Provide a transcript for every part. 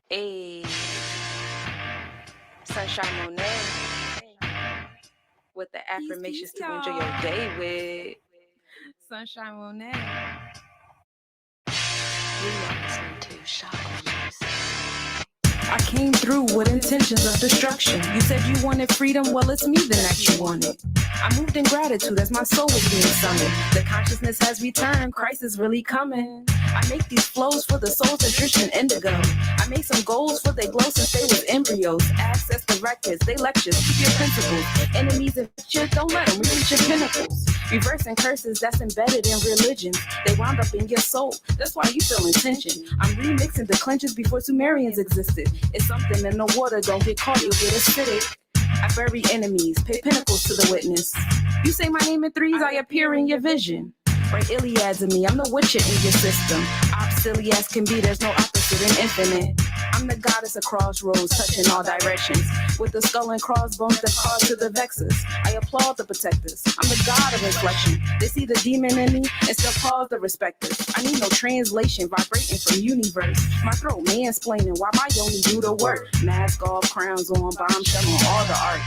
Hey, Sunshine Monet with the affirmations to enjoy your day with Sunshine Monet. You are listening to Chakra Music. I came through with intentions of destruction. You said you wanted freedom, well, it's me then that you wanted. I moved in gratitude as my soul was being summoned. The consciousness has returned, Christ is really coming. I make these flows for the souls that drift in indigo. I made some goals for they glow since they was embryos. Access the records, they lectures, keep your principles. Enemies and shit, don't let them reach your pinnacles. Reversing curses that's embedded in religions. They wound up in your soul, that's why you feel tension. I'm remixing the clenches before Sumerians existed. It's something in the water, don't get caught, you'll get acidic. I bury enemies, pay pinnacles to the witness. You say my name in threes, I appear in your vision. Write Iliads in me, I'm the witcher in your system. Silly as can be, there's no opposite in infinite. I'm the goddess of crossroads, touching all directions. With the skull and crossbones that cause to the vexes. I applaud the protectors, I'm the god of inflection. They see the demon in me and still pause the respecters. I need no translation, vibrating from universe. My throat mansplaining while my yoni do the work. Mask off, crowns on, bombshell on all the arts.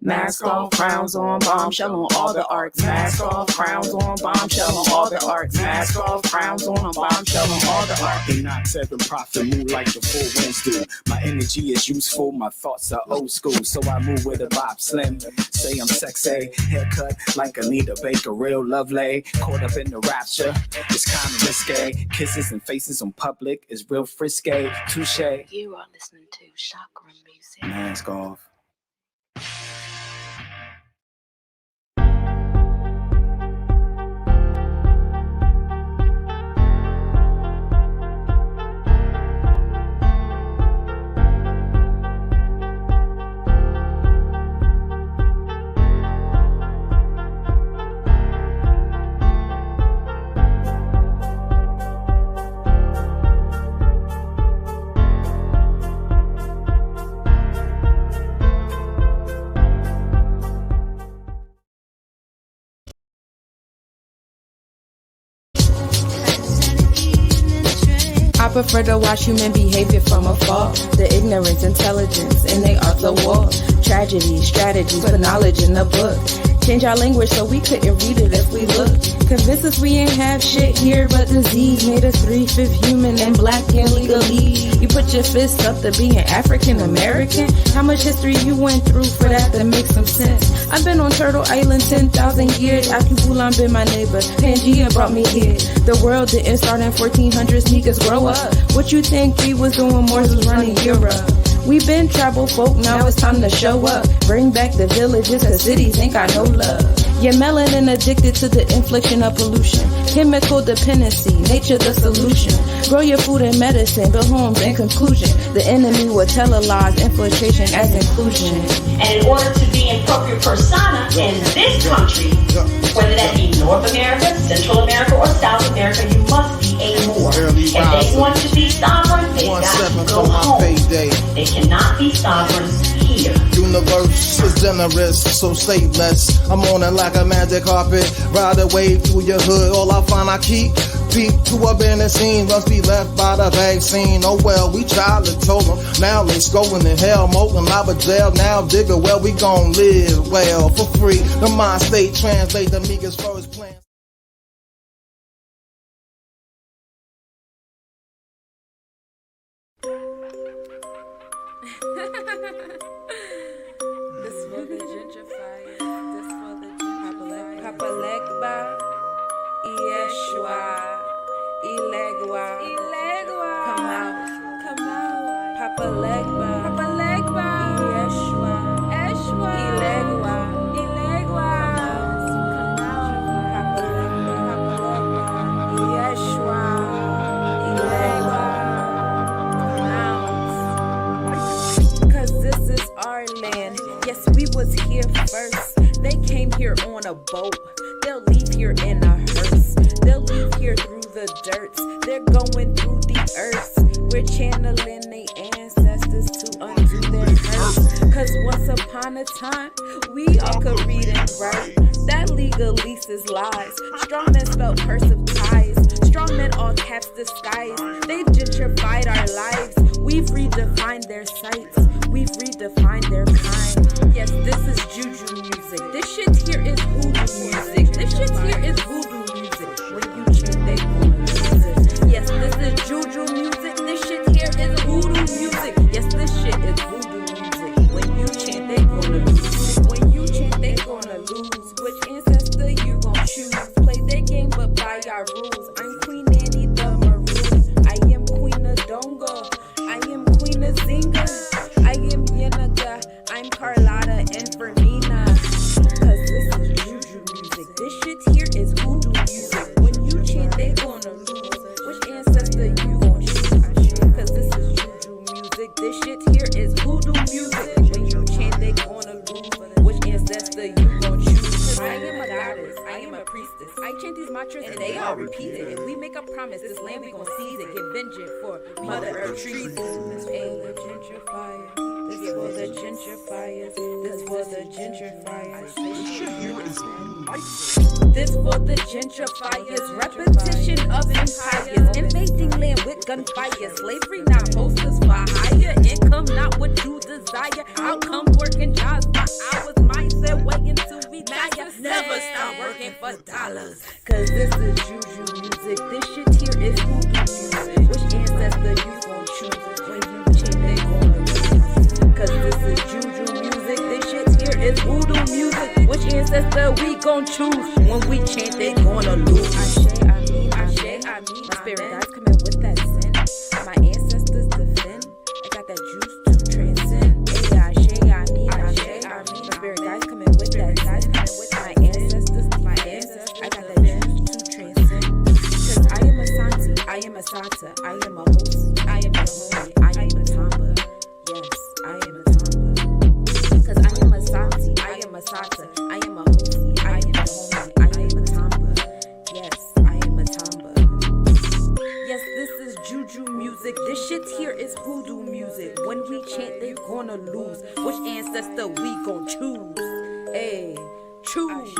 Mask off, crowns on, bombshell on all the arts. Mask off, crowns on, bombshell on all the arts. Mask off, crowns on, bombshell on all the arts. Enoch 7 prophet, move like the full winds do. My energy is useful, my thoughts are old school. So I move with a Bob Slim. Say I'm sexy, haircut like Anita Baker, real lovely. Caught up in the rapture, it's kind of risque. Kisses and faces on public is real frisky. Touche. You are listening to Chakra Music. Mask off. I prefer to watch human behavior from afar. The ignorance, intelligence, and they art the war. Tragedies, strategies, put knowledge in the book. Change our language so we couldn't read it if we look. Convince us we ain't have shit here but disease. Made us 3/5 human and black illegally. You put your fist up to being African American. How much history you went through for that to make some sense? I've been on Turtle Island 10,000 years. Akibulan been my neighbor. Pangea brought me here. The world didn't start in 1400s. Niggas grow up. What you think we was doing? Morse was running Europe. We been tribal folk, now it's time to show up. Bring back the villages, cause cities ain't got no love. You're melanin addicted to the infliction of pollution. Chemical dependency, nature the solution. Grow your food and medicine, build homes in conclusion. The enemy will tell a lies, infiltration as inclusion. And in order to be in proper persona in this country, whether that be North America, Central America, or South America, you must be a Moor. If they want to be sovereign, they got to go home. They cannot be sovereign here. Universe is generous, so say less. I'm on it like a magic carpet. Ride away through your hood, all I find I keep. Peep to a bandit scene, must be left by the vaccine. Oh well, we tried to told them. Now let's go into hell, molten lava jail. Now digger, well we gon' live well for free. The mind state translate the meekest first plan. This for the gentrifiers. This for the gentrifiers. Papa Legba, Yeshua, Ilegua, come out, come out. Papa Legba, Papa Legba, Yeshua, Eshua, Ilegua, Ilegua, come out, Papa Legba, Yeshua, Ilegua, come out. Cause this is our land. Yes, we was here first. They came here on a boat. They'll leave here in a hearse. They'll leave here through the dirt. They're going through the earth. We're channeling their ancestors to undo their hurt. Cause once upon a time, we all could read and write. That legalese is lies. Strong men spelled cursive ties. straw men, all caps disguised. They've gentrified our lives. We've redefined their sights. We've redefined their kind. Yes, this is juju music. This shit here is hoodoo music. This shit here is voodoo music. When you chant, they gonna lose it. Yes, this is juju music. This shit here is voodoo music. Yes, this shit is voodoo music. When you chant, they gonna lose it. When you chant, they gonna lose. Which ancestor you gon' choose? Play their game, but by our rules. I'm Queen Annie the Maroon. I am Queen of Dongo. I am Queen of Zinga. I am Yenaga. I'm Carlotta and Fernina. Cause this is juju music. This shit here is voodoo music. When you chant, they gonna lose. Which ancestor you gon' choose? Cause this is juju music. This shit here is voodoo music. When you chant, they gonna lose. Which ancestor you gon' choose? Cause I am a goddess. I am a priestess. I chant these mantras and they all repeat it. If we make a promise, this land we gon' seize it. Get vengeance for Mother Earth treason. This ain't the gentrifier. This for the gentrifiers. This for the gentrifiers. This for the gentrifiers. Repetition of empires. Invading land with gunfire. Slavery not hostess for hire. Income not what you desire. Outcome working jobs for hours. Mindset waiting to retire. Never stop working for dollars. Cause this is juju music. This shit here is voodoo music. Which ancestor you gon' choose? When you chant, they gonna lose. Cause this is juju music. This shit here is voodoo music. Which ancestor we gon' choose? When we chant, they gonna lose. I mean. My spirit guides come in with that sin. My ancestors defend. I got that juice to transcend. I mean. My spirit guides come in with that sin. My ancestors defend. I got that juice to transcend. Cause I am a Santi. I am a Sata. I am a host. I am a homie. I am a Tamba. Yes, I am a Tamba. Cause I am a Santi. I am a Sata. I am a host. I am a homie. I am a Tamba. Yes, I am a Tamba. Yes, this is juju music. This shit here is hoodoo music. When we chant, they gonna lose. Which ancestor we gon' choose? Hey, choose.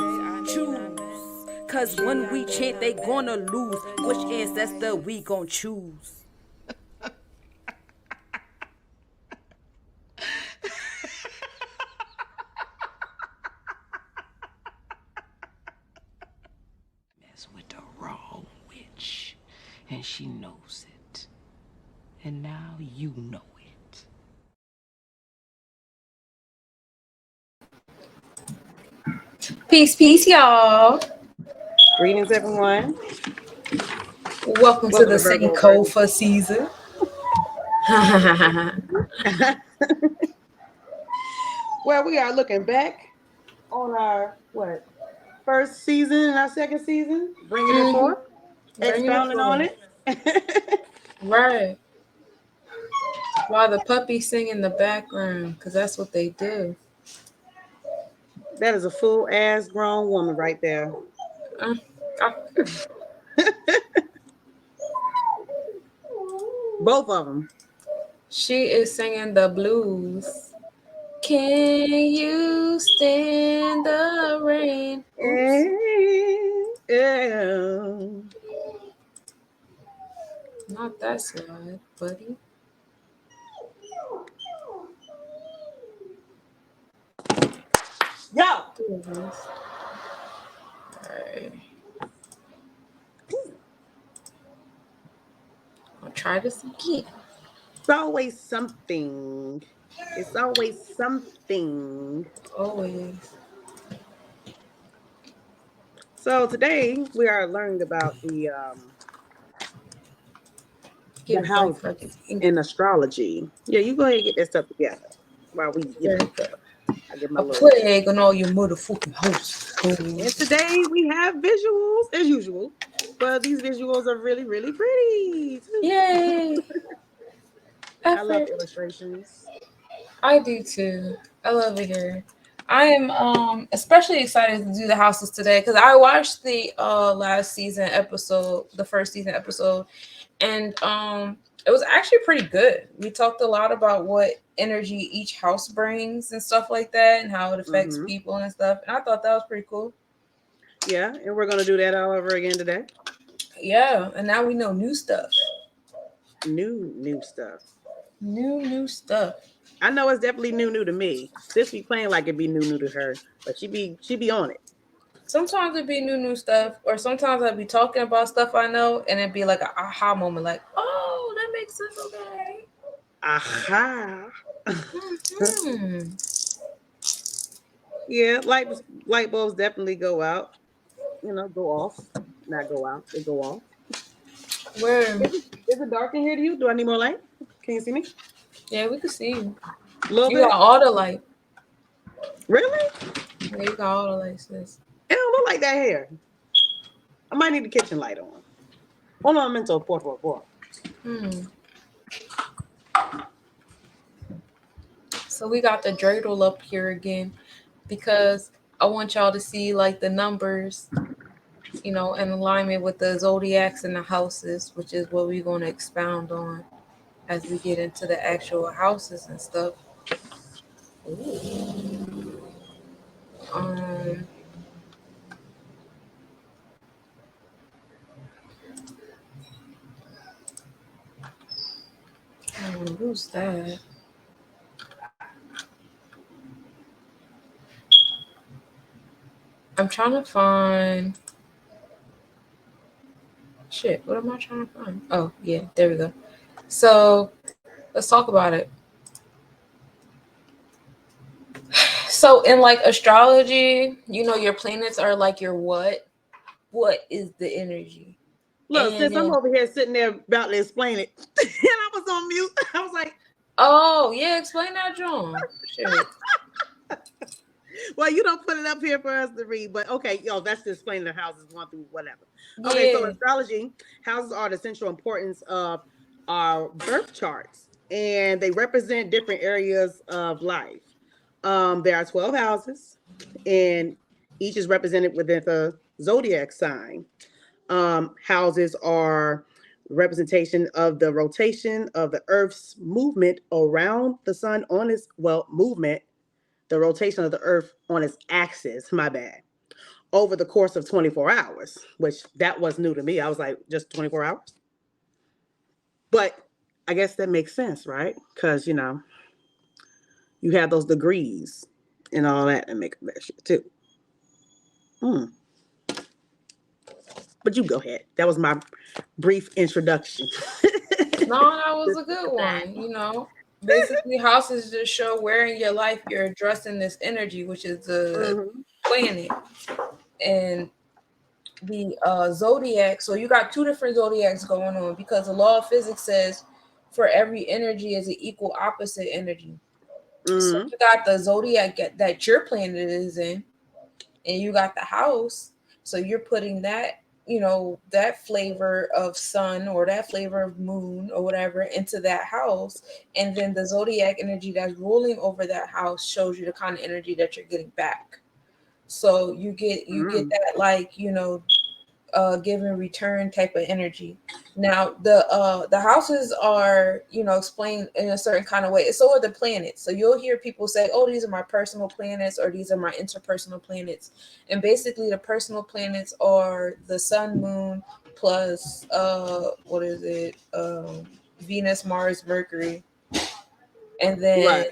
Cause when we chant, they gonna lose. Which ancestor we gon' choose? Mess with the wrong witch, and she knows it. And now you know it. Peace, y'all. Greetings, everyone. Welcome to the Sankofa season. Well, we are looking back on our first season and our second season, bringing it forth, expounding on it. Right. While the puppies sing in the background, because that's what they do. That is a full ass grown woman right there. Both of them. She is singing the blues. Can you stand the rain? Not that slide, buddy. Yo! Alright. I'll try this again. It's always something. It's always something. Always. So today we are learning about the houses in astrology. Yeah, you go ahead and get that stuff together while we I get my plague on all your motherfucking hosts. And today we have visuals as usual, but these visuals are really, really pretty. Yay! I love illustrations. I do too. I love it here. I am especially excited to do the houses today because I watched the last season episode, the first season episode, and it was actually pretty good. We talked a lot about what energy each house brings and stuff like that, and how it affects people and stuff. And I thought that was pretty cool. Yeah, and we're gonna do that all over again today. Yeah, and now we know new stuff. New stuff. New stuff. I know it's definitely new to me. Sis be playing like it be new to her, but she be on it. Sometimes it be new stuff, or sometimes I'd be talking about stuff I know, and it'd be like an aha moment, like, oh, that makes sense. Okay. Aha. Mm-hmm. Yeah, light bulbs definitely go out. Go off. Not go out. They go off. Where? Is it dark in here to you? Do I need more light? Can you see me? Yeah, we can see you. A little You bit. got all the light. Really? Yeah, you got all the light, sis. It don't look like that hair. I might need the kitchen light on. Hold on, mental 444. So we got the dreidel up here again because I want y'all to see like the numbers, in alignment with the zodiacs and the houses, which is what we're going to expound on as we get into the actual houses and stuff. Um, who's that? I'm trying to find. Shit, what am I trying to find? Oh, yeah, there we go. So let's talk about it. So in like astrology, your planets are like your what? What is the energy? Look, And since I'm then, over here sitting there about to explain it, and I was on mute, I was like, oh yeah, explain that, John. Shit. well, you don't put it up here for us to read, but okay, that's to explain the houses 1 through whatever. Okay, so Yeah. astrology, houses are the central importance of our birth charts, and they represent different areas of life. There are 12 houses, and each is represented within the zodiac sign. Houses are representation of the rotation of the Earth's movement around the sun on its movement, the rotation of the Earth on its axis. My bad. Over the course of 24 hours, which that was new to me. I was like, just 24 hours. But I guess that makes sense, right? Because you have those degrees and all that and make that shit too. But you go ahead. That was my brief introduction. No, that was a good one. Basically, houses just show where in your life you're addressing this energy, which is the planet. And the zodiac. So you got two different zodiacs going on because the law of physics says for every energy is an equal opposite energy. So you got the zodiac that your planet is in, and you got the house. So you're putting that, that flavor of sun or that flavor of moon or whatever into that house. And then the zodiac energy that's ruling over that house shows you the kind of energy that you're getting back. So you get that, like, give and return type of energy. Now the houses are, explained in a certain kind of way. So are the planets. So you'll hear people say, oh, these are my personal planets or these are my interpersonal planets. And basically the personal planets are the sun, moon, plus what is it? Venus, Mars, Mercury. And then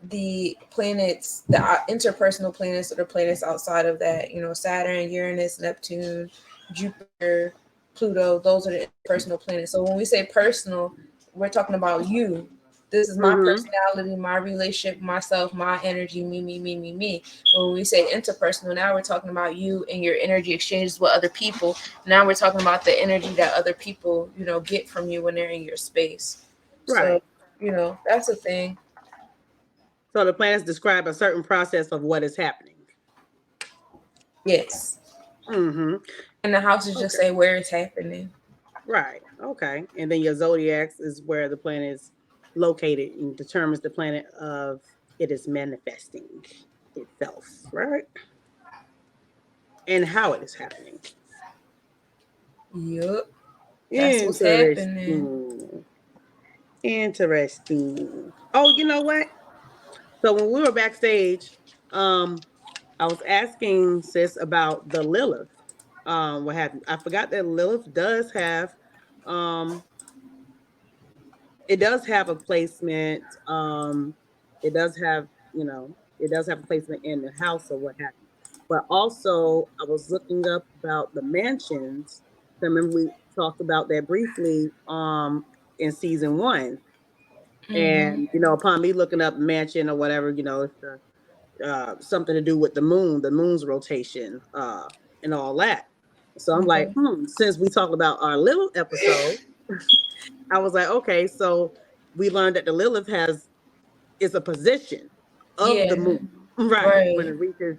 the planets, the interpersonal planets, are the planets outside of that, Saturn, Uranus, Neptune, Jupiter, Pluto. Those are the personal planets. So when we say personal, we're talking about you. This is my personality, my relationship, myself, my energy, me. But when we say interpersonal, now we're talking about you and your energy exchanges with other people. Now we're talking about the energy that other people, get from you when they're in your space. Right. So, that's a thing. So the planets describe a certain process of what is happening. Yes. And the houses just say where it's happening. Right. Okay. And then your zodiacs is where the planet is located and determines the planet of it is manifesting itself, right? And how it is happening. Yep. That's what's happening. Interesting. Oh, you know what? So when we were backstage, I was asking sis about the Lilith. what have you. I forgot that Lilith does have um it does have a placement. It does have, it does have a placement in the house or what have you. But also, I was looking up about the mansions. I remember we talked about that briefly in season one. Mm-hmm. And upon me looking up mansion or whatever, it's something to do with the moon's rotation, and all that. So I'm like, Okay. since we talked about our little episode, I was like, okay, so we learned that the Lilith is a position of the Yeah. moon, right? When Right. it reaches,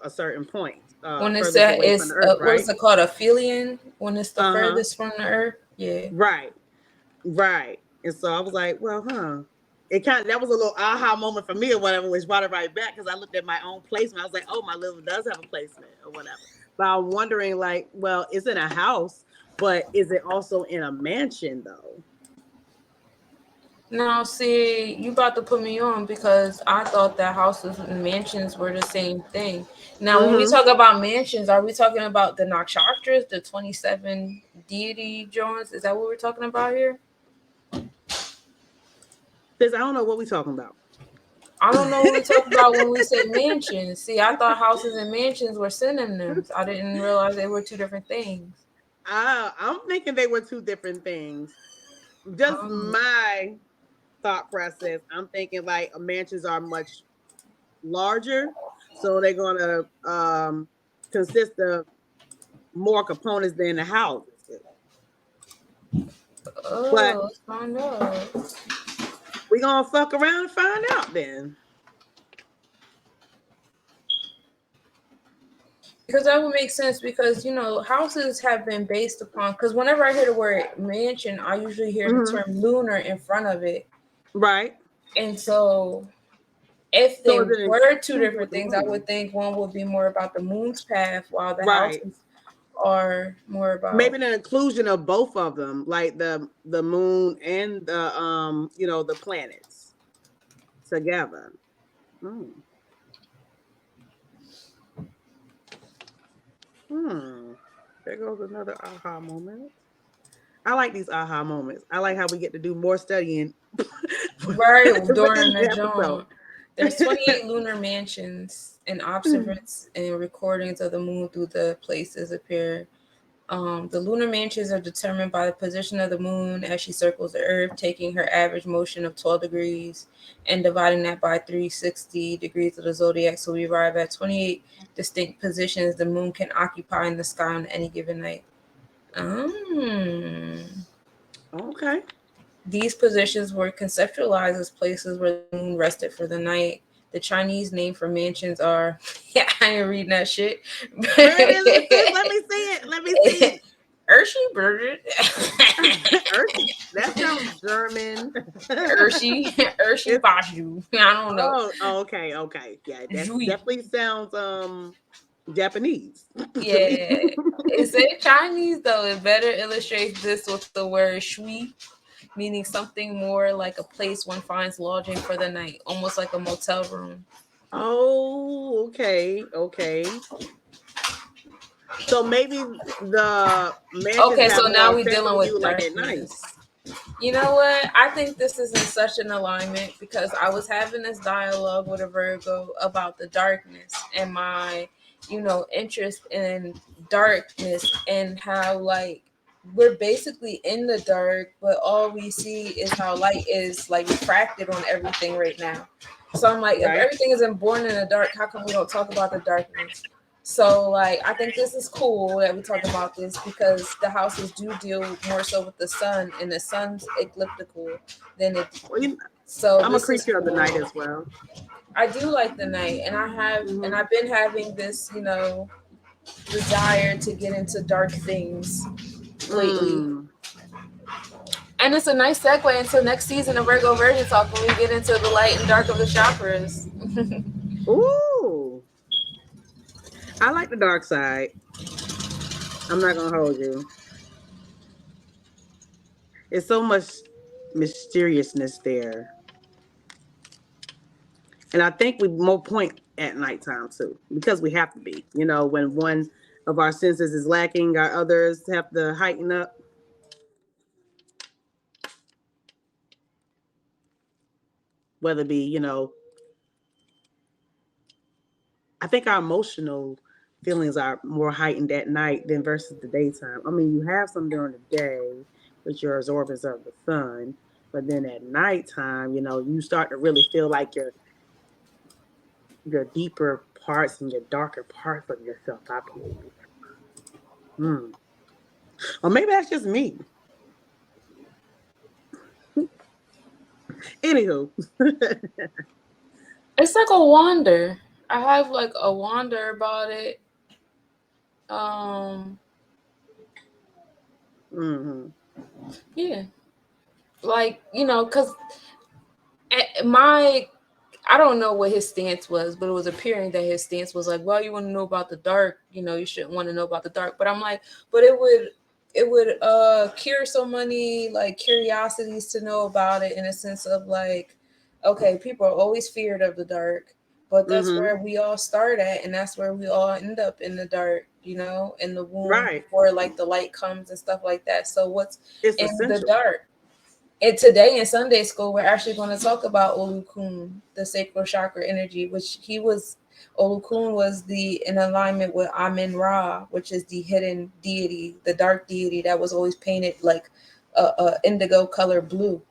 a certain point, When it's furthest away from the it's Earth, what is right? it called? Aphelion? When it's the Uh huh. furthest from the earth? Yeah. Right. Right. And so I was like, well, It that was a little aha moment for me or whatever, which brought it right back because I looked at my own placement. I was like, oh, my Lilith does have a placement or whatever. But I'm wondering, like, well, it's in a house, but is it also in a mansion though? Now, see, you about to put me on because I thought that houses and mansions were the same thing. Now, when we Mm-hmm. talk about mansions, are we talking about the nakshatras, the 27 deity joints? Is that what we're talking about here? Because I don't know what we're talking about. I don't know what we talk about when we say mansions. See, I thought houses and mansions were synonyms. I didn't realize they were two different things. I'm thinking they were two different things. Just Um, my thought process. I'm thinking like mansions are much larger, so they're gonna consist of more components than the houses. But oh, let's find out. we're gonna fuck around and find out then. Because that would make sense because houses have been based upon because whenever I hear the word mansion, I usually hear the Mm-hmm. term lunar in front of it. Right. And so if So they is it an were two inclusion with different the things, I moon? would think one would be more about the moon's path while the Right. houses are more about Maybe the inclusion of both of them, like the moon and the planets together. Hmm. Hmm. There goes another aha moment. I like these aha moments. I like how we get to do more studying right within during the the episode. dawn. There's 28 lunar mansions and observance and recordings of the moon through the places appear. The lunar mansions are determined by the position of the moon as she circles the earth, taking her average motion of 12 degrees and dividing that by 360 degrees of the zodiac. So we arrive at 28 distinct positions the moon can occupy in the sky on any given night. Um, Okay. these positions were conceptualized as places where the moon rested for the night. The Chinese name for mansions are, yeah, I ain't reading that shit. Where it is, sis? Let me see it. Let me see. Hershey Burger. Hershey. That sounds German. Hershey It's Bashu. I don't know. okay, okay. Yeah, that Jui. definitely sounds Japanese. Yeah. It said Chinese though. It better illustrates this with the word shui, meaning something more like a place one finds lodging for the night, almost like a motel room. Oh, okay, okay. So maybe the mansions Okay, have so more now we effect dealing on with you like at night. darkness. You know what? I think this is in such an alignment because I was having this dialogue with a Virgo about the darkness and my, interest in darkness and how like we're basically in the dark, but all we see is how light is like refracted on everything right now. So I'm like, if Right. everything isn't born in the dark, how come we don't talk about the darkness? So like I think this is cool that we talk about this because the houses do deal more so with the sun and the sun's ecliptical than it. Well, So I'm a this is creature of the night cool. as well. I do like the night and Hmm. I've been having this, desire to get into dark things lately. Mm. And it's a nice segue into next season of Virgo Virgin Talk when we get into the light and dark of the chakras. Ooh, I like the dark side. I'm not gonna hold you. It's so much mysteriousness there, and I think we more point at nighttime too because we have to be. When one of our senses is lacking. Our others have to heighten up. Whether it be, I think our emotional feelings are more heightened at night than versus the daytime. I mean, you have some during the day with your absorbance of the sun, but then at nighttime, you start to really feel like your deeper parts and your darker parts of yourself, I believe. Or maybe that's just me. Anywho. It's like a wonder. I have like a wonder about it. Mm-hmm. Yeah. Like, because I don't know what his stance was, but it was appearing that his stance was like, well, you want to know about the dark, you shouldn't want to know about the dark. But I'm like, but it would cure so many like curiosities to know about it, in a sense of like, okay, people are always feared of the dark, but that's where we all start at, and that's where we all end up, in the dark, in the womb, Right. before like the light comes and stuff like that. So what's It's in essential. the dark? And today in Sunday school, we're actually going to talk about Olukun, the sacral chakra energy, which Olukun was in alignment with Amen Ra, which is the hidden deity, the dark deity that was always painted like a indigo color blue.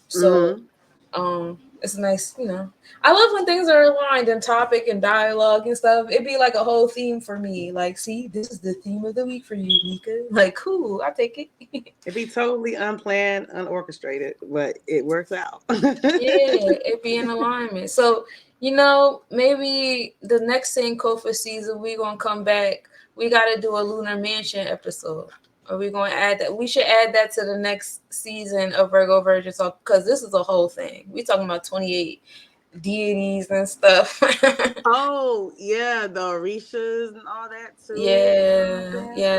So it's nice, I love when things are aligned in topic and dialogue and stuff. It'd be like a whole theme for me. Like, see, this is the theme of the week for you, Nika. Like, cool, I take it. It'd be totally unplanned, unorchestrated, but it works out. Yeah, it'd be in alignment. So, maybe the next Sankofa season, we're going to come back. We got to do a Lunar Mansion episode. Are we going to add that? We should add that to the next season of Virgo Virgin Talk, because this is a whole thing. We talking about 28 deities and stuff. Oh, yeah, the Orishas and all that too. Yeah,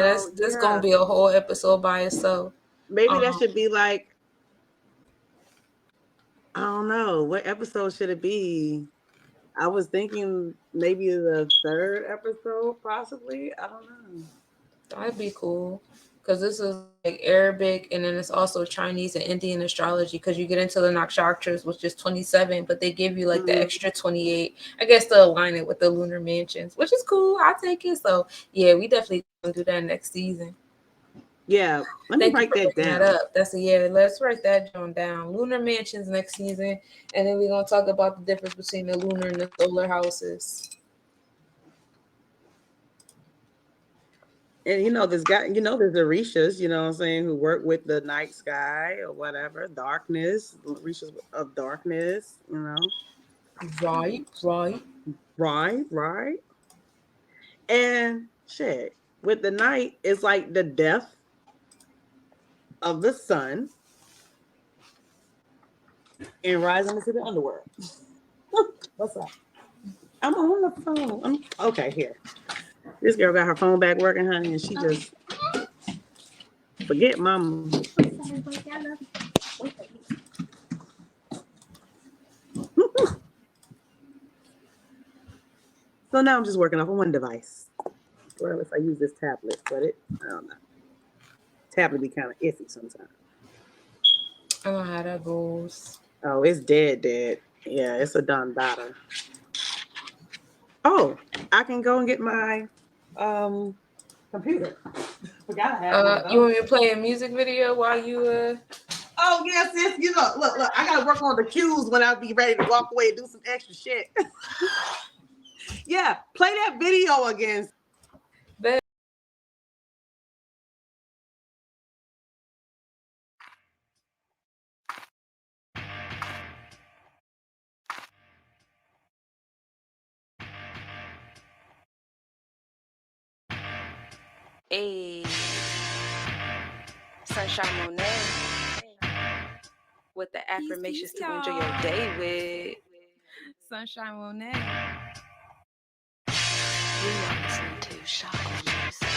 that's going to be a whole episode by itself. Maybe that should be like, I don't know, what episode should it be? I was thinking maybe the 3rd episode, possibly. I don't know. That'd be cool, because this is like Arabic, and then it's also Chinese and Indian astrology, because you get into the nakshatras, which is 27, but they give you like the extra 28, I guess, to align it with the lunar mansions, which is cool. I take it. So yeah, we definitely gonna do that next season. Yeah, let me write that down. Let's write that down. Lunar mansions next season, and then we're gonna talk about the difference between the lunar and the solar houses. And there's Orishas, what I'm saying, who work with the night sky or whatever, darkness, Orishas of darkness, Right. And shit, with the night, it's like the death of the sun and rising into the underworld. What's up? I'm on the phone. Okay, here. This girl got her phone back working, honey, and she just forget mama. So now I'm just working off of one device. Or unless I use this tablet, but I don't know. Tablet be kind of iffy sometimes. I don't know how that goes. Oh, it's dead. Yeah, it's a done battle. Oh, I can go and get my computer. Forgot I had one. You want me to play a music video while you Oh yes, sis. Look, I gotta work on the cues when I be ready to walk away and do some extra shit. Yeah, play that video again. Hey, Sunshine Monet with the affirmations to enjoy your day with Sunshine Monet. You are listening to Chakra Music.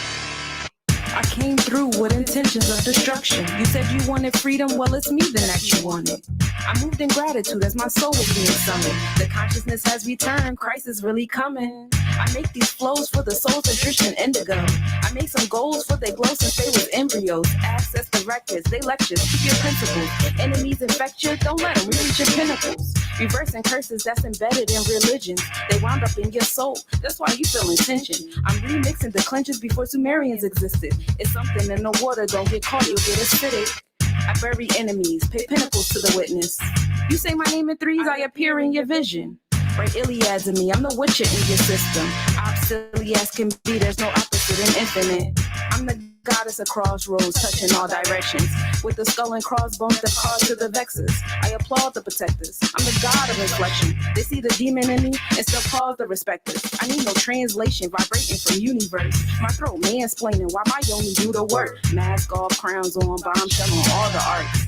I came through with intentions of destruction. You said you wanted freedom, well, it's me then that you wanted. I moved in gratitude as my soul was being summoned. The consciousness has returned, Christ is really coming. I make these flows for the souls of Tristan Indigo. I make some goals for they glow since they was embryos. Access the records, they lectures, keep your principles. Enemies infect you, don't let them reach your pinnacles. Reversing curses that's embedded in religions. They wound up in your soul, that's why you feel tension. I'm remixing the clenches before Sumerians existed. It's something in the water, don't get caught, you'll get acidic. I bury enemies, pay pinnacles to the witness. You say my name in threes, I appear in your vision. Write Iliads in me, I'm the witcher in your system. Obsilly as can be, there's no opposite in infinite. I'm the goddess of crossroads, touching all directions. With the skull and crossbones that cause to the vexes. I applaud the protectors, I'm the god of inflection. They see the demon in me and still pause the respecters. I need no translation, vibrating from universe. My throat mansplaining while my yoni do the work. Mask off, crowns on, bombshell on all the arts.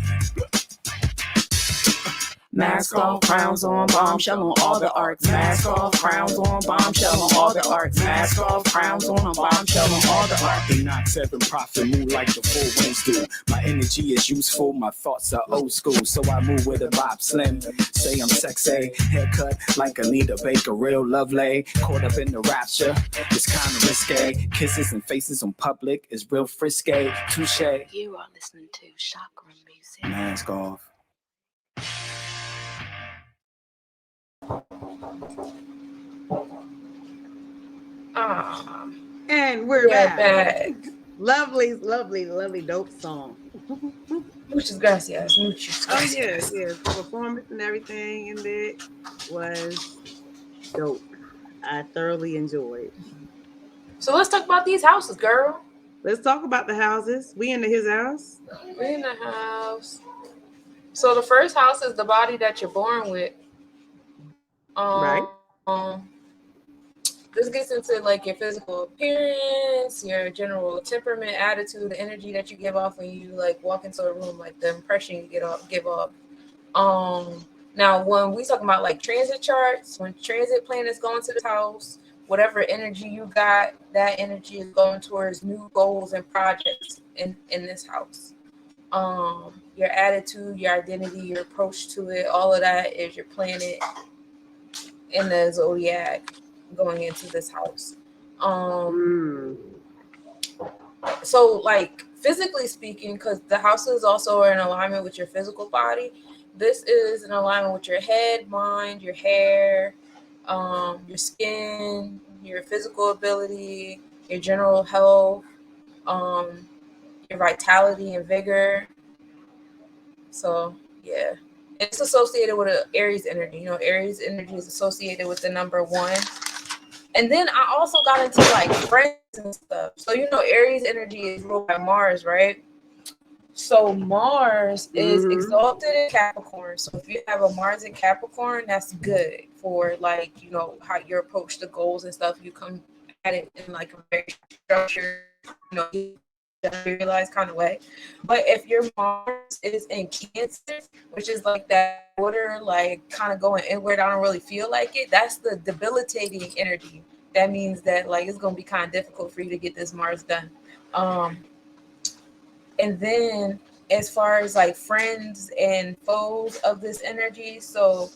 Mask off, crowns on, bombshell on all the arts. Mask off, crowns on, bombshell on all the arts. Mask off, crowns on, bombshell on all the arts. Enoch 7 prophet, move like the four winds do. My energy is useful, my thoughts are old school. So I move with a Bob Slim. Say I'm sexy, haircut like Anita Baker, real lovely. Caught up in the rapture, it's kind of risque. Kisses and faces on public is real frisky. Touche. You are listening to chakra music. Mask off. And we're back. back. Lovely, dope song. Muchas gracias. Muchas Oh gracias. yes. The performance and everything in it was dope. I thoroughly enjoyed. So let's talk about these houses, girl. Let's talk about the houses. We into his house. We're in the house. So the first house is the body that you're born with. Right. This gets into like your physical appearance, your general temperament, attitude, the energy that you give off when you like walk into a room, like the impression you give off. Now when we talk about like transit charts, when transit planets go into this house, whatever energy you got, that energy is going towards new goals and projects in this house. Your attitude, your identity, your approach to it, all of that is your planet in the zodiac going into this house. So like physically speaking, because the houses also are in alignment with your physical body, this is in alignment with your head, mind, your hair, your skin, your physical ability, your general health, your vitality and vigor. So yeah, it's associated with an Aries energy. You know, Aries energy is associated with the number 1. And then I also got into like friends and stuff. So you know, Aries energy is ruled by Mars, right? So Mars is exalted in Capricorn. So if you have a Mars in Capricorn, that's good for like, you know, how you approach the goals and stuff. You come at it in like a very structured, you know, realized kind of way. But if your Mars is in Cancer, which is like that water, like kind of going inward, I don't really feel like it, that's the debilitating energy. That means that like it's going to be kind of difficult for you to get this Mars done. And then as far as like friends and foes of this energy, so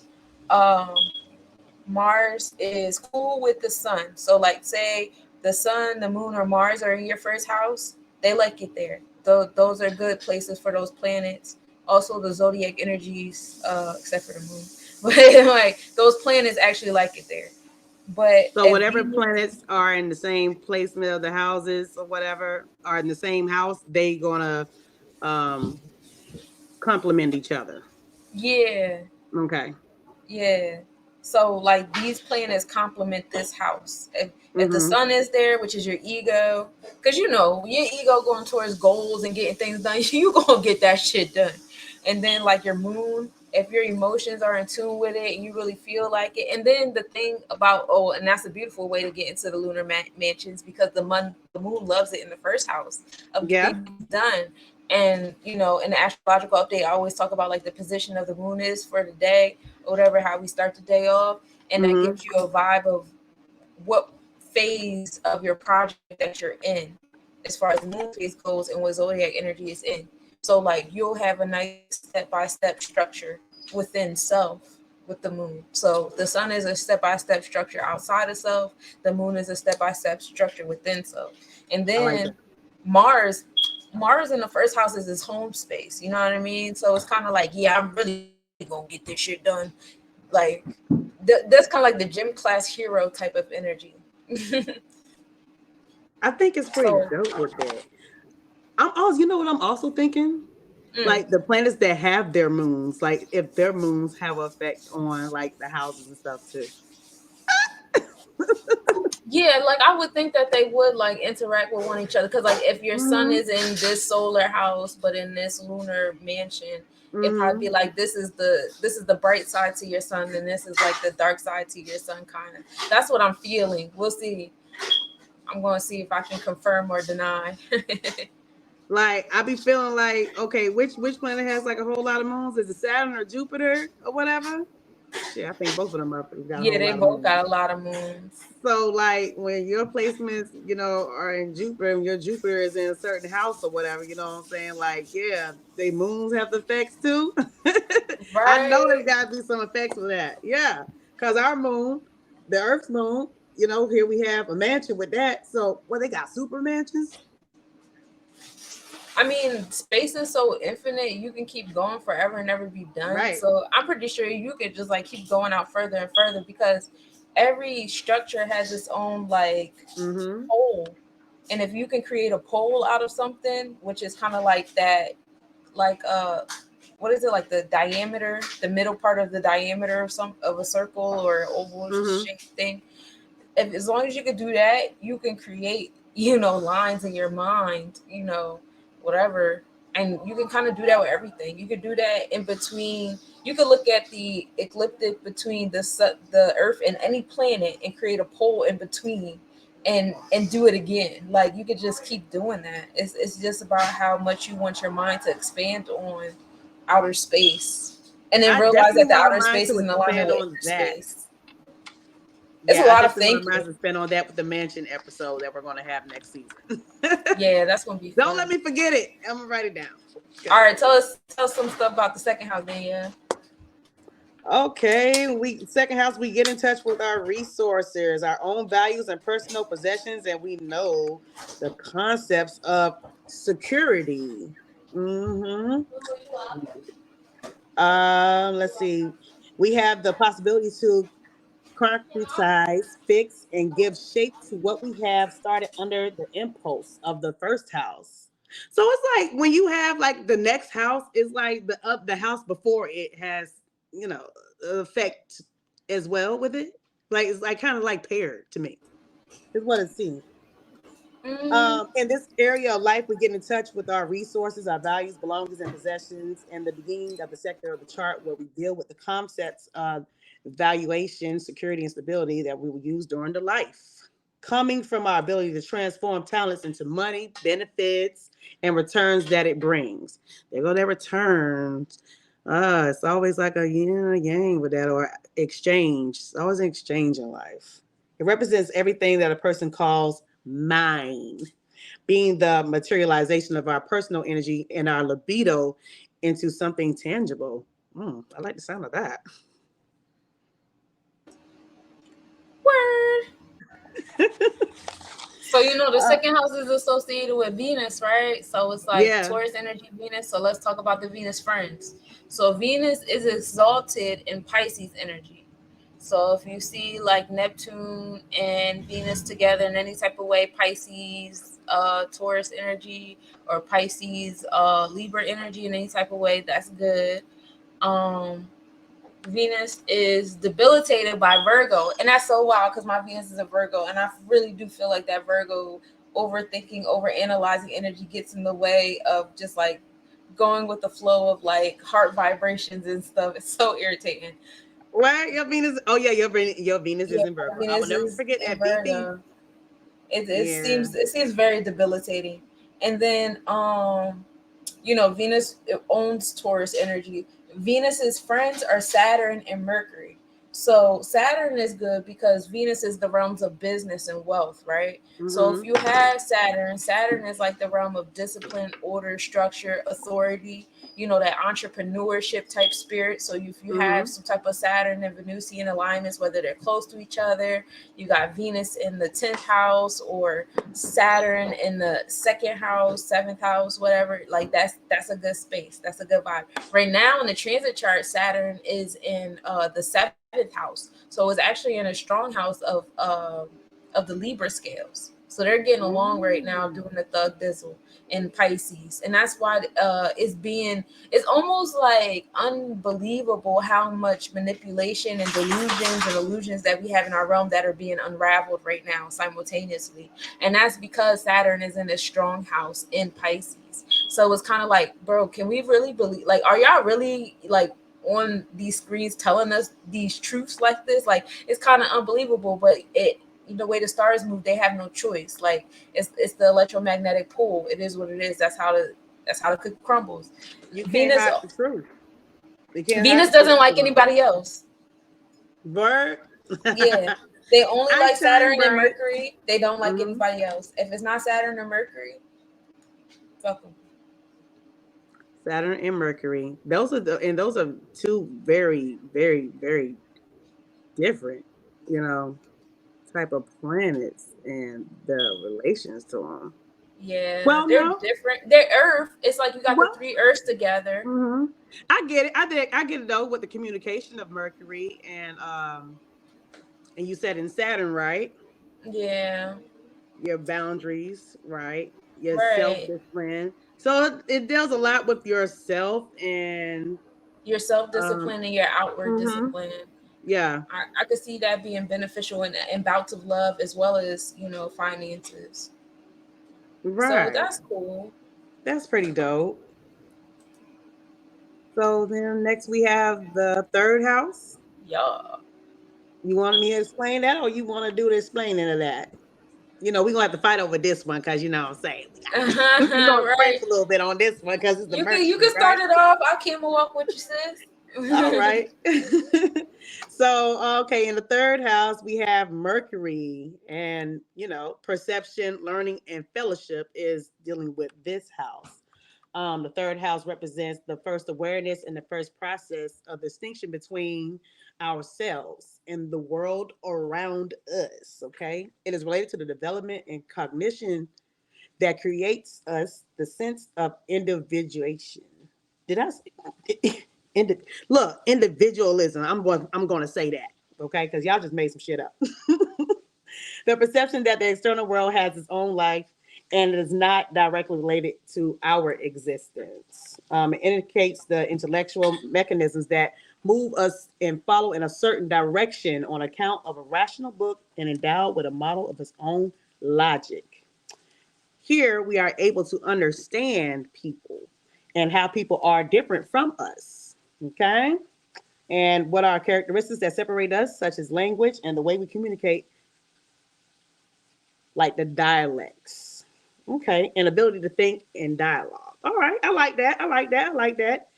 Mars is cool with the sun. So like say the sun, the moon, or Mars are in your first house, they like it there. Those are good places for those planets. Also the zodiac energies, except for the moon, but like those planets actually like it there. But so whatever planets are in the same placement of the houses or whatever are in the same house, they gonna complement each other. Yeah. Okay. Yeah. So like these planets complement this house. If the sun is there, which is your ego, because you know your ego going towards goals and getting things done, you gonna get that shit done. And then like your moon, if your emotions are in tune with it and you really feel like it. And then the thing about and that's a beautiful way to get into the lunar mansions, because the moon loves it in the first house of getting done. And you know, in the astrological update, I always talk about like the position of the moon is for the day, or whatever, how we start the day off, and that gives you a vibe of what phase of your project that you're in. as far as the moon phase goes and what zodiac energy is in. So like you'll have a nice step-by-step structure within self with the moon. So the sun is a step-by-step structure outside of self. The moon is a step-by-step structure within self. And I like that. then Mars, Mars in the first house is his home space. You know what I mean? So it's kind of like, yeah, I'm really gonna get this shit done. Like that's kind of like the gym class hero type of energy. I think it's pretty So, dope with that. I'm also, you know what I'm also thinking? mm, Like the planets that have their moons, like if their moons have an effect on like the houses and stuff too. yeah, like I would think that they would like interact with one each other because like if your sun Mm-hmm. is in this solar house but in this lunar mansion, it'd probably Mm-hmm. be like this is the bright side to your sun and this is like the dark side to your sun kind of. That's what I'm feeling. We'll see. I'm going to see if I can confirm or deny. Like I be feeling like, okay, which planet has like a whole lot of moons? Is it Saturn or Jupiter or whatever? Shit, I think both of them motherfuckers got a Yeah, whole they lot of both moons. got a lot of moons. So like when your placements, are in Jupiter and your Jupiter is in a certain house or whatever, you know what I'm saying? Like, yeah, they moons have the effects too. I know Right. there's gotta be some effects with that. Yeah. Cause our moon, the Earth's moon, here we have a mansion with that. So they got super mansions? I mean, space is so infinite, you can keep going forever and never be done. Right. So I'm pretty sure you could just like keep going out further and further because every structure has its own like Mm-hmm. pole. And if you can create a pole out of something, which is kind of like that, like what is it, like the diameter, the middle part of the diameter of a circle or oval Mm-hmm. shaped thing. If as long as you could do that, you can create, lines in your mind, whatever. And you can kind of do that with everything. You could do that in between. You could look at the ecliptic between the Earth and any planet and create a pole in between, and do it again. Like you could just keep doing that. It's just about how much you want your mind to expand on outer space, and then I realize definitely that the want outer a mind space to is in alignment expand with on inner that. space. It's a Yeah, I lot of definitely want a thinking. mind to spend on that with the mansion episode that we're going to have next season. Yeah, that's gonna be Don't let fun. me forget it. I'm gonna write it down. All right, tell us some stuff about the second house, then. Yeah. Okay, second house, we get in touch with our resources, our own values and personal possessions, and we know the concepts of security. Mm-hmm. Let's see. We have the possibility to concretize, fix, and give shape to what we have started under the impulse of the first house. So it's like when you have like the next house is like the house before it has, you know, effect as well with it. Like it's like kind of like paired to me. Is what it seems. Mm, In this area of life, we get in touch with our resources, our values, belongings, and possessions, and the beginning of the sector of the chart where we deal with the concepts of valuation, security, and stability that we will use during the life. Coming from our ability to transform talents into money, benefits, and returns that it brings. There go their returns. It's always like a yin and a yang with that, or exchange. It's always an exchange in life. It represents everything that a person calls mine, being the materialization of our personal energy and our libido into something tangible. I like the sound of that. word. So the second house is associated with Venus, right? So it's like Yeah. Taurus energy, Venus. So let's talk about the Venus friends. So Venus is exalted in Pisces energy. So if you see like Neptune and Venus together in any type of way, Pisces, Taurus energy, or Pisces, Libra energy in any type of way, that's good. Um, Venus is debilitated by Virgo, and that's so wild because my Venus is a Virgo, and I really do feel like that Virgo overthinking, overanalyzing energy gets in the way of just like going with the flow of like heart vibrations and stuff. It's so irritating. Right? Your Venus. Oh yeah, your Venus Yeah, is in Virgo. I will Venus never is forget in that. BP. Virgo. It Yeah. seems very debilitating. And then Venus owns Taurus energy. Venus's friends are Saturn and Mercury. So Saturn is good because Venus is the realms of business and wealth, right? So if you have Saturn is like the realm of discipline, order, structure, authority, that entrepreneurship type spirit. So if you have some type of Saturn and Venusian alignments, whether they're close to each other, you got Venus in the 10th house or Saturn in the 2nd house, 7th house, whatever, like that's a good space. That's a good vibe. Right now in the transit chart, Saturn is in the 7th house, so it's actually in a strong house of the Libra scales. So they're getting along right now, doing the thug dizzle in Pisces, and that's why it's almost like unbelievable how much manipulation and delusions and illusions that we have in our realm that are being unraveled right now simultaneously, and that's because Saturn is in a strong house in Pisces. So it's kind of like, bro, can we really believe? Like, are y'all really like on these screens telling us these truths like this? Like, it's kind of unbelievable, but the way the stars move, they have no choice. Like, it's the electromagnetic pull. It is what it is. That's how the cookie crumbles. You can't Venus hide the truth. You can't hide Venus the truth doesn't like from us. anybody else. Bird. Yeah, they only I like shine Saturn and bright. Mercury. They don't like anybody else. If it's not Saturn or Mercury, fuck them. Saturn and Mercury. Those are two very, very, very different, type of planets and the relations to them. Yeah, Well, they're no. different. They're Earth. It's like you got the Well, 3 Earths together. I get it. I get it though with the communication of Mercury and you said in Saturn, right? Yeah, Your boundaries, right? Your self right. discipline. So it deals a lot with yourself and Your um self-discipline and your outward mhm, discipline. yeah, I could see that being beneficial in bouts of love as well as, finances. So right. that's cool. That's pretty dope. So then next we have the third house. Yeah. You want me to explain that or you want to do the explaining of that? We're gonna have to fight over this one because you know what I'm saying. We're gonna Right. scratch a little bit on this one because it's the You can Mercury, start right? it off. I can't move up with you, sis. All right. So, okay, in the third house, we have Mercury, and perception, learning, and fellowship is dealing with this house. The third house represents the first awareness and the first process of distinction between ourselves and the world around us. Okay, it is related to the development and cognition that creates us the sense of individuation. Did I say, look, individualism? I'm going to say that, okay? Because y'all just made some shit up. The perception that the external world has its own life and is not directly related to our existence. It indicates the intellectual mechanisms that move us and follow in a certain direction on account of a rational book and endowed with a model of its own logic. Here we are able to understand people and how people are different from us. Okay. And what are characteristics that separate us, such as language and the way we communicate, like the dialects. Okay. And ability to think in dialogue. All right. I like that. I like that. I like that.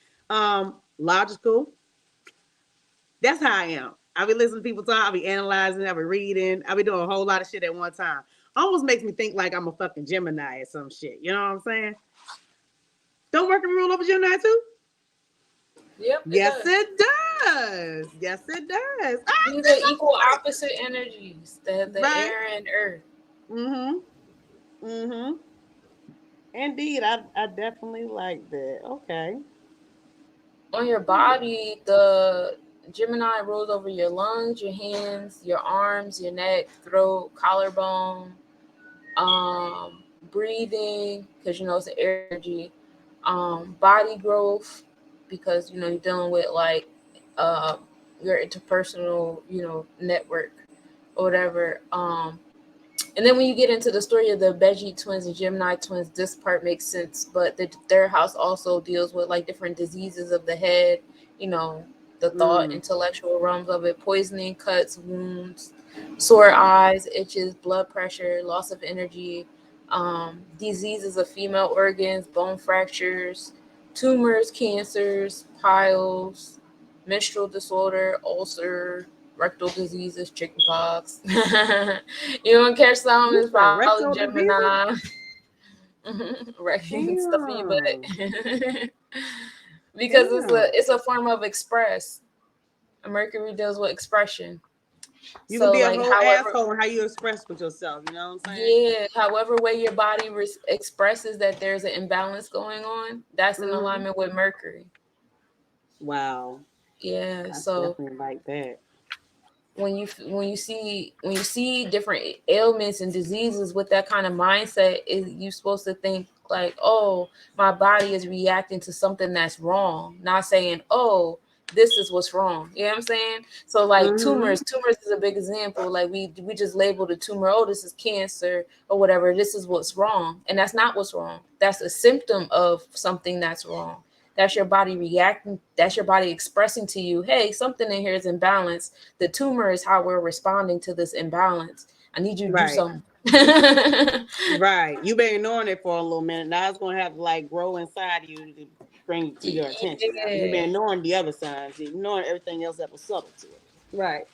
Logical. That's how I am. I be listening to people talk, I be analyzing, I be reading, I be doing a whole lot of shit at one time. Almost makes me think like I'm a fucking Gemini or some shit. You know what I'm saying? Don't Mercury rule over Gemini too? Yep, it Yes, does. it does. Yes, it does. I These are think I'm equal right. opposite energies, the Right. air and earth. Mm-hmm. Mm-hmm. Indeed, I definitely like that. Okay. On your body, the Gemini rules over your lungs, your hands, your arms, your neck, throat, collarbone, breathing, because it's an energy, body growth, because you're dealing with like uh your interpersonal, network or whatever. And then when you get into the story of the Beji twins and Gemini twins, this part makes sense. But their house also deals with like different diseases of the head, you know, the thought, Mm. intellectual realms of it, poisoning, cuts, wounds, sore eyes, itches, blood pressure, loss of energy, diseases of female organs, bone fractures, tumors, cancers, piles, menstrual disorder, ulcer, rectal diseases, chickenpox. You gonna catch some You is said probably rectal diseases? Gemini. Stuff in your butt. Damn. Because Damn. it's a form of express. Mercury deals with expression. You can So be a like whole however, asshole in how you express with yourself. You know what I'm saying? yeah, however way your body expresses that there's an imbalance going on, that's in Mm-hmm. alignment with Mercury. Wow. Yeah, I so definitely like that. when you see different ailments and diseases with that kind of mindset, is you supposed to think like, oh, my body is reacting to something that's wrong, not saying, oh, this is what's wrong. You know what I'm saying? So like Mm-hmm. tumors is a big example. Like we just labeled a tumor, oh, this is cancer or whatever, this is what's wrong, and that's not what's wrong. That's a symptom of something that's wrong. That's your body reacting, that's your body expressing to you, hey, something in here is imbalanced. The tumor is how we're responding to this imbalance. I need you to do Right. something. Right. You've been ignoring it for a little minute. Now it's gonna have to like grow inside you to bring it to your attention now. Because you've Yeah. been ignoring the other signs, you're ignoring everything else that was subtle to it. Right.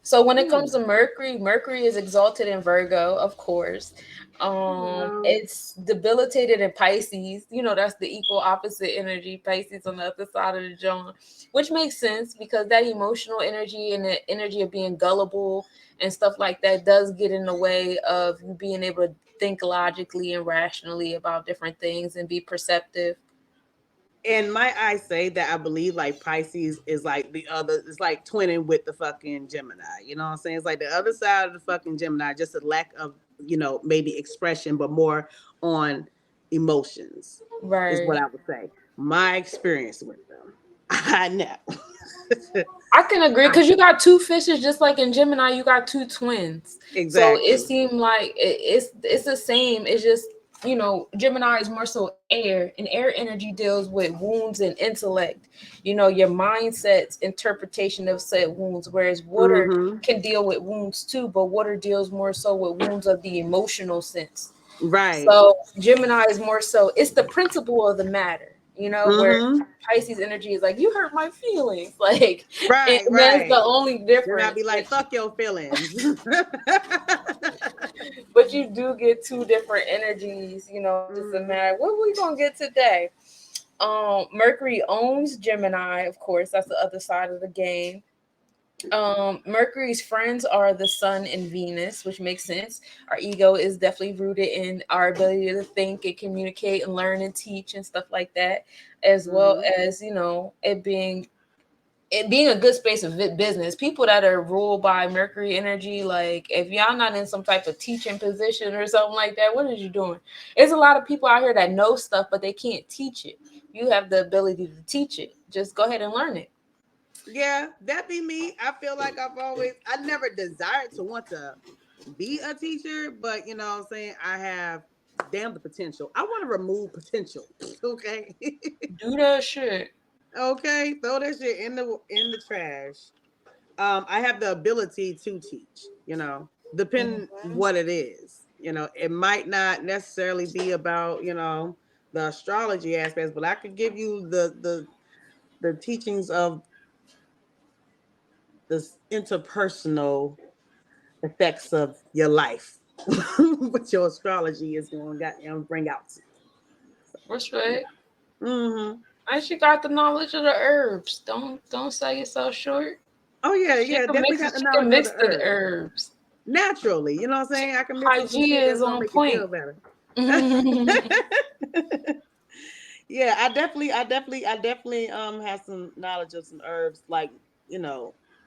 So when it Hmm. comes to Mercury, Mercury is exalted in Virgo, of course. Well, It's debilitated in Pisces. You know, that's the equal opposite energy. Pisces on the other side of the joint, which makes sense because that emotional energy and the energy of being gullible and stuff like that does get in the way of you being able to think logically and rationally about different things and be perceptive. and might I say that I believe like Pisces is like the other, it's like twinning with the fucking Gemini. You know what I'm saying? It's like the other side of the fucking Gemini, just a lack of, maybe expression, but more on emotions, is what Right. I would say. My experience with them. I know. I can agree because you got two fishes, just like in Gemini, you got two twins. So it Exactly. seemed like it's the same. It's just Gemini is more so air, and air energy deals with wounds and intellect. Your mindset's interpretation of said wounds, whereas water Mm-hmm. can deal with wounds too, but water deals more so with wounds of the emotional sense. Right. So Gemini is more so it's the principle of the matter, where Mm-hmm. Pisces energy is like you hurt my feelings, like, and Right, that's the right. only Then I'd difference. be like, fuck your feelings. But you do get two different energies, just a Mm-hmm. matter. What we gonna get today? Mercury owns Gemini, of course. That's the other side of the game. Mercury's friends are the sun and Venus, which makes sense. Our ego is definitely rooted in our ability to think and communicate and learn and teach and stuff like that, as well Mm-hmm. as it being a good space of business. People that are ruled by Mercury energy, like if y'all not in some type of teaching position or something like that, what is you doing? There's a lot of people out here that know stuff, but they can't teach it. You have the ability to teach it. Just go ahead and learn it. Yeah, that be me. I feel like I never desired to want to be a teacher, but you know what I'm saying? I have damn the potential. I want to remove potential. Okay. Do that shit. Okay. Throw that shit in the trash. I have the ability to teach, depending what it is. It might not necessarily be about, the astrology aspects, but I could give you the teachings of the interpersonal effects of your life. What your astrology is going to bring out. What's Yeah. right? Mm-hmm. And she got the knowledge of the herbs. Don't sell yourself short. Oh yeah, She yeah. can Definitely mix got it. the She can knowledge of mix the the herbs herbs. naturally. You know what I'm saying? I can mix with some Hygiene shit that's is gonna on make you point. feel better. Yeah, I definitely have some knowledge of some herbs, like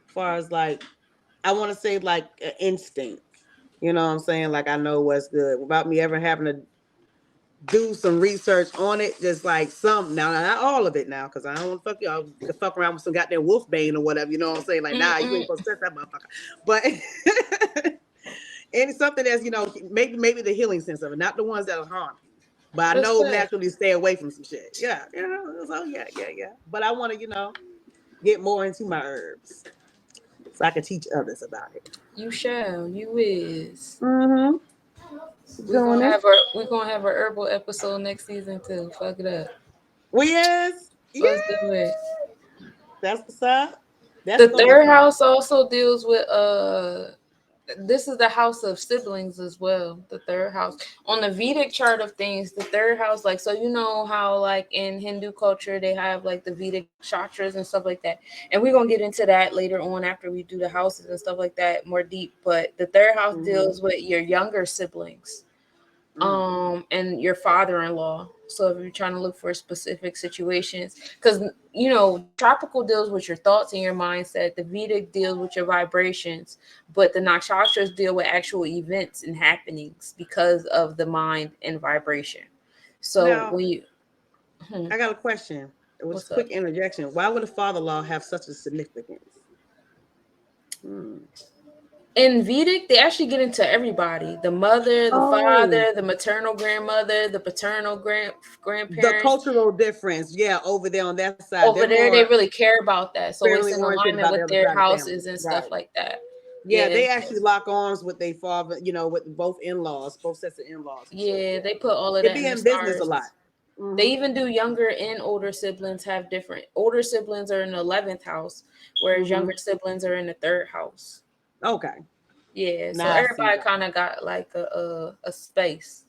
far as like I want to say like an instinct. You know what I'm saying? Like I know what's good without me ever having to do some research on it. Just like some now, not all of it now, because I don't want to fuck you. I fuck around with some goddamn wolf bane or whatever. You know what I'm saying? Like, nah, you ain't Mm-mm. supposed to touch that motherfucker. But and it's something that's maybe the healing sense of it, not the ones that'll harm you. But I know Respect. naturally stay away from some shit. Yeah, so yeah. But I want to, get more into my herbs so I can teach others about it. You shall. You is. Mm-hmm. We Doing gonna it. have our we gonna have a herbal episode next season too. Fuck it up. Well, yes. Yeah. Let's do it. That's what's up. That's The gonna be third fun. house also deals with this is the house of siblings as well. The third house on the Vedic chart of things, the third house, like, so you know how like in Hindu culture they have like the Vedic chakras and stuff like that, and we're gonna get into that later on after we do the houses and stuff like that more deep. But the third house deals with your younger siblings, and your father-in-law. So if you're trying to look for specific situations, because you know tropical deals with your thoughts and your mindset, the Vedic deals with your vibrations, but the nakshatras deal with actual events and happenings because of the mind and vibration. So Now, when you I got a question. It was what's a quick up? interjection. Why would a father-in-law have such a significance? Hmm. In Vedic, they actually get into everybody: the mother, the Oh, father, the maternal grandmother, the paternal the grandparents. cultural difference. Yeah, over there on that side, they're Over there, they more really care about that, so it's family in oriented alignment about the with other their side of the family. houses and stuff Right. like that. Yeah, Yeah, they actually lock arms with their father, with both in-laws, both sets of in-laws and stuff. yeah, Yeah. they put all of They that be in the in business a stars. lot. They Hmm. even do younger and older siblings have different. Older siblings are in the 11th house, whereas Hmm. younger siblings are in the third house. Okay. Yeah, so Now I see everybody why. kind of got like a space.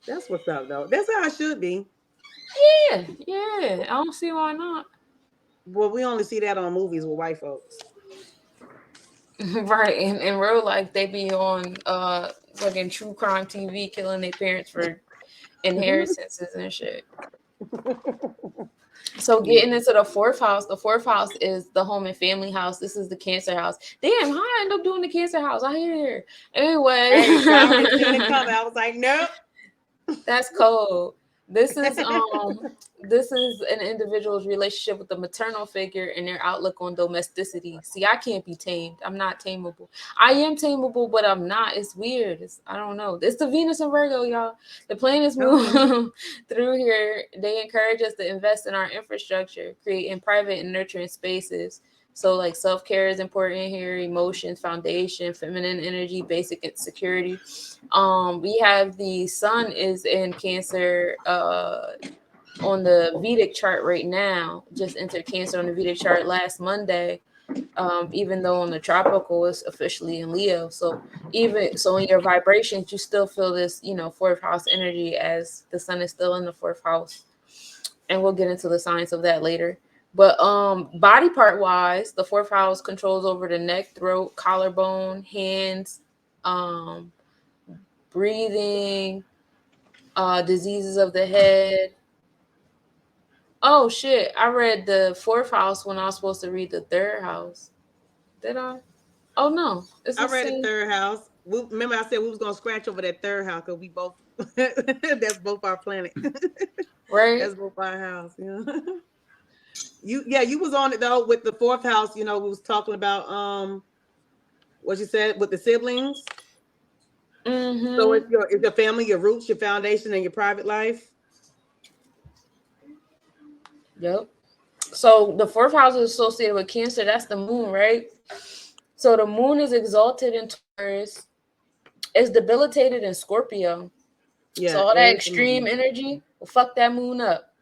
That's what's up, though. That's how it should be. Yeah, yeah, I don't see why not. Well, we only see that on movies with white folks. Right, in real life, they be on fucking true crime TV, killing their parents for inheritances and shit. So Yeah. getting into the fourth house, the fourth house is the home and family house. This is the Cancer house. Damn, how I end up doing the Cancer house? I hear. Anyway, Hey, I already seen it coming. I was like, nope. that's cold. This is an individual's relationship with the maternal figure and their outlook on domesticity. See, I can't be tamed. I'm not tameable. I am tameable, but I'm not. It's weird. I don't know. It's the Venus and Virgo, y'all. The planets Okay. move through here. They encourage us to invest in our infrastructure, creating private and nurturing spaces. So like self-care is important here, emotions, foundation, feminine energy, basic security. We have the sun is in Cancer on the Vedic chart right now, just entered Cancer on the Vedic chart last Monday. Even though on the tropical it's officially in Leo. So even so in your vibrations, you still feel this, fourth house energy as the sun is still in the fourth house. And we'll get into the science of that later. But body part wise, the fourth house controls over the neck, throat, collarbone, hands, um, breathing, diseases of the head. Oh shit! I read the fourth house when I was supposed to read the third house. Did I? Oh no, it's I the read the same, third house. Remember, I said we was gonna scratch over that third house because we both that's both our planet. right? That's both our house. Yeah. You was on it though with the fourth house. We was talking about what you said with the siblings. So Mm-hmm. it's your family, your roots, your foundation, and your private life. Yep. So the fourth house is associated with Cancer. That's the moon, right? So the moon is exalted in Taurus. It's debilitated in Scorpio. So Yeah, all that Aries and extreme moon. energy will fuck that moon up.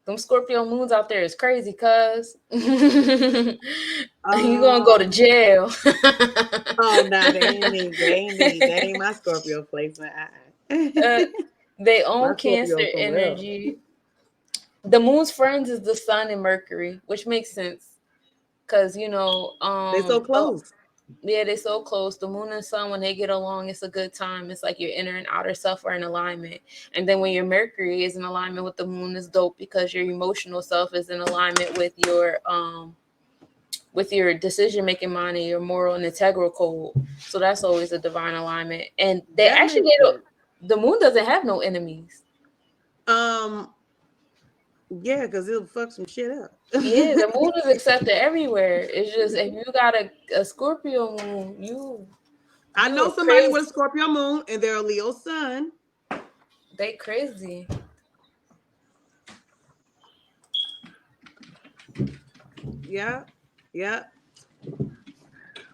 Them Scorpio moons out there is crazy, cuz you gonna go to Um. jail. Oh, nah, they ain't me. They ain't me. They ain't my Scorpio placement. uh, they My own Cancer Scorpio somewhere else. energy. The moon's friends is the sun and Mercury, which makes sense because They so close. yeah, they're so close. The moon and sun, when they get along, it's a good time. It's like your inner and outer self are in alignment. And then when your Mercury is in alignment with the moon, is dope because your emotional self is in alignment with your decision making mind and your moral and integral code. So that's always a divine alignment. And That makes sense. the moon doesn't have no enemies. Um, yeah, because it'll fuck some shit up. Yeah, the moon is accepted everywhere. It's just if you got a Scorpio moon, I you know are somebody crazy. with a Scorpio moon and they're a Leo sun. They crazy. Yeah, yeah.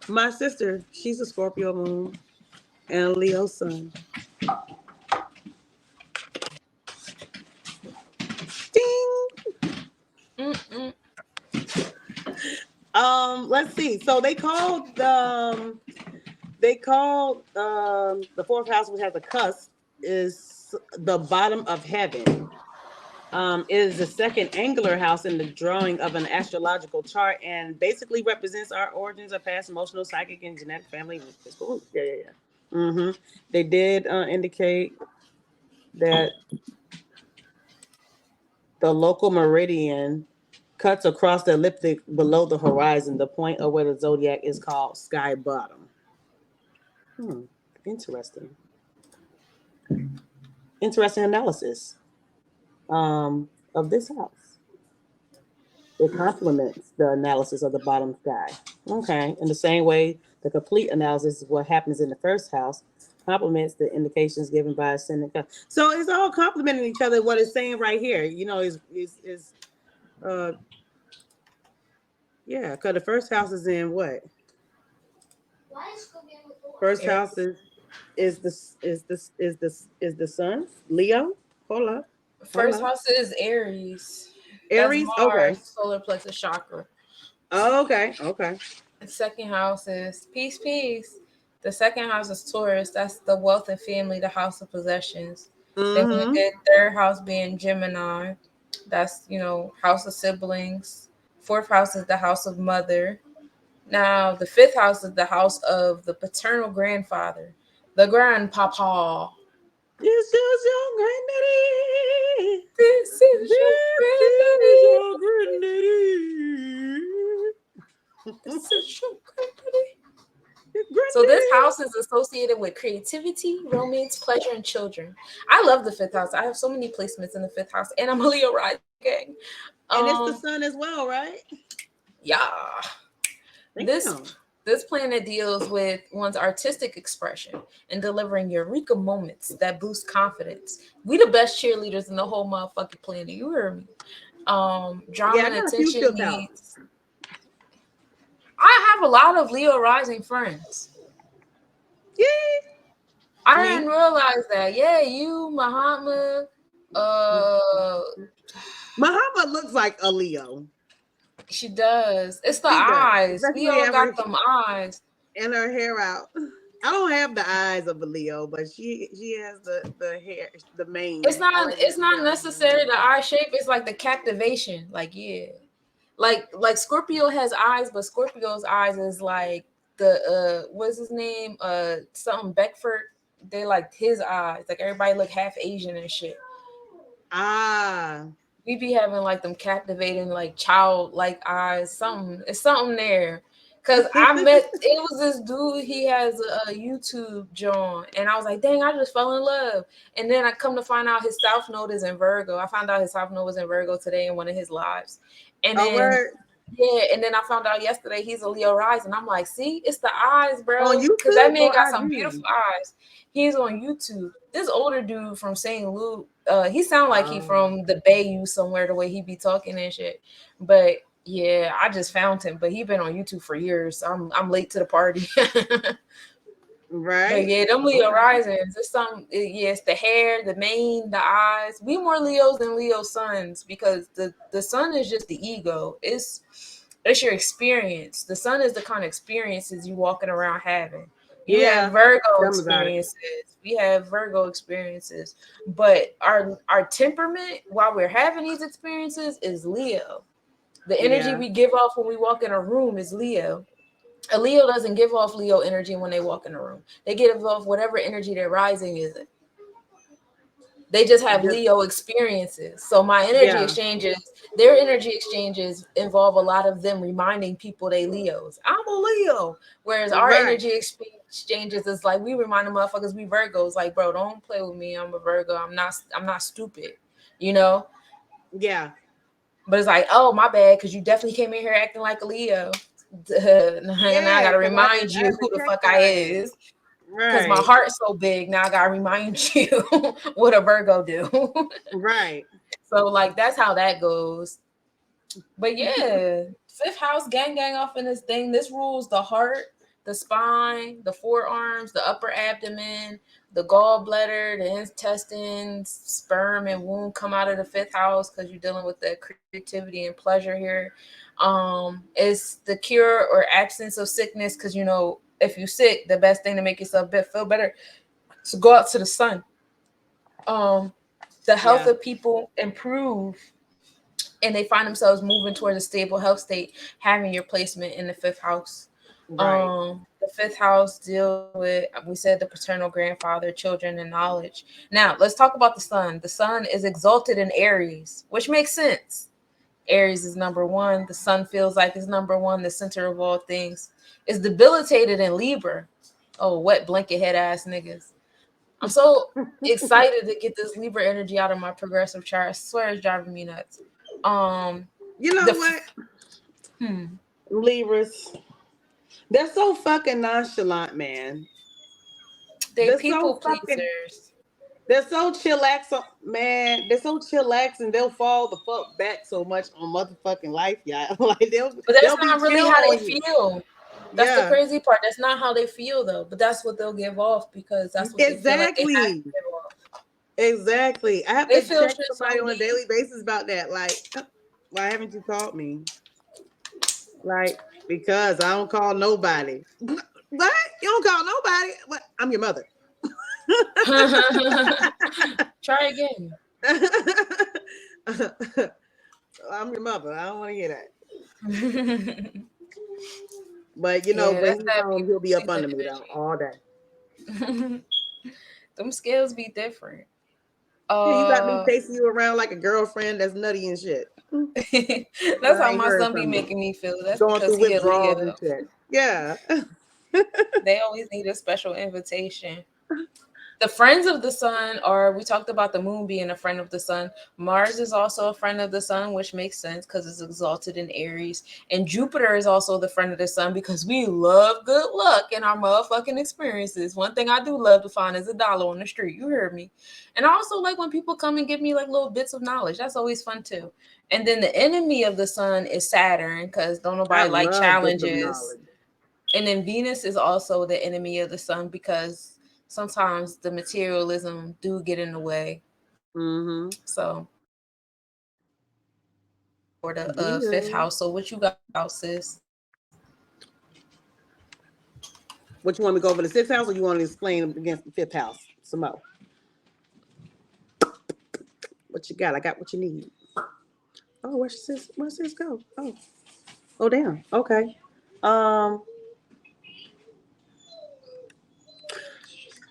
My sister, she's a Scorpio moon and a Leo sun. Ding. Mm-mm. let's see. So they called the fourth house, which has a cusp, is the bottom of heaven. It is the second angular house in the drawing of an astrological chart, and basically represents our origins, our past, emotional, psychic, and genetic family. Ooh, yeah. Mm-hmm. They did indicate that the local meridian cuts across the ecliptic below the horizon, the point of where the zodiac is called sky bottom. Interesting. Interesting analysis of this house. It complements the analysis of the bottom sky. Okay. In the same way, the complete analysis of what happens in the first house complements the indications given by ascendant. So it's all complementing each other. What it's saying right here, is yeah, because the first house is in what? First house is the sun, Leo. Hold up. First house is Aries. Aries. That's Okay. Mars, solar plexus chakra. Oh, okay. The second house is peace. The second house is Taurus. That's the wealth and family, the house of possessions. Then we did third house being Gemini. That's, house of siblings. Fourth house is the house of mother. Now, the fifth house is the house of the paternal grandfather, the grandpapa. This is your granddaddy. This is your granddaddy. This is your granddaddy. So this house is associated with creativity, romance, pleasure, and children. I love the fifth house. I have so many placements in the fifth house, and I'm a Leo rising. And it's the sun as well, right? Yeah. Damn. This planet deals with one's artistic expression and delivering eureka moments that boost confidence. We the best cheerleaders in the whole motherfucking planet. You heard me. Drama and attention needs. I have a lot of Leo rising friends. Yeah. I didn't realize that. Yeah, you, Muhammad. Muhammad looks like a Leo. She does. It's the eyes. We all got them eyes. And her hair out. I don't have the eyes of a Leo, but she has the hair, the mane. It's not necessarily the eye shape. It's like the captivation. Like, yeah. Like Scorpio has eyes, but Scorpio's eyes is like the what's his name? Something Beckford. They like his eyes. Like everybody look half Asian and shit. We be having like them captivating, like childlike eyes. It's something there. Cause it was this dude, he has a YouTube joint, and I was like, dang, I just fell in love. And then I come to find out his South Node is in Virgo. I found out his South Node was in Virgo today in one of his lives. And then and then I found out yesterday he's a Leo rising. I'm like, see, it's the eyes, bro. Because that man got some beautiful eyes. He's on YouTube. This older dude from St. Luke, he sound like he from the Bayou somewhere, the way he be talking and shit. But yeah, I just found him. But he been on YouTube for years. So I'm late to the party. Right. But yeah, them Leo risings. It's the hair, the mane, the eyes. We more Leos than Leo suns because the sun is just the ego. It's your experience. The sun is the kind of experiences you walking around having. You have Virgo experiences. We have Virgo experiences. But our temperament while we're having these experiences is Leo. The energy we give off when we walk in a room is Leo. A Leo doesn't give off Leo energy when they walk in a room. They give off whatever energy they're rising is in. They just have Leo experiences. So my energy exchanges, their energy exchanges involve a lot of them reminding people they Leos. I'm a Leo. Whereas our energy exchanges is like we remind the motherfuckers we Virgos. Like, bro, don't play with me. I'm a Virgo. I'm not stupid. Yeah. But it's like, oh, my bad, because you definitely came in here acting like a Leo. Now I gotta remind you who the fuck I is. Because my heart's so big. Now I gotta remind you what a Virgo do. Right. So like that's how that goes. But yeah, fifth house gang off in this thing. This rules the heart, the spine, the forearms, the upper abdomen, the gallbladder, the intestines, sperm, and womb come out of the 5th house because you're dealing with the creativity and pleasure here. It's the cure or absence of sickness because, if you're sick, the best thing to make yourself feel better is to go out to the sun. The health of people improve and they find themselves moving towards a stable health state, having your placement in the 5th house. Right. The 5th house deals with, we said, the paternal grandfather, children, and knowledge. Now, let's talk about the sun. The sun is exalted in Aries, which makes sense. Aries is number 1. The sun feels like it's number 1, the center of all things. It's debilitated in Libra. Oh, wet blanket head ass niggas. I'm so excited to get this Libra energy out of my progressive chart. I swear it's driving me nuts. You know what? Libras. They're so fucking nonchalant, man. They They're so people fucking. pleasers. They're so chillax, man. They're so chillax, and they'll fall the fuck back so much on motherfucking life, y'all. Like But that's they'll be not really chill how they on you. feel. That's the crazy part. That's not how they feel though. But that's what they'll give off because that's what they feel like they have to give off. Exactly. I have They to feel check shit somebody so on a deep. daily basis about that. Like, why haven't you called me? Like, because I don't call nobody. What? You don't call nobody? What? I'm your mother. Try again. I'm your mother. I don't want to hear that. But Yeah, when that's he's that home, he'll people be up pleasing under me though all day. energy. Them scales be different. Yeah, you got me chasing you around like a girlfriend that's nutty and shit. That's I how ain't my heard son be from you. making me feel. That's Going because through he a withdrawals and Leo. shit. Yeah. They always need a special invitation. The friends of the sun we talked about the moon being a friend of the sun. Mars is also a friend of the sun, which makes sense because it's exalted in Aries. And Jupiter is also the friend of the sun because we love good luck in our motherfucking experiences. One thing I do love to find is $1 on the street. You heard me. And I also like when people come and give me like little bits of knowledge. That's always fun too. And then the enemy of the sun is Saturn because don't I nobody like love bits of challenges. knowledge. And then Venus is also the enemy of the sun because sometimes the materialism do get in the way. Mm-hmm. So for the 5th Yeah. house. So what you got, sis? What you want me to go over the 6th house, or you want to explain against the 5th house? Some more. What you got? I got what you need. Oh, where's sis? Where's sis go? Oh, damn. Okay. Um.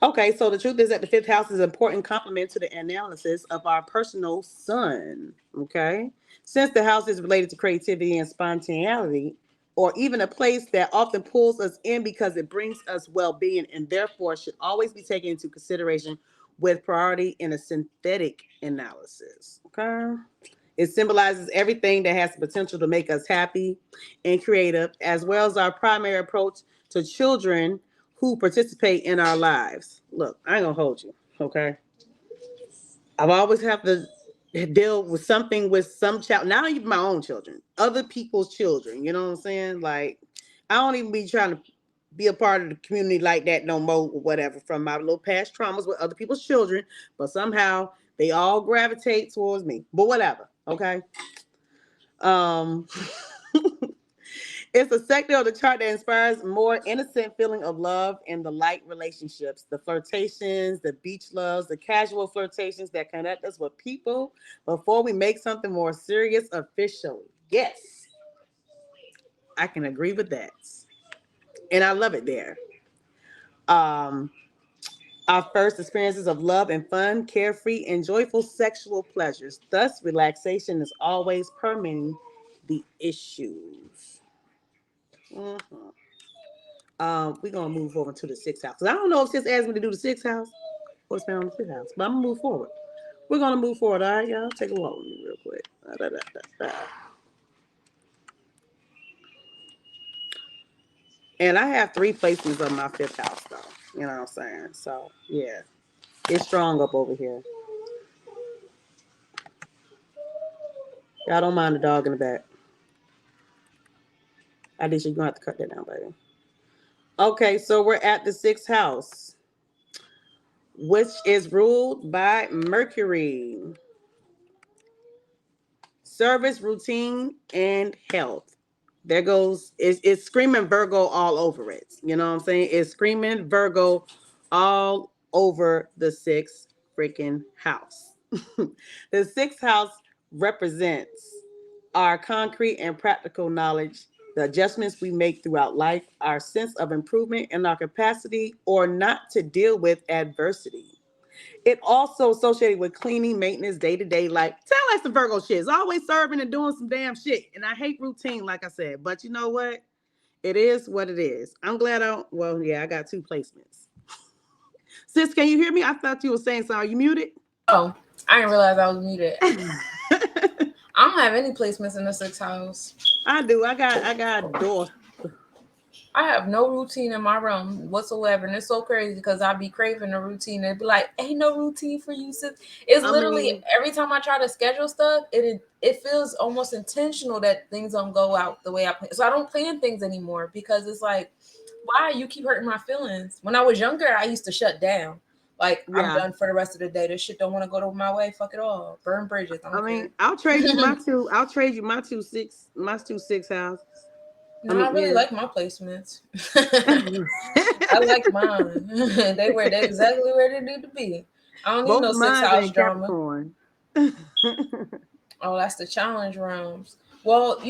Okay, so the truth is that the 5th house is an important complement to the analysis of our personal sun. Okay, since the house is related to creativity and spontaneity, or even a place that often pulls us in because it brings us well-being, and therefore should always be taken into consideration with priority in a synthetic analysis. Okay, it symbolizes everything that has the potential to make us happy and creative, as well as our primary approach to children who participate in our lives. Look, I ain't gonna hold you, okay? I've always have to deal with something with some child, not even my own children, other people's children. You know what I'm saying? Like, I don't even be trying to be a part of the community like that no more or whatever from my little past traumas with other people's children, but somehow they all gravitate towards me. But whatever, okay? Um It's a sector of the chart that inspires more innocent feeling of love and the light relationships, the flirtations, the beach loves, the casual flirtations that connect us with people before we make something more serious officially. Yes, I can agree with that. And I love it there. Um, our first experiences of love and fun, carefree, and joyful sexual pleasures. Thus, relaxation is always permeating the issues. Mhm. We're gonna move over to the 6th house. I don't know if sis asked me to do the 6th house or spend on the 5th house, but I'm gonna move forward. We're gonna move forward, all right, y'all. Take a walk with me real quick. And I have 3 placements of my 5th house, though. You know what I'm saying? So yeah, it's strong up over here. Y'all don't mind the dog in the back. I did. You're gonna have to cut that down, baby. Okay, so we're at the sixth house, which is ruled by Mercury. Service, routine, and health. There goes, it's screaming Virgo all over it. You know what I'm saying? It's screaming Virgo all over the sixth freaking house. The sixth house represents our concrete and practical knowledge, the adjustments we make throughout life, our sense of improvement, and our capacity or not to deal with adversity. It also associated with cleaning, maintenance, day-to-day life. Sound like some Virgo shit. It's always serving and doing some damn shit. And I hate routine, like I said. But you know what? It is what it is. I'm glad I got 2 placements. Sis, can you hear me? I thought you were saying something. Are you muted? Oh, I didn't realize I was muted. I don't have any placements in the sixth house. I do. I got door. I have no routine in my room whatsoever. And it's so crazy because I be craving a routine. It'd be like, ain't no routine for you. Sis. It's literally every time I try to schedule stuff, it feels almost intentional that things don't go out the way I plan. So I don't plan things anymore because it's like, why you keep hurting my feelings? When I was younger, I used to shut down. Like, I'm done for the rest of the day. This shit don't want to go to my way. Fuck it all. Burn bridges. I don't care. I'll trade you my two. I'll trade you my two six houses. No, I really like my placements. I like mine. They're exactly where they need to be. I don't need no six house drama. Oh, that's the challenge rooms. Well, I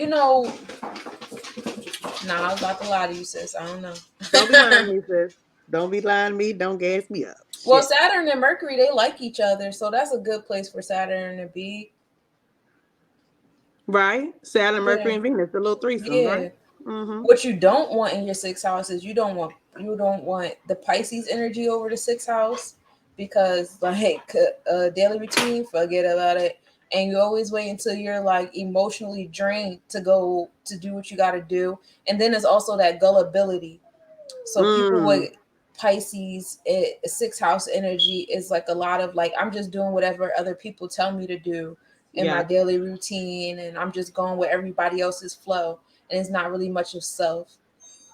was about to lie to you, sis. I don't know. Don't be lying to me, sis. Don't be lying to me. Don't gas me up. Well, Saturn and Mercury, they like each other, so that's a good place for Saturn to be. Right? Saturn, Mercury, and Venus, the little threesome, right? Mm-hmm. What you don't want in your sixth house is you don't want the Pisces energy over the sixth house, because like daily routine, forget about it. And you always wait until you're like emotionally drained to go to do what you got to do. And then there's also that gullibility. So people with Pisces, sixth house energy is like a lot of like, I'm just doing whatever other people tell me to do in my daily routine, and I'm just going with everybody else's flow. And it's not really much of self.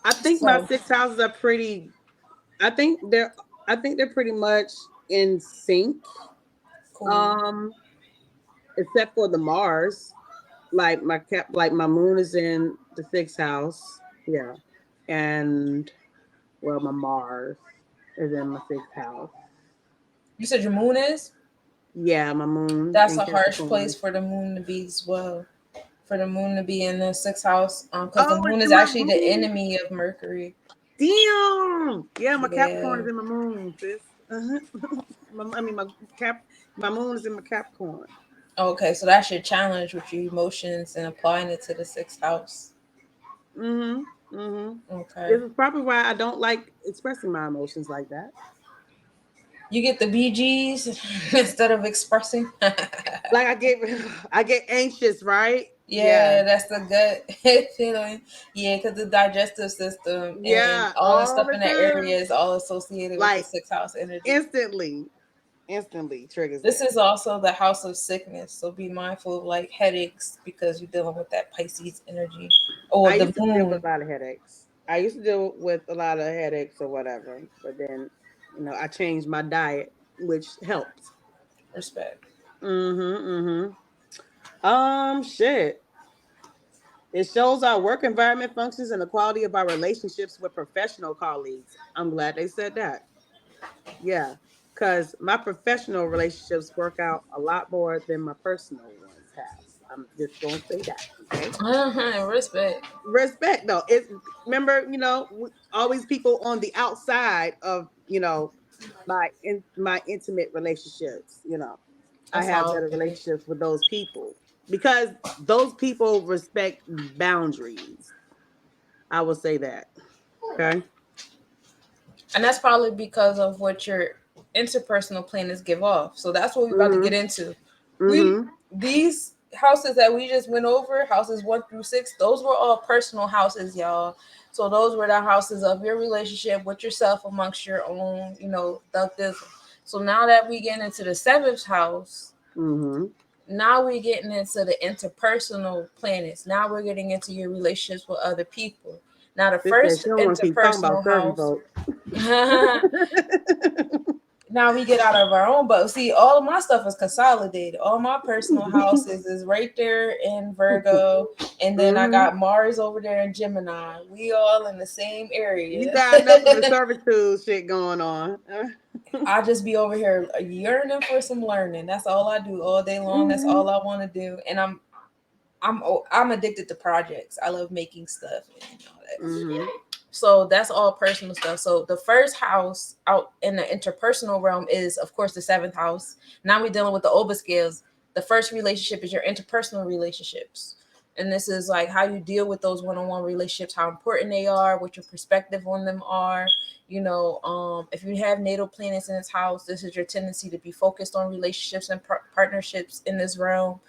I think my six houses are pretty. I think they're pretty much in sync. Cool. Except for the Mars, like my moon is in the sixth house. Yeah, and well, my Mars is in my sixth house. You said your moon is? Yeah, my moon. That's a harsh place for the moon to be as well. For the moon to be in the sixth house, because the moon is actually the enemy of Mercury. Damn. Yeah, my Capricorn is in my moon, sis. My moon is in my Capricorn. Okay, so that's your challenge with your emotions and applying it to the sixth house. Okay. This is probably why I don't like expressing my emotions like that. You get the BGs instead of expressing. Like I get anxious, right? Yeah, that's the gut feeling. Yeah, because the digestive system and all the stuff in that area is all associated with the sixth house energy. Instantly triggers. This is also the house of sickness, so be mindful of like headaches because you're dealing with that Pisces energy. I used to deal with a lot of headaches. I used to deal with a lot of headaches or whatever, but then I changed my diet, which helped. Respect. Shit. It shows our work environment functions and the quality of our relationships with professional colleagues. I'm glad they said that. Yeah, because my professional relationships work out a lot more than my personal ones have. I'm just going to say that. Okay. Respect, though. Remember, always people on the outside of, my intimate relationships. I have better relationships with those people because those people respect boundaries. I will say that. Okay. And that's probably because of what your interpersonal planets give off. So that's what we're about to get into. These houses that we just went over, houses 1 through 6, those were all personal houses, y'all. So those were the houses of your relationship with yourself amongst your own, thuggism. So now that we get into the 7th house, now we're getting into the interpersonal planets. Now we're getting into your relationships with other people. Now the This said first she don't want to keep talking interpersonal about 30 house. folks. Now we get out of our own, but see, all of my stuff is consolidated. All my personal houses is right there in Virgo, and then I got Mars over there in Gemini. We all in the same area. You got enough of the servitude shit going on. I just be over here yearning for some learning. That's all I do all day long. That's all I want to do, and I'm addicted to projects. I love making stuff and all that. So that's all personal stuff. So the first house out in the interpersonal realm is, of course, the 7th house. Now we're dealing with the Oba scales. The first relationship is your interpersonal relationships. And this is like how you deal with those one-on-one relationships, how important they are, what your perspective on them are. You know, if you have natal planets in this house, this is your tendency to be focused on relationships and partnerships in this realm.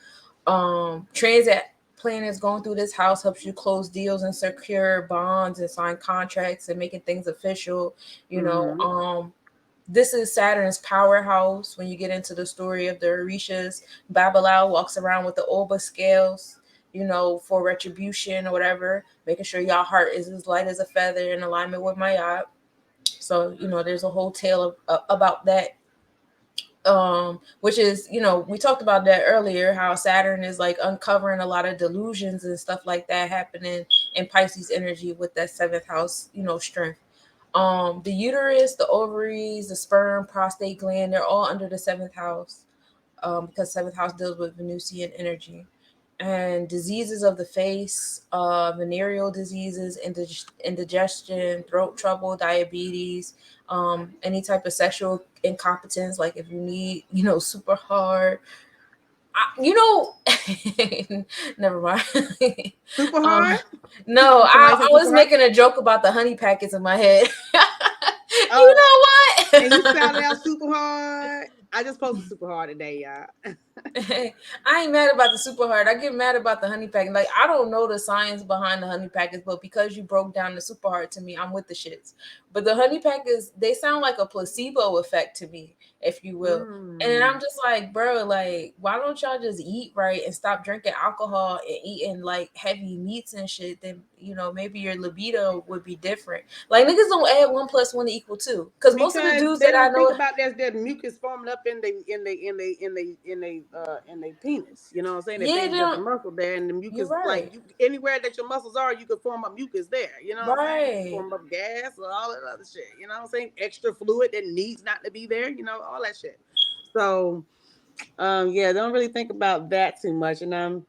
Transit planets going through this house helps you close deals and secure bonds and sign contracts and making things official. You know, this is Saturn's powerhouse. When you get into the story of the Orishas, Babalao walks around with the Oba scales, you know, for retribution or whatever, making sure your heart is as light as a feather in alignment with Mayat. So, you know, there's a whole tale about that. Which is, you know, we talked about that earlier, how Saturn is like uncovering a lot of delusions and stuff like that happening in Pisces energy with that 7th house, you know, strength. The uterus, the ovaries, the sperm, prostate gland, they're all under the 7th house, because 7th house deals with Venusian energy. And diseases of the face, venereal diseases, indigestion, throat trouble, diabetes, any type of sexual incompetence, like if you need, you know, super hard, you know, never mind. Super hard? No, Somebody I said was super hard? making a joke about the honey packets in my head. Oh, you know what? And you sounded out super hard. I just posted super hard today, y'all. I ain't mad about the super hard. I get mad about the honey packet. Like, I don't know the science behind the honey packets, but because you broke down the super hard to me, I'm with the shits. But the honey packets, they sound like a placebo effect to me, if you will. And I'm just like, bro, like, why don't y'all just eat right and stop drinking alcohol and eating like heavy meats and shit? Then, you know, maybe your libido would be different. Like, niggas don't add 1 + 1 = 2. Because most of the dudes they that I don't think know, about there's mucus forming up in they penis. You know what I'm saying? Yeah, There's a muscle there, and the you're mucus, right. like anywhere that your muscles are, you can form up mucus there. You know what I'm saying? You can form up gas or all that other shit. You know what I'm saying? Extra fluid that needs not to be there. You know, all that shit. So, yeah, don't really think about that too much. And I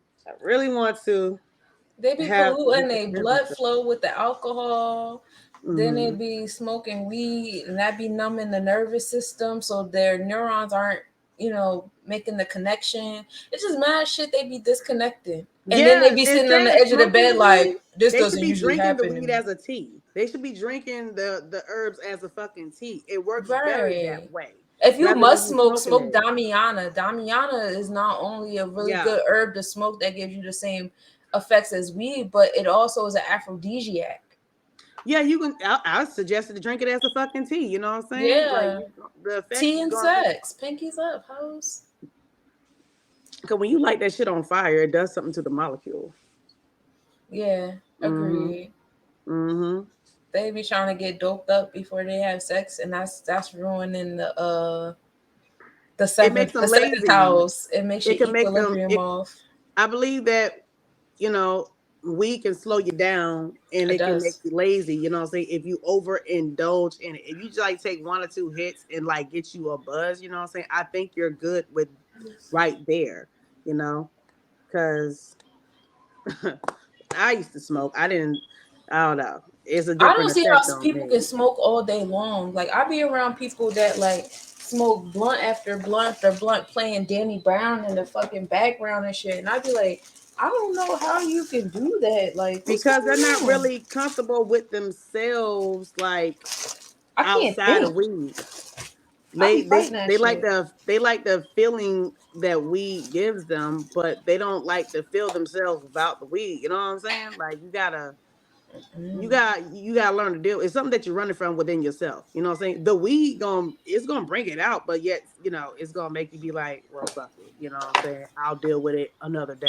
really want to. They be polluting their blood flow with the alcohol. Then they be smoking weed, and that be numbing the nervous system, so their neurons aren't, you know, making the connection. It's just mad shit. They be disconnected, and then they be sitting on the edge of the bed like, this they should doesn't be usually drinking the happen to weed me. as a tea. They should be drinking the herbs as a fucking tea. It works better that way. If you must smoke smoking it. Damiana. Damiana is not only a really good herb to smoke that gives you the same effects as weed, but it also is an aphrodisiac. Yeah, you can. I suggested to drink it as a fucking tea. You know what I'm saying? Yeah. Like the effects Tea and sex. Pinkies up, hoes. Because when you light that shit on fire, it does something to the molecule. Yeah, agreed. They be trying to get doped up before they have sex, and that's ruining the 7th house. It makes your equilibrium off. I believe that, you know, weed can slow you down, and it can make you lazy. You know what I'm saying? If you overindulge in it, if you just like take 1 or 2 hits and like get you a buzz, you know what I'm saying? I think you're good with right there, you know, because I used to smoke. I don't know. It's a different I don't see effect how on people me. can smoke all day long. Like, I be around people that like smoke blunt after blunt after blunt, playing Danny Brown in the fucking background and shit, and I be like, I don't know how you can do that. Like, because they're not really comfortable with themselves, like outside of weed. They like the feeling that weed gives them, but they don't like to feel themselves without the weed. You know what I'm saying? Like you gotta learn to deal. It's something that you're running from within yourself. You know what I'm saying? The weed it's gonna bring it out, but yet, you know, it's gonna make you be like, well, fuck it. You know what I'm saying? I'll deal with it another day.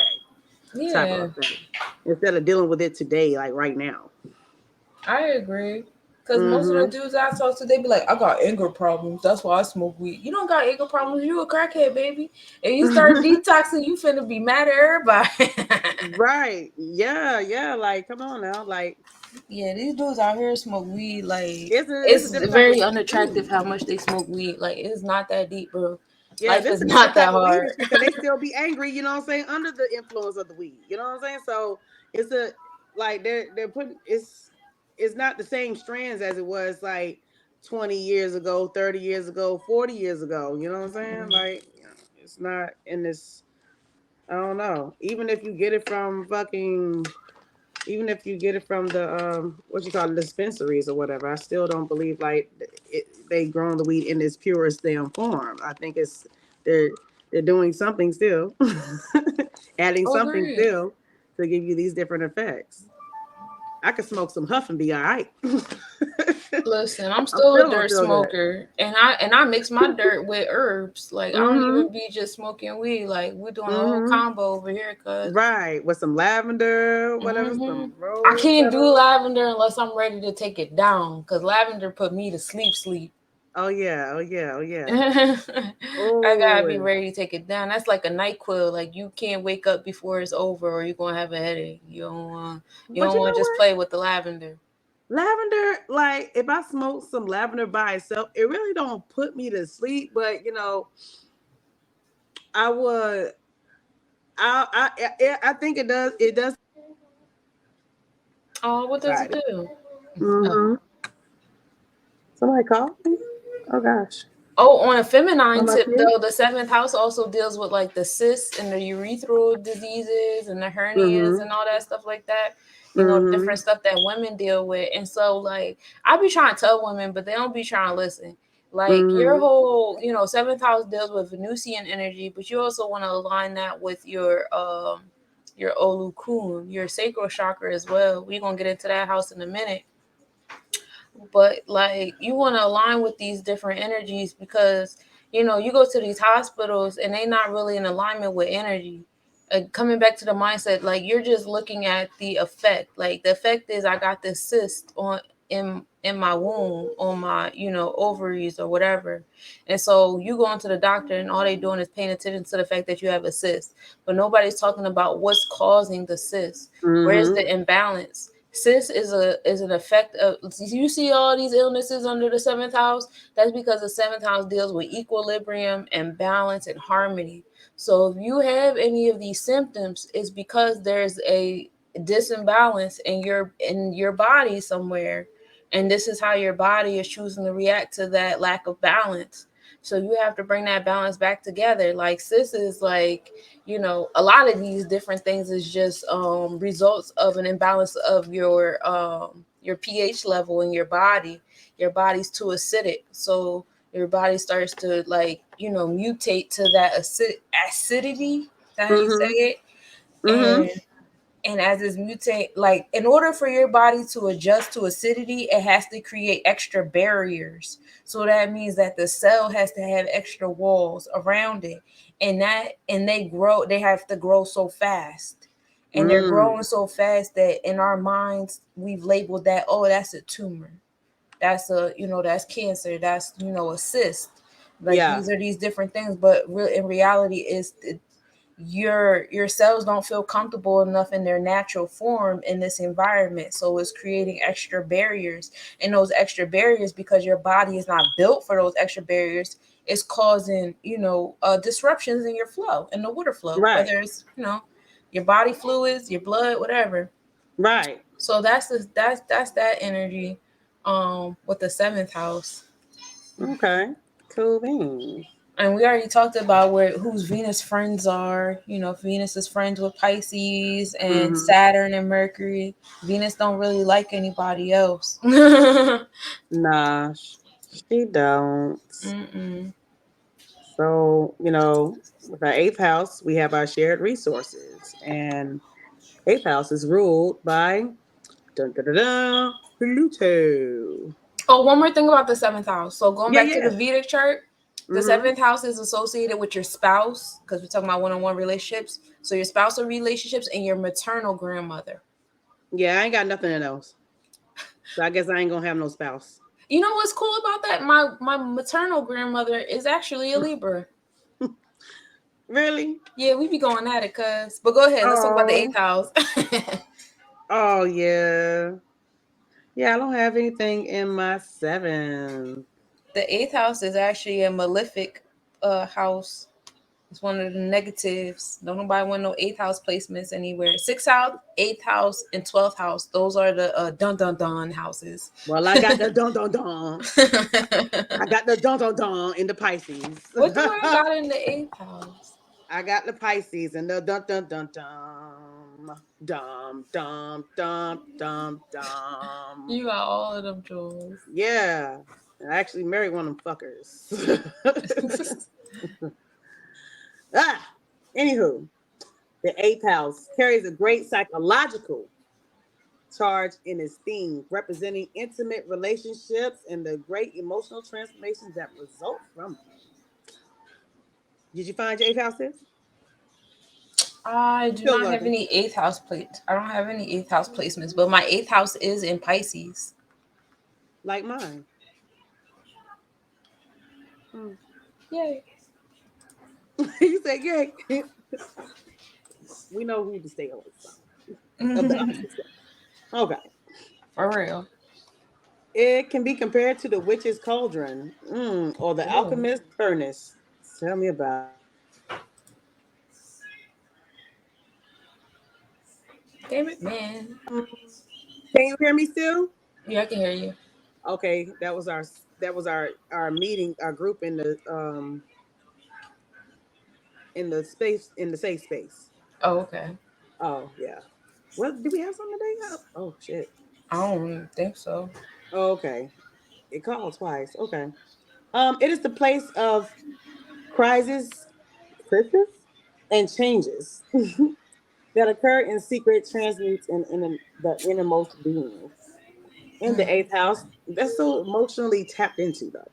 Yeah. Type of thing. Instead of dealing with it today, like right now. I agree. Because most of the Mm-hmm. dudes I talk to, they be like, I got anger problems. That's why I smoke weed. You don't got anger problems. You a crackhead, baby. And you start detoxing, you finna be mad at everybody. Right. Yeah, yeah. Like, come on now. Like, Yeah, these dudes out here smoke weed. Like, it's a it's different type of very weed unattractive too. how much they smoke weed. Like, it's not that deep, bro. Yeah, Life this is is a different not that type of weed hard. and shit because they still be angry, you know what I'm saying, under the influence of the weed. You know what I'm saying? So it's a like they're putting it's not the same strands as it was like 20 years ago, 30 years ago, 40 years ago. You know what I'm saying? Like, you know, it's not in this. I don't know. Even if you get it from the what you call it, dispensaries or whatever, I still don't believe like they grown the weed in its purest damn form. I think it's they're they're doing something still, adding something Agreed. still to give you these different effects. I could smoke some huff and be all right. Listen, I'm I'm still a still gonna dirt feel good. smoker, and I mix my dirt with herbs. Like, I don't Mm-hmm. even be just smoking weed. Like, we're doing a whole Mm-hmm. combo over here, cuz. Right, with some lavender, whatever, Hmm. some I rose can't do petals. lavender unless I'm ready to take it down, cause lavender put me to sleep, sleep. Oh yeah, oh yeah, oh yeah. I gotta be Oh, ready to take it down. That's like a night quill. Like, you can't wake up before it's over, or you're gonna have a headache. You but don't you want know to just what? play with the lavender. Lavender, like if I smoke some lavender by itself, it really don't put me to sleep. But you know, I would, I think it does. It does. Oh, what does it Excited. do? Oh. Mm-hmm. Somebody called me. Oh gosh, Oh, on a feminine on my tip kid. though, the seventh house also deals with like the cysts and the urethral diseases and the hernias Mm-hmm. and all that stuff like that. Mm-hmm. Different stuff that women deal with. And so, like, I be trying to tell women, but they don't be trying to listen. Like, your Mm-hmm. whole, seventh house deals with Venusian energy, but you also want to align that with your Olukun, your sacral chakra as well. We're gonna get into that house in a minute. But like, you want to align with these different energies because you go to these hospitals and they not really in alignment with energy. Coming back to the mindset, like, you're just looking at the effect. Like, the effect is I got this cyst on in my womb, on my ovaries or whatever. And so you go into the doctor and all they doing is paying attention to the fact that you have a cyst, but nobody's talking about what's causing the cyst. Where's Mm-hmm. the imbalance? Cis is an effect of, you see all these illnesses under the seventh house. That's because the seventh house deals with equilibrium and balance and harmony. So if you have any of these symptoms, it's because there's a disimbalance in your body somewhere, and this is how your body is choosing to react to that lack of balance. So you have to bring that balance back together. Like, cis is like, a lot of these different things is just results of an imbalance of your pH level in your body. Your body's too acidic, so your body starts to, like, mutate to that acidity. That's how you say Mm-hmm. it. Mm-hmm. And as this mutate, like, in order for your body to adjust to acidity, it has to create extra barriers. So that means that the cell has to have extra walls around it. And they have to grow so fast. And they're Mm. growing so fast that in our minds we've labeled that, oh, that's a tumor. That's cancer, that's a cyst. Like, Yeah. these are these different things, but in reality is your cells don't feel comfortable enough in their natural form in this environment, so it's creating extra barriers. And those extra barriers, because your body is not built for those extra barriers, is causing disruptions in your flow, in the water flow, Right. whether it's your body fluids, your blood, whatever. Right. So that's that energy with the seventh house. Okay. Cool beans. And we already talked about whose Venus friends are. Venus is friends with Pisces and Mm-hmm. Saturn and Mercury. Venus don't really like anybody else. Mm-mm. Nah, she don't. So, with our eighth house, we have our shared resources. And eighth house is ruled by dun, dun, dun, dun, Pluto. Oh, one more thing about the seventh house. So going Yeah, back to yeah. the Vedic chart, the Mm-hmm. seventh house is associated with your spouse, because we're talking about one-on-one relationships. So your spousal relationships and your maternal grandmother. Yeah, I ain't got nothing in those. So I guess I ain't gonna have no spouse. You know what's cool about that? My maternal grandmother is actually a Libra. Really? Yeah, we be going at it, cuz. But go ahead, let's talk about the Oh, eighth house. oh yeah. Yeah, I don't have anything in my seven. The eighth house is actually a malefic house. It's one of the negatives. Don't nobody want no eighth house placements anywhere. Sixth house, eighth house, and 12th house. Those are the dun dun dun houses. Well, I got the dun dun dun. I got the dun dun dun in the Pisces. What do I got in the eighth house? I got the Pisces and the dun dun dun dun. Dum dum dum dum dum. You got all of them jewels. Yeah. I actually married one of them fuckers. Anywho, the eighth house carries a great psychological charge in its theme, representing intimate relationships and the great emotional transformations that result from them. Did you find your eighth house, sis? I do Still not have looking. any eighth house plates. I don't have any eighth house placements, but my eighth house is in Pisces. Like mine. Yay. You said, yay. We know who to stay away from. Of the opposite sex. Okay. For real. It can be compared to the witch's cauldron or the Ooh. alchemist's furnace. Tell me about it. Damn it, man. Can you hear me still? Yeah, I can hear you. Okay, that was our meeting, our group in the space, in the safe space. Oh, okay. Oh yeah. What, do we have something today? Oh shit. I don't think so. Okay. It called twice. Okay. It is the place of crisis, and changes that occur in secret, transmutes in the innermost beings. In the eighth house, that's so emotionally tapped into though.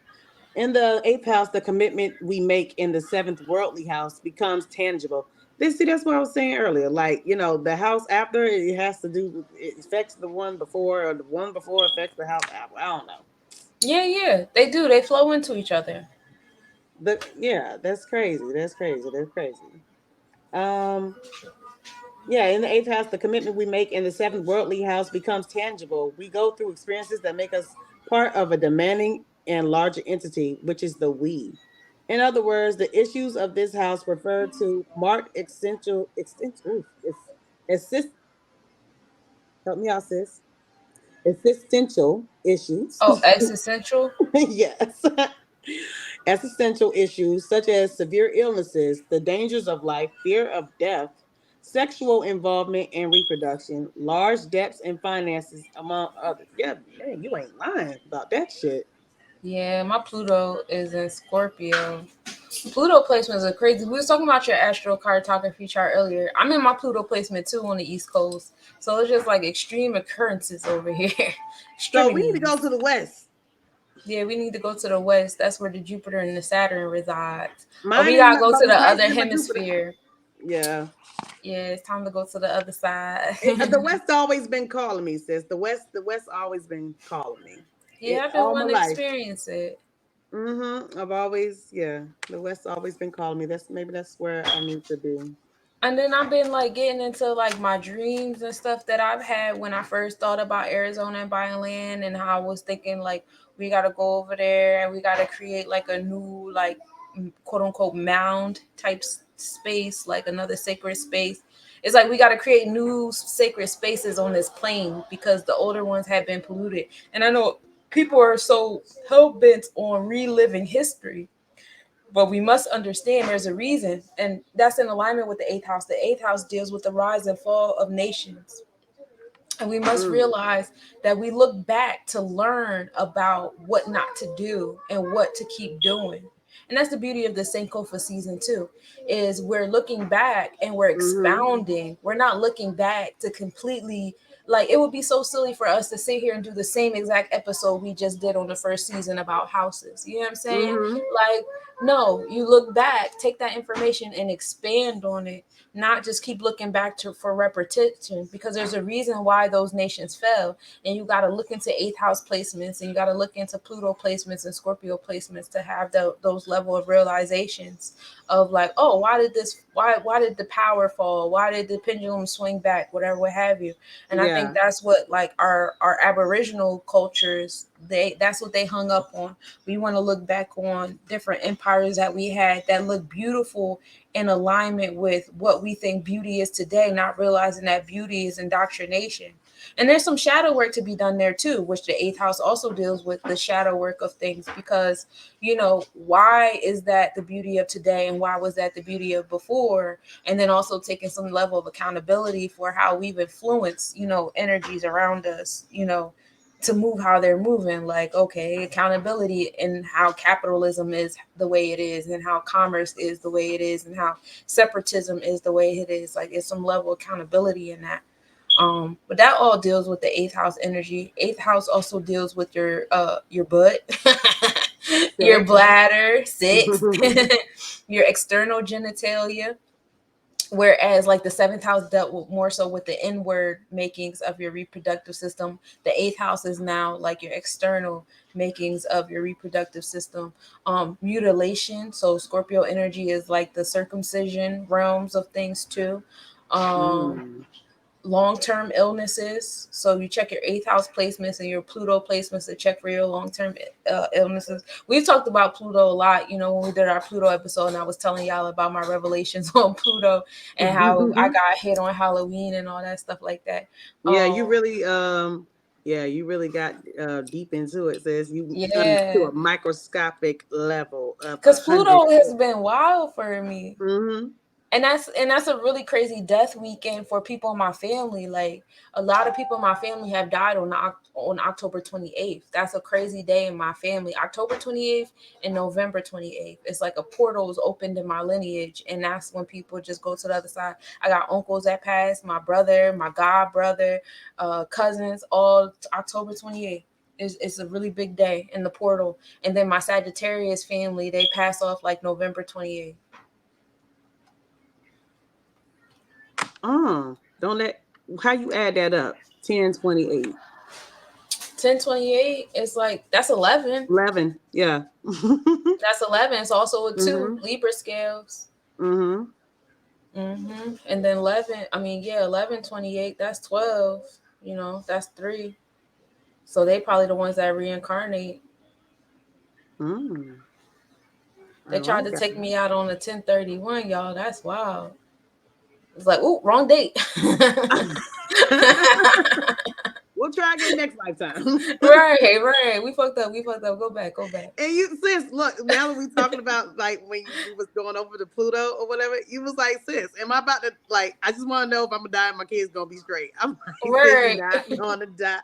In the eighth house, the commitment we make in the seventh worldly house becomes tangible. That's what I was saying earlier. Like, the house after it has to do, it affects the one before, or the one before affects the house after. I don't know. Yeah, they do. They flow into each other. Yeah, that's crazy. That's crazy. That's crazy. Um, yeah, in the eighth house, the commitment we make in the seventh worldly house becomes tangible. We go through experiences that make us part of a demanding and larger entity, which is the we. In other words, the issues of this house refer to marked assist, help me out, sis. Existential issues. Oh, existential. Yes. Existential issues such as severe illnesses, the dangers of life, fear of death, sexual involvement and reproduction, large debts and finances, among others. Yeah, man, you ain't lying about that shit. Yeah, my Pluto is in Scorpio. Pluto placements are crazy. We was talking about your astrocartography chart earlier. I'm in my Pluto placement too on the East Coast. So it's just like extreme occurrences over here. So we need to Extremes. go to the west. Yeah, we need to go to the west. That's where the Jupiter and the Saturn resides. Or Mine we is gotta my go to the other Pisces and my Jupiter. hemisphere. Yeah. Yeah, it's time to go to the other side. The West always been calling me, sis. The West always been calling me. Yeah, I just All my want to life. experience it. I've always, yeah. The West always been calling me. That's where I need to be. And then I've been like getting into like my dreams and stuff that I've had when I first thought about Arizona and buying land, and how I was thinking like we got to go over there and we got to create like a new like quote unquote mound type space, like another sacred space. It's like we got to create new sacred spaces on this plane because the older ones have been polluted. And I know people are so hell bent on reliving history, but we must understand there's a reason, and that's in alignment with the eighth house. The eighth house deals with the rise and fall of nations. And we must realize that we look back to learn about what not to do and what to keep doing. And that's the beauty of the Sankofa season too, is we're looking back and we're expounding. We're not looking back to completely, like, it would be so silly for us to sit here and do the same exact episode we just did on the first season about houses. You know what I'm saying? Like, No, you look back, take that information and expand on it, not just keep looking back to for repetition, because there's a reason why those nations fell. And you got to look into eighth house placements, and you got to look into Pluto placements and Scorpio placements to have those level of realizations of like, oh, why did the power fall? Why did the pendulum swing back? Whatever, what have you. And I think that's what like our aboriginal cultures, that's what they hung up on. We want to look back on different empires that we had that look beautiful in alignment with what we think beauty is today, not realizing that beauty is indoctrination. And there's some shadow work to be done there too, which the eighth house also deals with, the shadow work of things, because why is that the beauty of today and why was that the beauty of before? And then also taking some level of accountability for how we've influenced energies around us, to move how they're moving. Like, okay, accountability and how capitalism is the way it is, and how commerce is the way it is, and how separatism is the way it is. Like, it's some level of accountability in that. But that all deals with the eighth house energy. Eighth house also deals with your butt, your bladder, sex, your external genitalia. Whereas like the seventh house dealt with more so with the inward makings of your reproductive system, the eighth house is now like your external makings of your reproductive system. Mutilation, so Scorpio energy is like the circumcision realms of things too. Long-term illnesses, so you check your eighth house placements and your Pluto placements to check for your long-term illnesses. We've talked about Pluto a lot, when we did our Pluto episode, and I was telling y'all about my revelations on Pluto and how I got hit on Halloween and all that stuff like that. You really got deep into it, sis. You to a microscopic level of, because Pluto has been wild for me. And that's a really crazy death weekend for people in my family. Like, a lot of people in my family have died on October 28th. That's a crazy day in my family. October 28th and November 28th. It's like a portal is opened in my lineage, and that's when people just go to the other side. I got uncles that passed, my brother, my god brother, cousins, all October 28th. It's a really big day in the portal. And then my Sagittarius family, they pass off like November 28th. Don't let, how you add that up? 1028. 1028 is like, that's 11. 11, yeah. That's 11. It's also a 2 Libra scales. And then 11, 11, 28, that's 12. That's 3. So they probably the ones that reincarnate. They tried to take me out on a 1031, y'all. That's wild. It's like, ooh, wrong date. We'll try again next lifetime. Right. We fucked up. Go back. And you, sis, look, now that we're talking about like when you was going over to Pluto or whatever, you was like, sis, am I about to, like, I just want to know if I'm gonna die and my kids gonna be straight. I'm like, sis, not gonna die.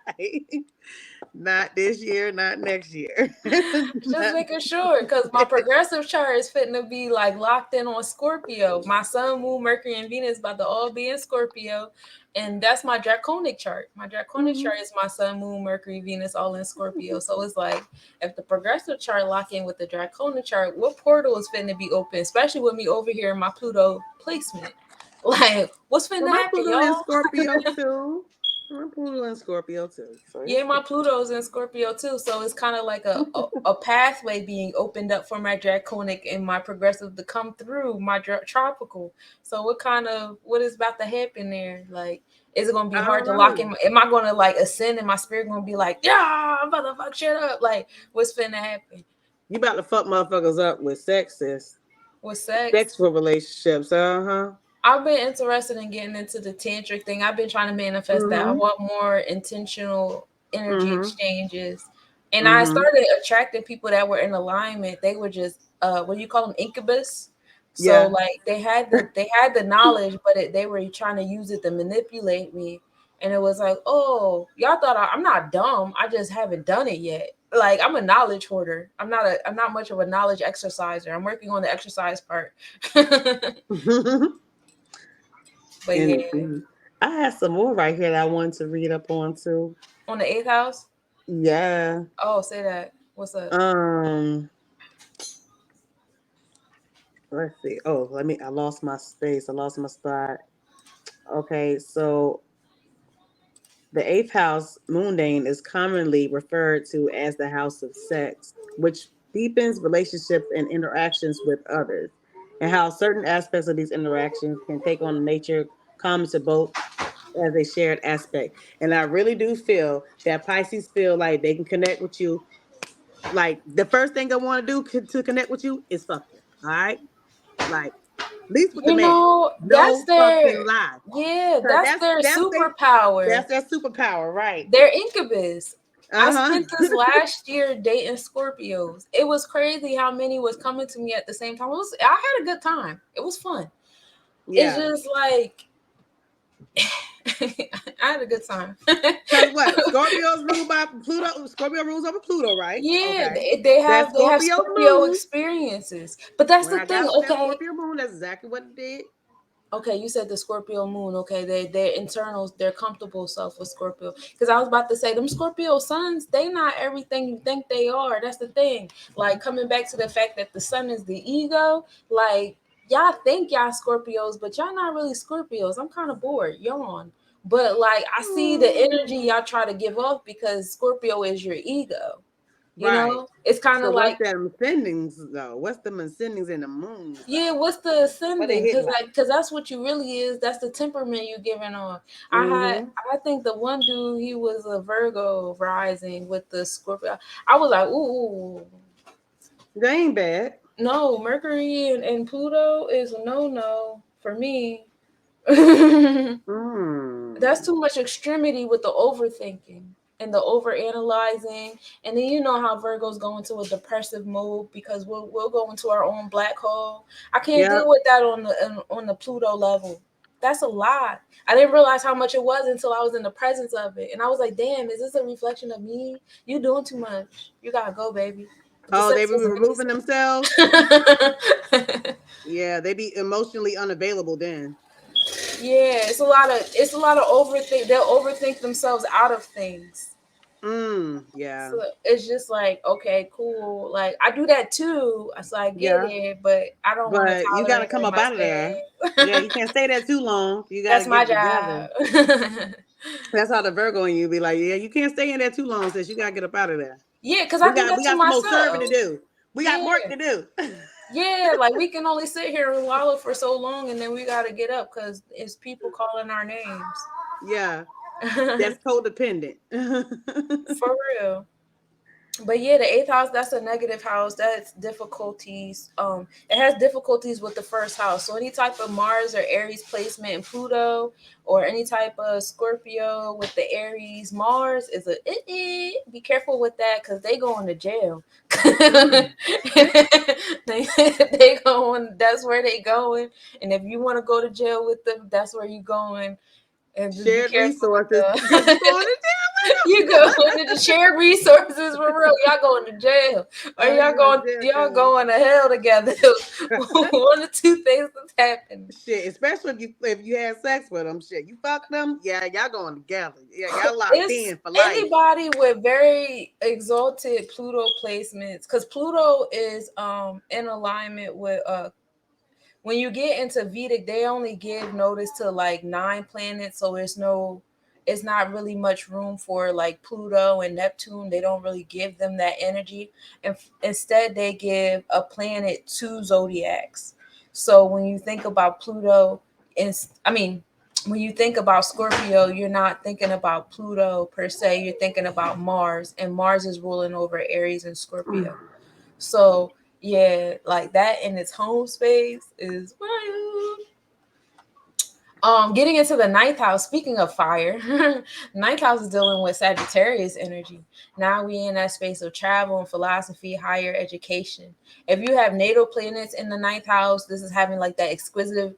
Not this year, not next year. Just making sure, because my progressive chart is fitting to be like locked in on Scorpio. My Sun, Moon, Mercury, and Venus about to all be in Scorpio, and that's my draconic chart. My draconic chart is my Sun, Moon, Mercury, Venus, all in Scorpio. So it's like, if the progressive chart lock in with the draconic chart, what portal is fitting to be open? Especially with me over here in my Pluto placement. Like, what's finna happen, Pluto y'all? in Scorpio too. My Pluto in Scorpio too. So yeah, my Pluto's in Scorpio too. So it's kind of like a pathway being opened up for my draconic and my progressive to come through my tropical. So what is about to happen there? Like, is it going to be hard to lock in? Am I going to like ascend and my spirit going to be like, yeah, I'm about to fuck shit up? Like, what's finna happen? You about to fuck motherfuckers up with sex, sis. With sex? Sex for relationships, I've been interested in getting into the tantric thing. I've been trying to manifest that. I want more intentional energy exchanges. And I started attracting people that were in alignment. They were just what do you call them? Incubus. So like they had the knowledge, but they were trying to use it to manipulate me. And it was like, oh, y'all thought I'm not dumb. I just haven't done it yet. Like, I'm a knowledge hoarder. I'm not much of a knowledge exerciser. I'm working on the exercise part. But yeah. I have some more right here that I wanted to read up on too. On the 8th house? Yeah. Oh, say that. What's up? Let's see. Oh, I lost my space. I lost my spot. Okay, so the eighth house, mundane, is commonly referred to as the house of sex, which deepens relationships and interactions with others, and how certain aspects of these interactions can take on a nature common to both as a shared aspect. And I really do feel that Pisces feel like they can connect with you. Like the first thing I want to do to connect with you is fuck you. All right, like at least with the You man, know, that's no fucking their lie. yeah, Cause that's their that's superpower. their superpower, right? They're incubus. I Uh spent this last year dating Scorpios. It was crazy how many was coming to me at the same time. I had a good time. It was fun. It's Yeah. just like I had a good time. Because what? Scorpio's ruled by Pluto. Scorpio rules over Pluto, right? Yeah, Okay. they have Scorpio Scorpio moon. experiences. But that's When the I thing, got with that okay? Scorpio moon, that's exactly what it did. Okay, you said the Scorpio moon. Okay, their internals, their comfortable self with Scorpio. Because I was about to say them Scorpio suns, they not everything you think they are. That's the thing. Like coming back to the fact that the sun is the ego. Like y'all think y'all Scorpios, but y'all not really Scorpios. I'm kind of bored. Yawn. But like I see the energy y'all try to give off because Scorpio is your ego. You Right. know, it's kind So of what's like that ascendings though? What's the ascendings and the moons yeah, though? what's the What they ascending? hit Because like? that's what you really is. That's the temperament you giving on. Mm-hmm. I think the one dude he was a Virgo rising with the Scorpio. I was like, ooh, They ain't bad. no, Mercury and Pluto is a no for me. That's Mm. too much extremity with the overthinking and the over analyzing, and then you know how Virgos go into a depressive mode because we'll go into our own black hole. I can't deal Yep. with that on the Pluto level. That's a lot. I didn't realize how much it was until I was in the presence of it, and I was like, "Damn, is this a reflection of me? You doing too much. You gotta go, baby." But the Oh, they sex be was removing themselves. amazing. Yeah, they be emotionally unavailable then. Yeah, it's a lot of overthink. They'll overthink themselves out of things. Yeah. So it's just like, okay, cool. Like I do that too. So I get Yeah. it, but I don't want to But you got to tolerate come it up out of there. Yeah, myself. you can't stay there too long. You got to That's get my it together. job. That's how the Virgo in you be like, yeah, you can't stay in there too long, sis. You got to get up out of there. Yeah, because I do We that to got some more serving to myself. do. We got Yeah. work to do. Yeah, like we can only sit here and wallow for so long and then we gotta get up because it's people calling our names. Yeah, that's codependent. For real. But yeah, the eighth house, that's a negative house. That's difficulties. It has difficulties with the first house. So any type of Mars or Aries placement in Pluto, or any type of Scorpio with the Aries Mars is be careful with that because they going to jail. Mm. they going. That's where they going. And if you want to go to jail with them, that's where you going. And just be Shared careful with resources because you the going to you jail with going to share resources for real. Y'all going to jail. Or them. You in jail, y'all cuz. going to hell together. One of two things that's happening. Shit, especially if you had sex with them. Shit, you fucked them. Yeah, y'all going together. Yeah, y'all locked It's in for life. anybody with very exalted Pluto placements, because Pluto is in alignment with when you get into Vedic, they only give notice to like 9 planets, so it's not really much room for like Pluto and Neptune. They don't really give them that energy, and instead they give a planet 2 zodiacs. So when you think about Pluto, and I mean, when you think about Scorpio, you're not thinking about Pluto per se. You're thinking about Mars, and Mars is ruling over Aries and Scorpio. So yeah, like that in its home space is wild. Getting into the ninth house, speaking of fire, ninth house is dealing with Sagittarius energy. Now we in that space of travel and philosophy, higher education. If you have natal planets in the ninth house, this is having like that inquisitive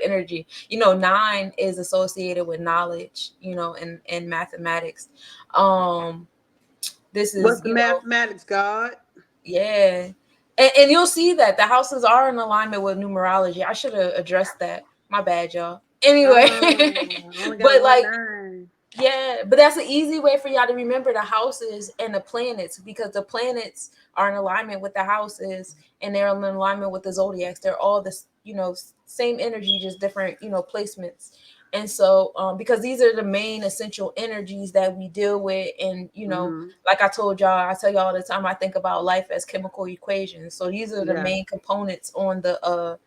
energy. You know, 9 is associated with knowledge, you know, and mathematics. Um, this What's is, the you know, mathematics, God? yeah. And you'll see that the houses are in alignment with numerology. I should have addressed that. My bad, y'all. Anyway, I only got but one like nine. Yeah, but that's an easy way for y'all to remember the houses and the planets, because the planets are in alignment with the houses and they're in alignment with the zodiacs. They're all this, same energy, just different, placements. And so, because these are the main essential energies that we deal with, and like I told y'all, I tell y'all all the time, I think about life as chemical equations. So these are the Yeah. main components on the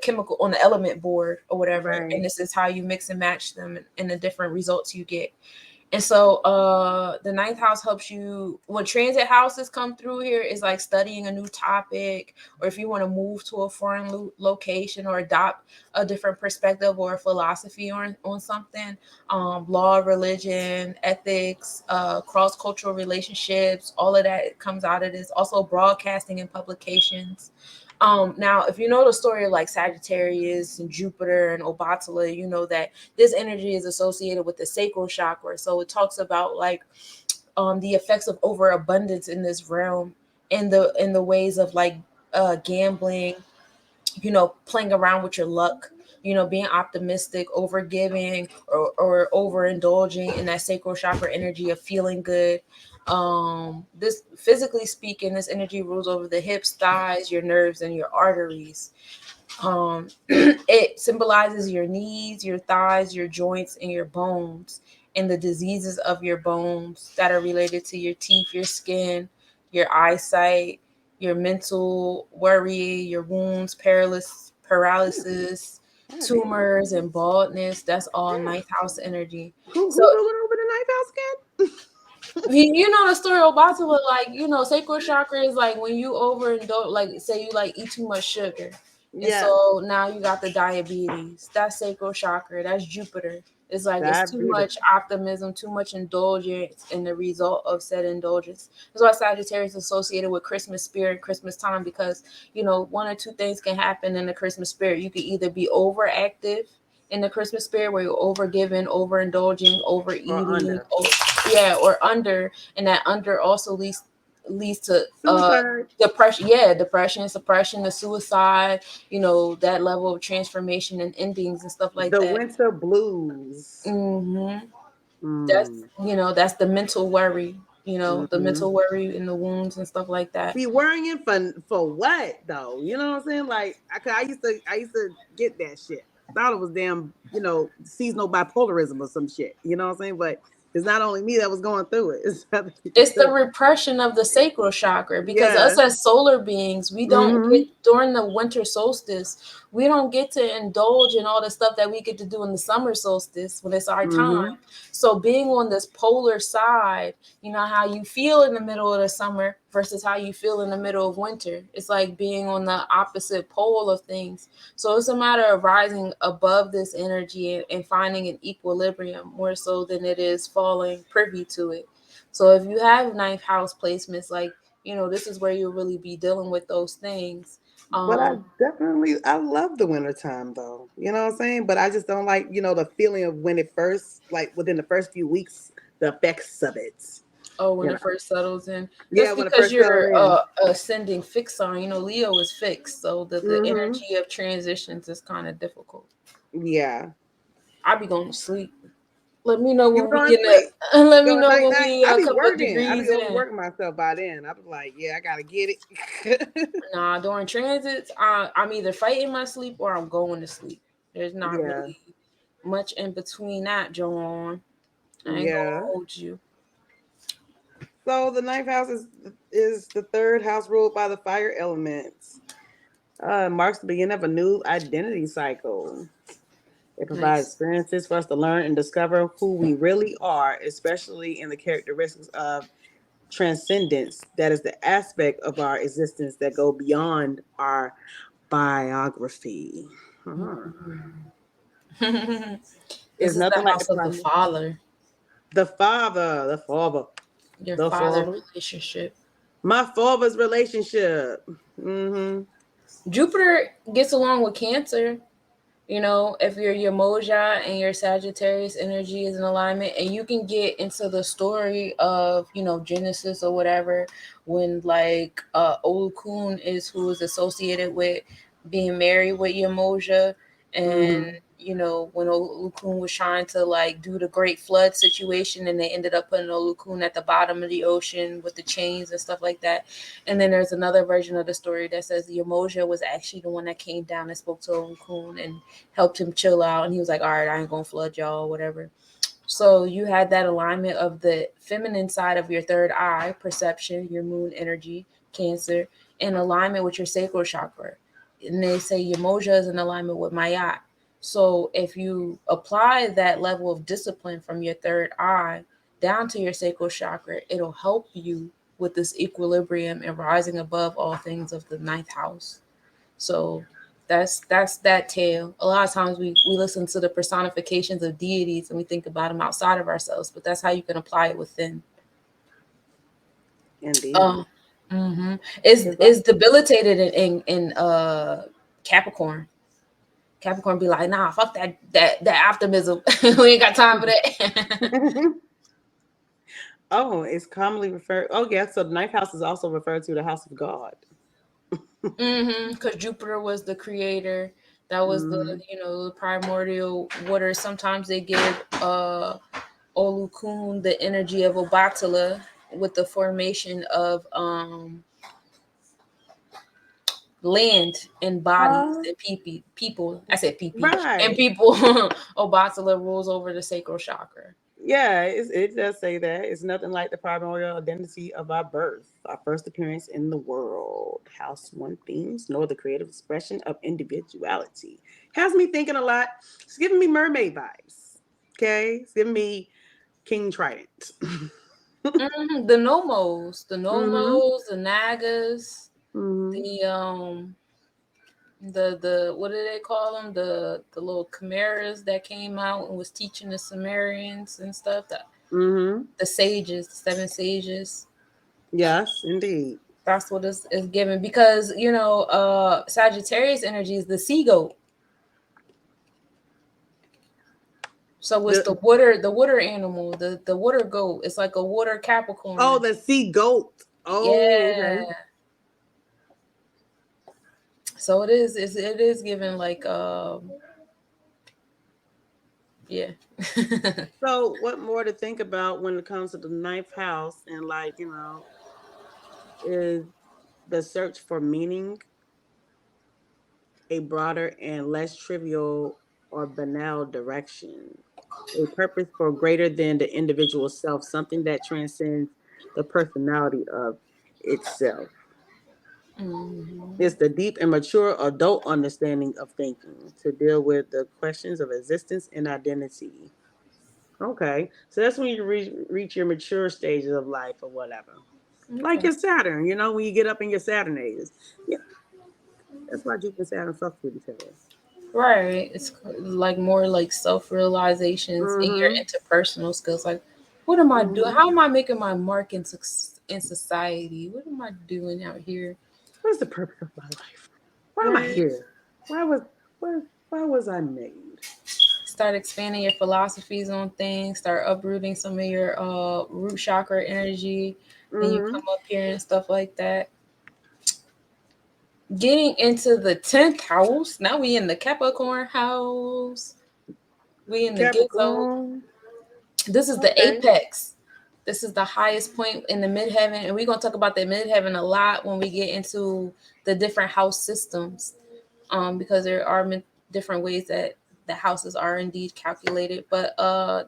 chemical, on the element board or whatever, Right. and this is how you mix and match them and the different results you get. And so the ninth house helps you when transit houses come through here, is like studying a new topic, or if you want to move to a foreign location or adopt a different perspective or a philosophy on something. Law, religion, ethics, cross-cultural relationships, all of that comes out of this. Also broadcasting and publications. Now, if you know the story of like Sagittarius and Jupiter and Obatala, you know that this energy is associated with the sacral chakra. So it talks about like the effects of overabundance in this realm, in the ways of like gambling, playing around with your luck, being optimistic, over giving, or overindulging in that sacral chakra energy of feeling good. This, physically speaking, this energy rules over the hips, thighs, your nerves, and your arteries. It symbolizes your knees, your thighs, your joints, and your bones, and the diseases of your bones that are related to your teeth, your skin, your eyesight, your mental worry, your wounds, paralysis, God damn. tumors, and baldness. That's all ninth house energy. Who So ruling over the ninth house again? you know the story of Batala, like sacral chakra is like when you overindulge, like say you like eat too much sugar, and Yeah. so now you got the diabetes. That's sacral chakra. That's Jupiter. It's like it's too Diabetes. much optimism, too much indulgence, and the result of said indulgence. That's why Sagittarius is associated with Christmas spirit, Christmas time, because one or two things can happen in the Christmas spirit. You could either be overactive in the Christmas spirit, where you're over giving, overindulging, Or overeating, under. or under, and that under also leads to Suicide. depression, depression, suppression, the suicide, that level of transformation and endings and stuff like The that. winter blues. hmm that's Mm. that's the mental worry, the Mm-hmm. mental worry and the wounds and stuff like that. Be worrying for what though? You know what I'm saying? Like I used to get that shit. Thought it was damn, seasonal bipolarism or some shit. You know what I'm saying? But it's not only me that was going through it. It's other people It's the too. repression of the sacral chakra, because Yeah. us as solar beings, we don't Mm-hmm. get, during the winter solstice, we don't get to indulge in all the stuff that we get to do in the summer solstice when it's our time. Mm-hmm. So being on this polar side, how you feel in the middle of the summer versus how you feel in the middle of winter. It's like being on the opposite pole of things. So it's a matter of rising above this energy and finding an equilibrium, more so than it is falling privy to it. So if you have ninth house placements, like, this is where you'll really be dealing with those things. But I love the winter time though. You know what I'm saying? But I just don't like, the feeling of when it first, like within the first few weeks, the effects of it. Oh, when You it know? first settles in. Yeah, That's when it because first settled you're in. ascending fixed sign. Leo is fixed. So the Mm-hmm. energy of transitions is kind of difficult. Yeah. I'll be going to sleep. Let me know You when we going to get sleep? let me Going know night when night. we I a be couple of working. I degrees be in. overworking myself by then. I be like, yeah, I gotta get it. Nah, during transits, I'm either fighting my sleep or I'm going to sleep. There's not Yeah. really much in between that, Joan. I ain't gonna Yeah. hold you. So the ninth house is the third house ruled by the fire elements. Marks the beginning of a new identity cycle. It provides Nice. experiences for us to learn and discover who we really are, especially in the characteristics of transcendence. That is the aspect of our existence that go beyond our biography. Uh-huh. It's This is the nothing like the house of the climate. father, The father, the father, your the father father. relationship. My father's relationship. Mm-hmm. Jupiter gets along with Cancer. If your Moja and your Sagittarius energy is in alignment, and you can get into the story of, Genesis or whatever, when like Olukun is who is associated with being married with your Moja, and Mm-hmm. you know, when Olukun was trying to like do the great flood situation, and they ended up putting Olukun at the bottom of the ocean with the chains and stuff like that. And then there's another version of the story that says the Emoja was actually the one that came down and spoke to Olukun and helped him chill out. And he was like, all right, I ain't gonna flood y'all, whatever. So you had that alignment of the feminine side of your third eye, perception, your moon energy, Cancer, in alignment with your sacral chakra. And they say your moja is in alignment with Mayat. So if you apply that level of discipline from your third eye down to your sacral chakra, it'll help you with this equilibrium and rising above all things of the ninth house. So that's that tale. A lot of times we listen to the personifications of deities and we think about them outside of ourselves, but that's how you can apply it within. Indeed. Is debilitated in Capricorn. Capricorn be like, nah, fuck that optimism. We ain't got time for that. Oh, it's commonly referred. Oh, yeah. So the ninth house is also referred to the house of God. Because Jupiter was the creator. That was the, you know, the primordial water. Sometimes they give Olukun the energy of Obatala with the formation of land and bodies and people. I said PP and Right. people. Obatala rules over the sacral chakra. Yeah, it does say that. It's nothing like the primordial identity of our birth, our first appearance in the world. House one themes, nor the creative expression of individuality. Has me thinking a lot. It's giving me mermaid vibes. Okay? It's giving me King Trident. The Nomos, the Nagas, the what do they call them? The little chimeras that came out and was teaching the Sumerians and stuff. The sages, the 7 sages. Yes, indeed. That's what is given, because you know, Sagittarius energy is the sea goat. So it's the water animal, the water goat. It's like a water Capricorn. Oh, the sea goat. Oh, yeah. okay. So it is given like yeah. So what more to think about when it comes to the ninth house, and like, you know, is the search for meaning a broader and less trivial or banal direction, a purpose for greater than the individual self, something that transcends the personality of itself. It's the deep and mature adult understanding of thinking to deal with the questions of existence and identity. Okay, so that's when you reach your mature stages of life or whatever. Like your Saturn, you know, when you get up in your Saturn ages. Yeah, that's why Jupiter and Saturn fucks with each other. Right. It's like more like self-realizations in your interpersonal skills. Like, what am I doing? How am I making my mark in society? What am I doing out here? What's the purpose of my life? Why am I Right. here? Why was I made? Start expanding your philosophies on things. Start uprooting some of your root chakra energy. Then you come up here and stuff like that. Getting into the 10th house. Now we in the Capricorn house. We in the Gizzo. This is the apex. This is the highest point in the midheaven, and we're gonna talk about the midheaven a lot when we get into the different house systems, because there are different ways that the houses are indeed calculated. But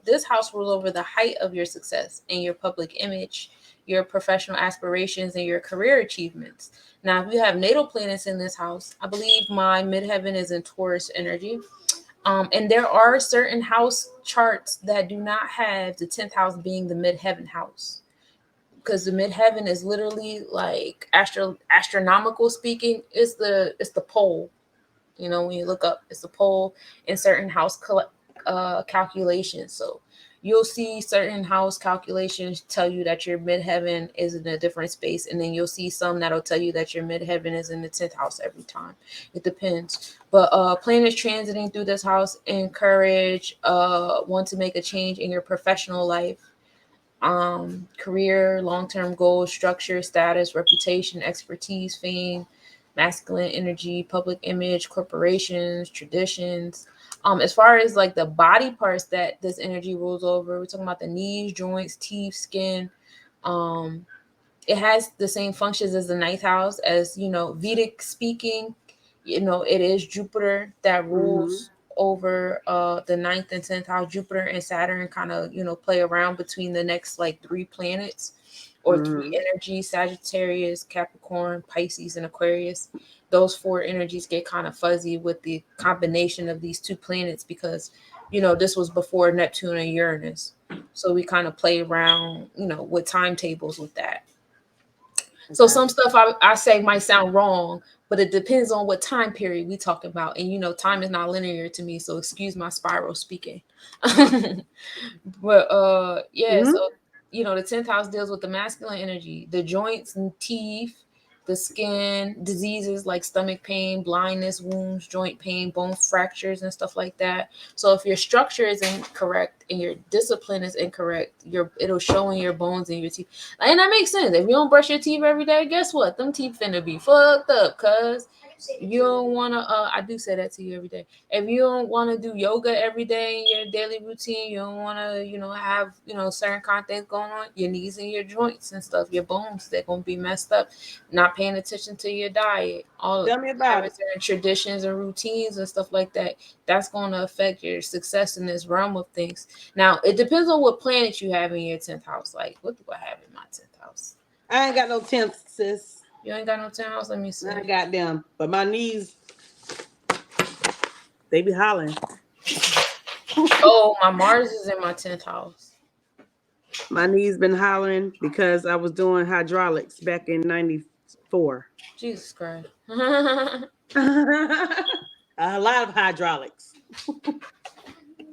this house rules over the height of your success and your public image, your professional aspirations, and your career achievements. Now, if you have natal planets in this house, I believe my midheaven is in Taurus energy. And there are certain house charts that do not have the 10th house being the midheaven house, because the midheaven is literally like astronomical speaking, it's the pole. You know, when you look up, it's the pole in certain house calculations. So you'll see certain house calculations tell you that your midheaven is in a different space, and then you'll see some that'll tell you that your midheaven is in the 10th house every time. It depends. But planets transiting through this house encourage want to make a change in your professional life, career, long-term goals, structure, status, reputation, expertise, fame, masculine energy, public image, corporations, traditions. As far as like the body parts that this energy rules over, we're talking about the knees, joints, teeth, skin. Um, it has the same functions as the ninth house, as Vedic speaking. It is Jupiter that rules over the ninth and 10th house. Jupiter and Saturn kind of play around between the next like three planets or three energies: Sagittarius, Capricorn, Pisces, and Aquarius. Those four energies get kind of fuzzy with the combination of these two planets because this was before Neptune and Uranus, so we kind of play around with timetables with that. So some stuff I say might sound wrong, but it depends on what time period we talk about. And time is not linear to me, so excuse my spiral speaking. But so the 10th house deals with the masculine energy, the joints and teeth, the skin, diseases like stomach pain, blindness, wounds, joint pain, bone fractures, and stuff like that. So if your structure is incorrect and your discipline is incorrect, it'll show in your bones and your teeth. And that makes sense. If you don't brush your teeth every day, guess what? Them teeth finna be fucked up, cuz you don't wanna I do say that to you every day. If you don't wanna do yoga every day in your daily routine, you don't wanna, have, certain kind of things going on, your knees and your joints and stuff, your bones, they're gonna be messed up. Not paying attention to your diet, all Tell me about habits and traditions and routines and stuff like that, that's gonna affect your success in this realm of things. Now, it depends on what planet you have in your 10th house. Like, what do I have in my 10th house? I ain't got no 10th, sis. You ain't got no 10th house? Let me see. I got them. But my knees, they be hollering. Oh, my Mars is in my 10th house. My knees been hollering because I was doing hydraulics back in 94. Jesus Christ. A lot of hydraulics.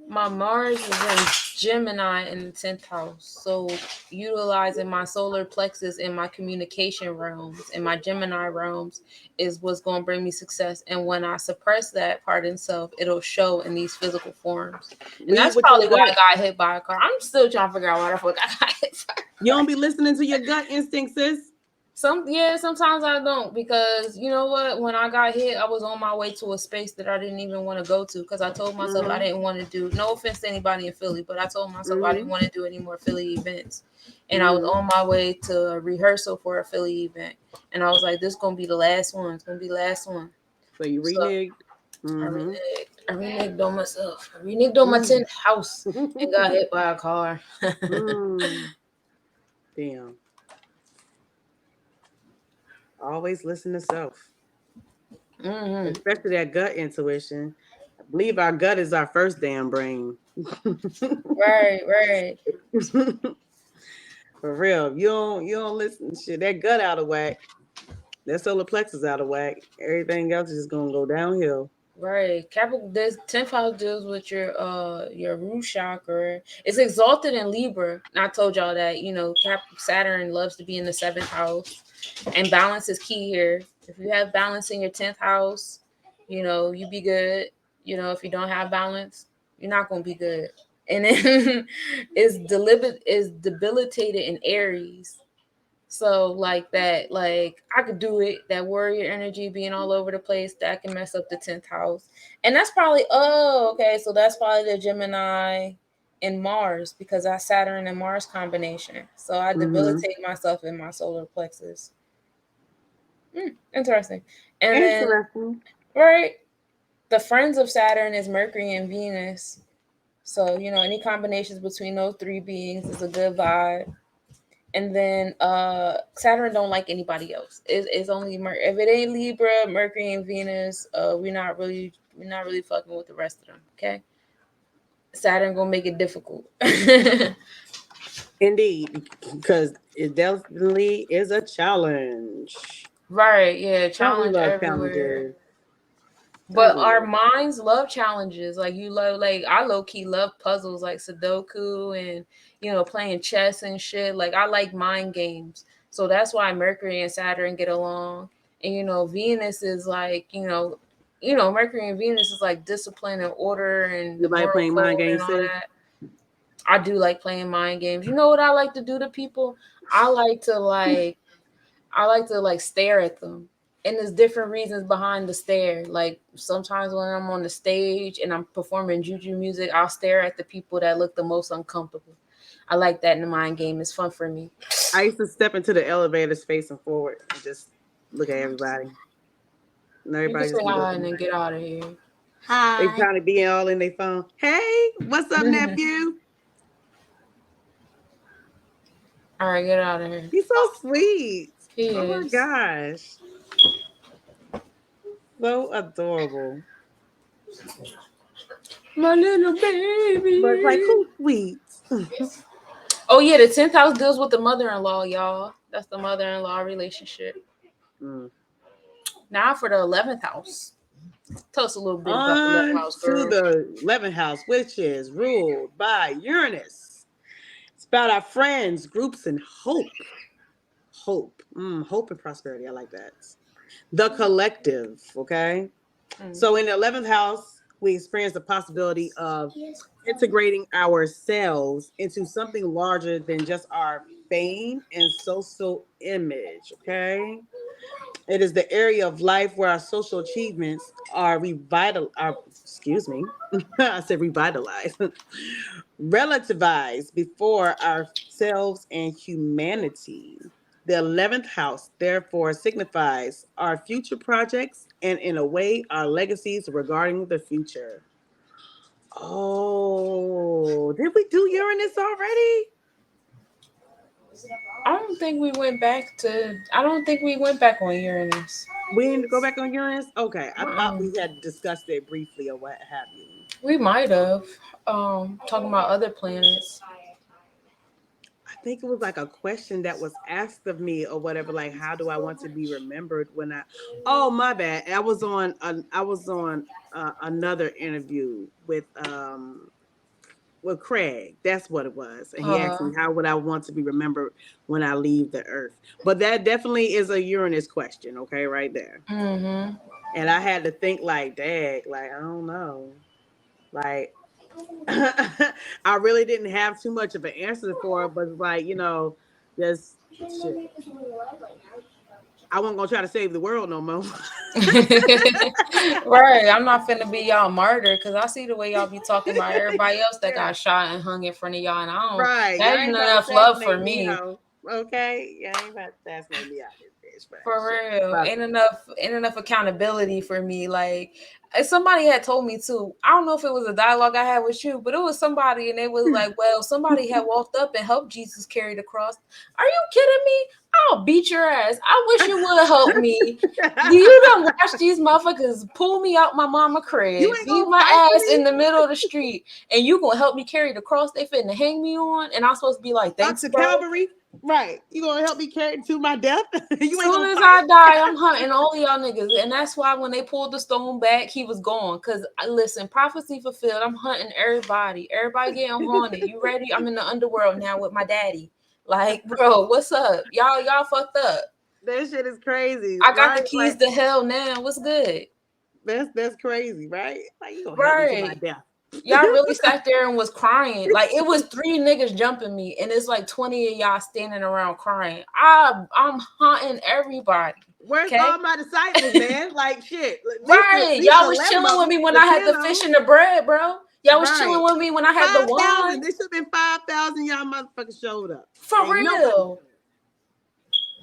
My Mars is in Gemini in the 10th house. So utilizing my solar plexus in my communication realms, in my Gemini realms, is what's going to bring me success. And when I suppress that part in self, it'll show in these physical forms. And that's probably why I got hit by a car. I'm still trying to figure out why the fuck I got hit by a car. You don't be listening to your gut instinct, sis? Sometimes I don't, because you know what? When I got hit, I was on my way to a space that I didn't even want to go to, because I told myself I didn't want to do. No offense to anybody in Philly, but I told myself I didn't want to do any more Philly events, and I was on my way to a rehearsal for a Philly event, and I was like, "This is gonna be the last one. It's gonna be the last one." So you reneged. I reneged on myself. I reneged on my 10th house and got hit by a car. Damn. Always listen to self. Especially that gut intuition. I believe our gut is our first damn brain. Right. For real. You don't listen to shit. That gut out of whack. That solar plexus out of whack. Everything else is just gonna go downhill. Right. This 10th house deals with your root chakra. It's exalted in Libra. And I told y'all that, Saturn loves to be in the 7th house. And balance is key here. If you have balance in your 10th house, you be good. If you don't have balance, you're not gonna be good. And then it's debilitated in Aries. So like that, like I could do it. That warrior energy being all over the place, that can mess up the 10th house. And that's probably, okay. So that's probably the Gemini and Mars, because that's Saturn and Mars combination. So I debilitate myself in my solar plexus. Interesting. And then, right, the friends of Saturn is Mercury and Venus. So, any combinations between those three beings is a good vibe. And then Saturn don't like anybody else. It's only if it ain't Libra, Mercury, and Venus. We're not really fucking with the rest of them. Okay, Saturn gonna make it difficult. Indeed, because it definitely is a challenge. Right? Yeah, challenge everywhere. But our minds love challenges. Like I low key love puzzles like Sudoku and playing chess and shit. Like I like mind games. So that's why Mercury and Saturn get along. And Venus is like, Mercury and Venus is like discipline and order and you like playing mind games and all that. I do like playing mind games. You know what I like to do to people? I like to stare at them. And there's different reasons behind the stare. Like sometimes when I'm on the stage and I'm performing juju music, I'll stare at the people that look the most uncomfortable. I like that in the mind game. It's fun for me. I used to step into the elevators facing forward and just look at everybody. And You can everybody say just be hi and looking then like get out of here. they Hi. trying to be all in their phone. Hey, what's up, nephew? All right, get out of here. He's so sweet. He Oh my is. gosh. So adorable. My little baby. But it's like, who's sweet? Oh yeah, the 10th house deals with the mother-in-law, y'all. That's the mother-in-law relationship. Mm. Now for the 11th house. Tell us a little bit about the 11th On house, to girl. the 11th house, which is ruled by Uranus. It's about our friends, groups, and hope. Hope. Hope and prosperity. I like that. The collective, okay? So in the 11th house, we experience the possibility of integrating ourselves into something larger than just our fame and social image, okay? It is the area of life where our social achievements are I said revitalized, relativized before ourselves and humanity. The 11th house, therefore, signifies our future projects and, in a way, our legacies regarding the future. Oh, did we do Uranus already? I don't think we went back to. I don't think we went back on Uranus. We didn't go back on Uranus? Okay, I thought Mm-mm. we had discussed it briefly or what have you. We might have. Talking about other planets. I think it was like a question that was asked of me or whatever, like how do I want to be remembered when I oh my bad. I was on another interview with Craig. That's what it was. And he asked me how would I want to be remembered when I leave the earth. But that definitely is a Uranus question, okay, right there. Mm-hmm. And I had to think like, dang, like I don't know. Like I really didn't have too much of an answer for it, but it's like, just shit. I wasn't gonna try to save the world no more. Right. I'm not finna be y'all martyr because I see the way y'all be talking about everybody else that Yeah. got shot and hung in front of y'all, and I don't. Right. That Y'all ain't ain't about to enough love for assassinate me, me. ho. Okay. Y'all ain't about to assassinate me out this bitch. For Right. real, ain't enough accountability for me. Like somebody had told me too. I don't know if it was a dialogue I had with you, but it was somebody, and it was like, "Well, somebody had walked up and helped Jesus carry the cross." Are you kidding me? I'll beat your ass. I wish you would help me. Do you done watch these motherfuckers pull me out my mama You crib, ain't beat gonna fight my for ass in me? the middle of the street, and you gonna help me carry the cross they finna hang me on? And I'm supposed to be like, Up "Thanks, to bro." Calvary? Right. You gonna help me carry it to my death? You ain't Soon gonna as fight? I die, I'm hunting all y'all niggas, and that's why when they pulled the stone back, he was gone. Cause listen, prophecy fulfilled. I'm hunting everybody. Everybody getting haunted. You ready? I'm in the underworld now with my daddy. Like, bro, what's up? Y'all fucked up. That shit is crazy, I got the right? keys Like to hell now. What's good? that's crazy, right? Like you gonna help me to my Right. death. Y'all really sat there and was crying. Like it was 3 niggas jumping me, and it's like 20 of y'all standing around crying. I'm hunting everybody. Where's Okay. all my disciples, man? Like shit. Right. At least Y'all was 11 chilling of with them, me when the I had 10 the of fish them. and the bread, bro. Y'all was Right. chilling with me when I had the 5,000. wine. This should have been 5,000. Y'all motherfuckers showed up. For Ain't nobody real. showed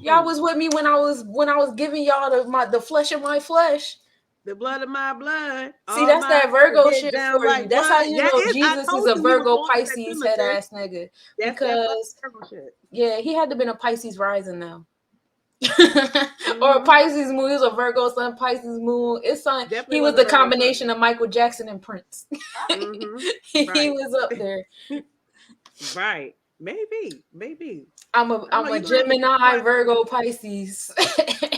Y'all up. was with me when I was giving y'all the flesh of my flesh. The blood of my blood. See, All that's my that Virgo get shit down for you. like That's how what? you That know is. I Jesus is told a you we were Virgo going to that Pisces head cemetery. ass nigga. That's that fucking Because Virgo shit. yeah, he had to been a Pisces rising now. Or a Mm-hmm. Pisces moon. He was a Virgo sun, Pisces moon. It's son. Definitely He was was a the Virgo combination of Michael Jackson and Prince. Mm-hmm. He Right. was up there. Right. Maybe. I'm I don't know. a You gonna have to Google Gemini, it. Virgo, Pisces.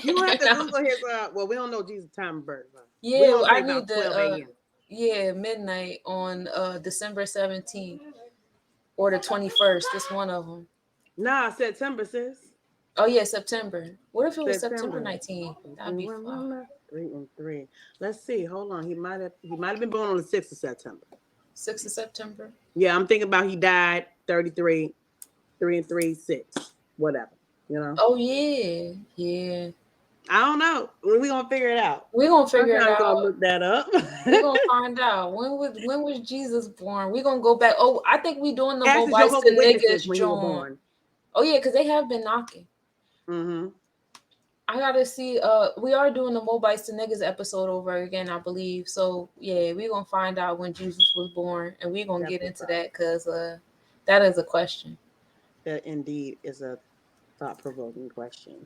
You gonna have And to Google his. Well, we don't know Jesus' time of birth. We're yeah, gonna I say need about 12 the a.m. midnight on December 17th or the 21st. It's one of them. Nah, September, sis. Oh yeah, September. What if it was September September. 19th? That'd be fun. 3 and 3. Let's see. Hold on. He might have been born on the 6th of September. 6th of September. Yeah, I'm thinking about he died 33, 3 and 3, 6. Whatever. Oh yeah. Yeah. I don't know. We gonna figure it out. We're gonna figure it I'm out. gonna look that up. We're gonna find out when was Jesus born. We're gonna go back. Oh, I think we doing the Ask the Mobites Jehovah to Witnesses niggas when you were joint. born. Oh yeah, because they have been knocking. Mm-hmm. I gotta see. We are doing the Mobites to niggas episode over again, I believe. So yeah, we're gonna find out when Jesus was born, and we're gonna get into that because that is a question. That indeed is a thought-provoking question.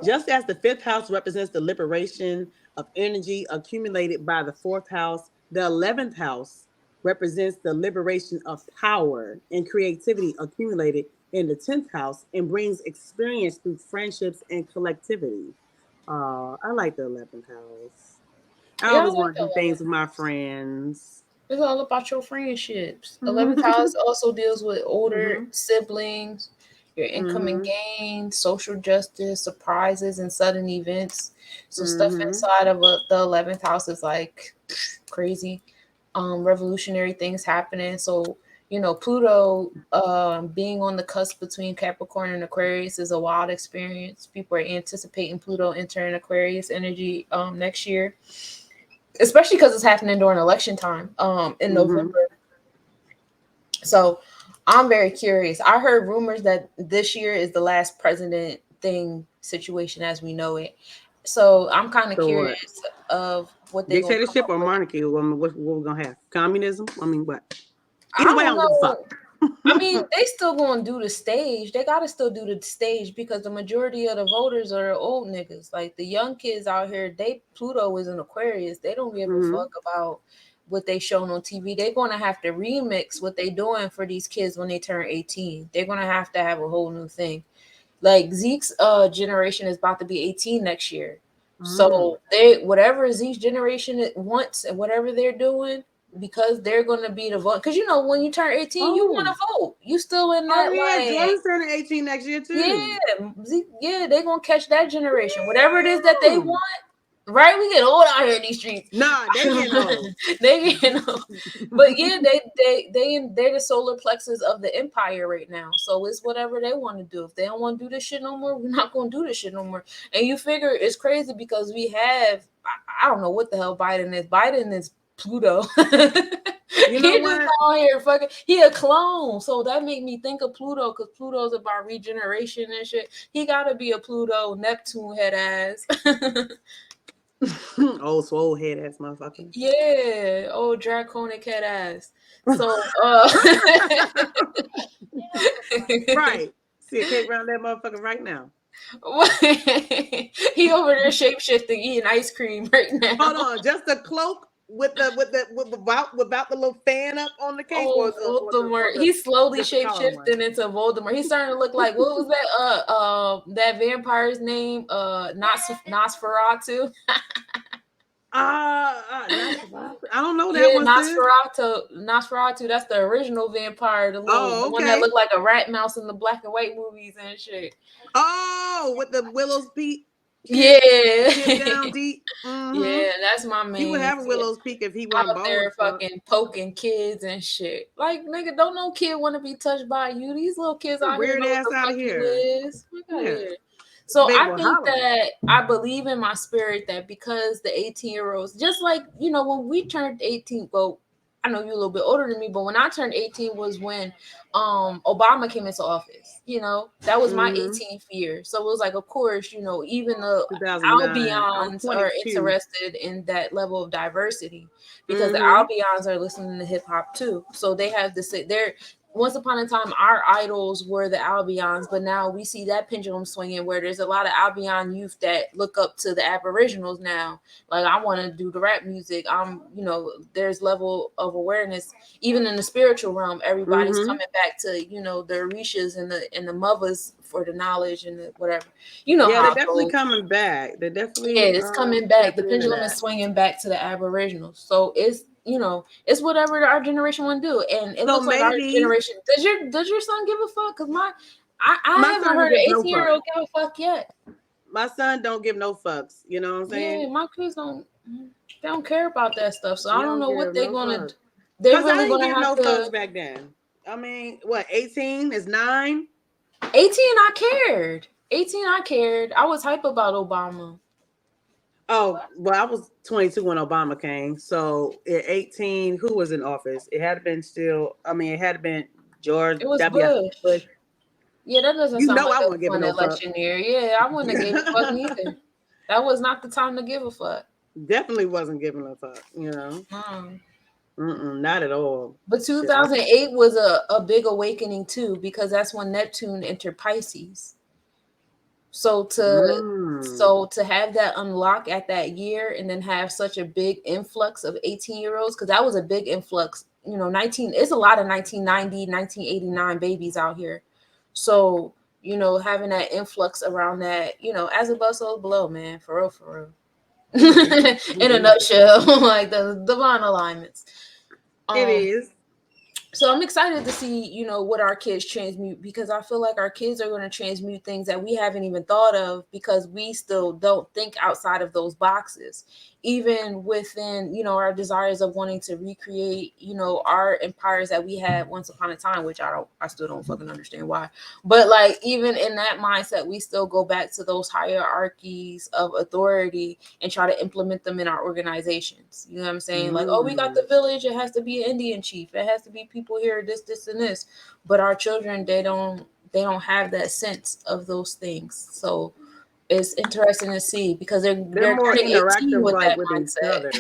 Just as the fifth house represents the liberation of energy accumulated by the fourth house, the 11th house represents the liberation of power and creativity accumulated in the 10th house and brings experience through friendships and collectivity. I like the 11th house. I Yeah, I always like want to the do things 11th. with my friends. It's all about your friendships. 11th house also deals with older Mhm. siblings, your incoming gains, social justice, surprises, and sudden events. So stuff inside of the 11th house is like crazy, revolutionary things happening. So Pluto being on the cusp between Capricorn and Aquarius is a wild experience. People are anticipating Pluto entering Aquarius energy next year, especially because it's happening during election time in November. So I'm very curious. I heard rumors that this year is the last president thing situation as we know it. So I'm kind of curious of what they're going to come Dictatorship up or with. monarchy? What we're gonna have? Communism? I mean, what? I Either way, I don't don't give a know. fuck. I mean, they still going to do the stage. They got to still do the stage because the majority of the voters are old niggas. Like the young kids out here, Pluto is an Aquarius. They don't give a fuck about what they shown on TV. They're going to have to remix what they doing for these kids when they turn 18. They're going to have a whole new thing. Like Zeke's generation is about to be 18 next year. So whatever Zeke's generation wants and whatever they're doing, because they're going to be the vote. Because when you turn 18, you want to vote. You still in that Jordan's turning 18 next year too. yeah, they're going to catch that generation. Whatever it is that they want. Right, we get old out here in these streets. Nah, they getting old. They getting old. But yeah, they're the solar plexus of the empire right now. So it's whatever they want to do. If they don't want to do this shit no more, we're not going to do this shit no more. And you figure it's crazy because we have I don't know what the hell Biden is. Biden is Pluto. You know He what? just out here fucking. He a clone, so that made me think of Pluto because Pluto's about regeneration and shit. He gotta be a Pluto Neptune head ass. Old swole head ass motherfucker. Yeah, old draconic head ass. So Right. See a cake around that motherfucker right now. He over there shape shifting, eating ice cream right now. Hold on, just a cloak without the little fan up on the cake. Voldemort. He's slowly shape shifting into Voldemort. He's starting to look like what was that vampire's name? Nosferatu. I don't know that one. Nosferatu. That's the original vampire, the one that looked like a rat mouse in the black and white movies and shit. Oh, with the Willow's Peak. Yeah, down deep. Yeah, that's my man. He would have a Willow's Peak if he out wasn't there fucking poking kids and shit. Like, nigga, don't no kid want to be touched by you. These little kids out here know what the fuck you is. Here. So I think that I believe in my spirit that because the 18-year-olds, just like, when we turned 18, well, I know you're a little bit older than me, but when I turned 18 was when Obama came into office. That was my 18th year. So it was like, of course, even the Albions are interested in that level of diversity because the Albions are listening to hip hop too. So they have this, once upon a time, our idols were the Albions, but now we see that pendulum swinging where there's a lot of Albion youth that look up to the Aboriginals now. Like, I want to do the rap music. There's level of awareness, even in the spiritual realm. Everybody's coming back to, the Orishas and the mothers for the knowledge and the whatever. Yeah, they're definitely coming back. They're definitely it's coming back. The pendulum is swinging back to the Aboriginals. So it's it's whatever our generation want to do, and it looks like our generation. Does your son give a fuck? Because I haven't heard an 18-year-old give a fuck yet. My son don't give no fucks. You know what I'm saying? Yeah, my kids don't care about that stuff. So I don't know what they're gonna. They're really gonna have no fucks back then. I mean, what? 18 is 9. 18, I cared. 18, I cared. I was hype about Obama. Oh, well, I was 22 when Obama came. So at 18, who was in office? It had been still, I mean, it had been George It was W. Bush. Bush. Yeah, that doesn't You sound know like I a wasn't giving fun no fuck. election year. Yeah, I wouldn't have gave a fuck neither. That was not the time to give a fuck. Definitely wasn't giving a fuck, Mm. Not at all. But Shit. 2008 was a big awakening too, because that's when Neptune entered Pisces. So to Mm. so to have that unlock at that year and then have such a big influx of 18-year-olds, because that was a big influx. 19, it's a lot of 1990, 1989 babies out here. So, having that influx around that, as above, so below, man, for real, for real. In a nutshell, like the divine alignments. It Um, is. so I'm excited to see, what our kids transmute, because I feel like our kids are going to transmute things that we haven't even thought of, because we still don't think outside of those boxes, even within, our desires of wanting to recreate, our empires that we had once upon a time, which I still don't fucking understand why. But like, even in that mindset, we still go back to those hierarchies of authority and try to implement them in our organizations. You know what I'm saying? Like, oh, we got the village. It has to be an Indian chief. It has to be people here, this, and this. But our children, they don't have that sense of those things. So it's interesting to see, because they're more turning 18 interactive, with like that with each mindset. other.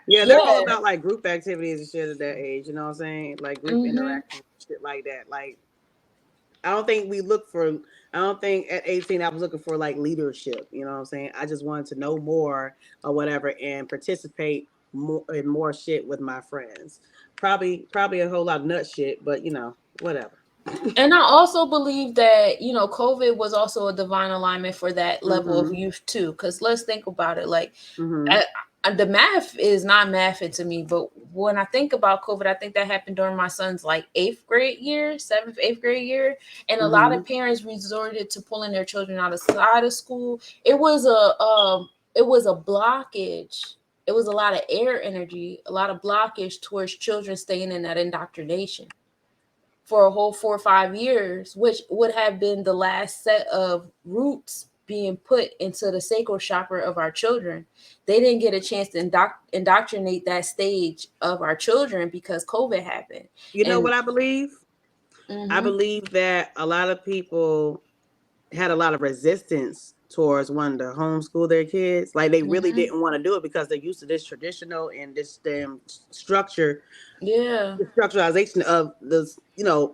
Yeah, they're all Yeah. about like group activities and shit at that age. You know what I'm saying? Like group Mm-hmm. interaction, shit like that. Like I don't think we look for. I don't think at 18 I was looking for like leadership. You know what I'm saying? I just wanted to know more or whatever and participate more in more shit with my friends. Probably a whole lot of nut shit, but whatever. And I also believe that, COVID was also a divine alignment for that level of Mhm. youth too. Because let's think about it. Like, Mhm. the math is not mathing to me, but when I think about COVID, I think that happened during my son's like 8th grade year, and a lot of Mhm. parents resorted to pulling their children outside of school. It was a blockage. It was a lot of air energy, a lot of blockage towards children staying in that indoctrination for a whole 4 or 5 years, which would have been the last set of roots being put into the sacral chakra of our children. They didn't get a chance to indoctrinate that stage of our children because COVID happened. You know And what I believe? I mhm, believe that a lot of people had a lot of resistance towards wanting to homeschool their kids. Like they really mhm, didn't want to do it because they're used to this traditional and this damn structure, yeah, the structuralization of the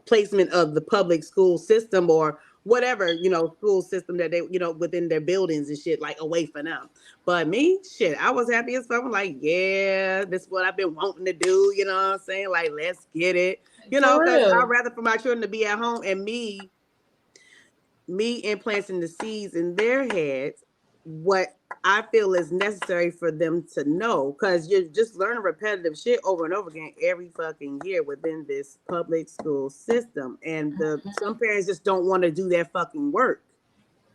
placement of the public school system or whatever school system that they within their buildings and shit, like away from them. But me, shit, I was happy as fuck. I'm like, yeah, this is what I've been wanting to do. You know what I'm saying? Like, let's get it. for Because I'd real. rather for my children to be at home and me implanting the seeds in their heads what I feel is necessary for them to know, because you're just learning repetitive shit over and over again every fucking year within this public school system, and some parents just don't want to do that fucking work,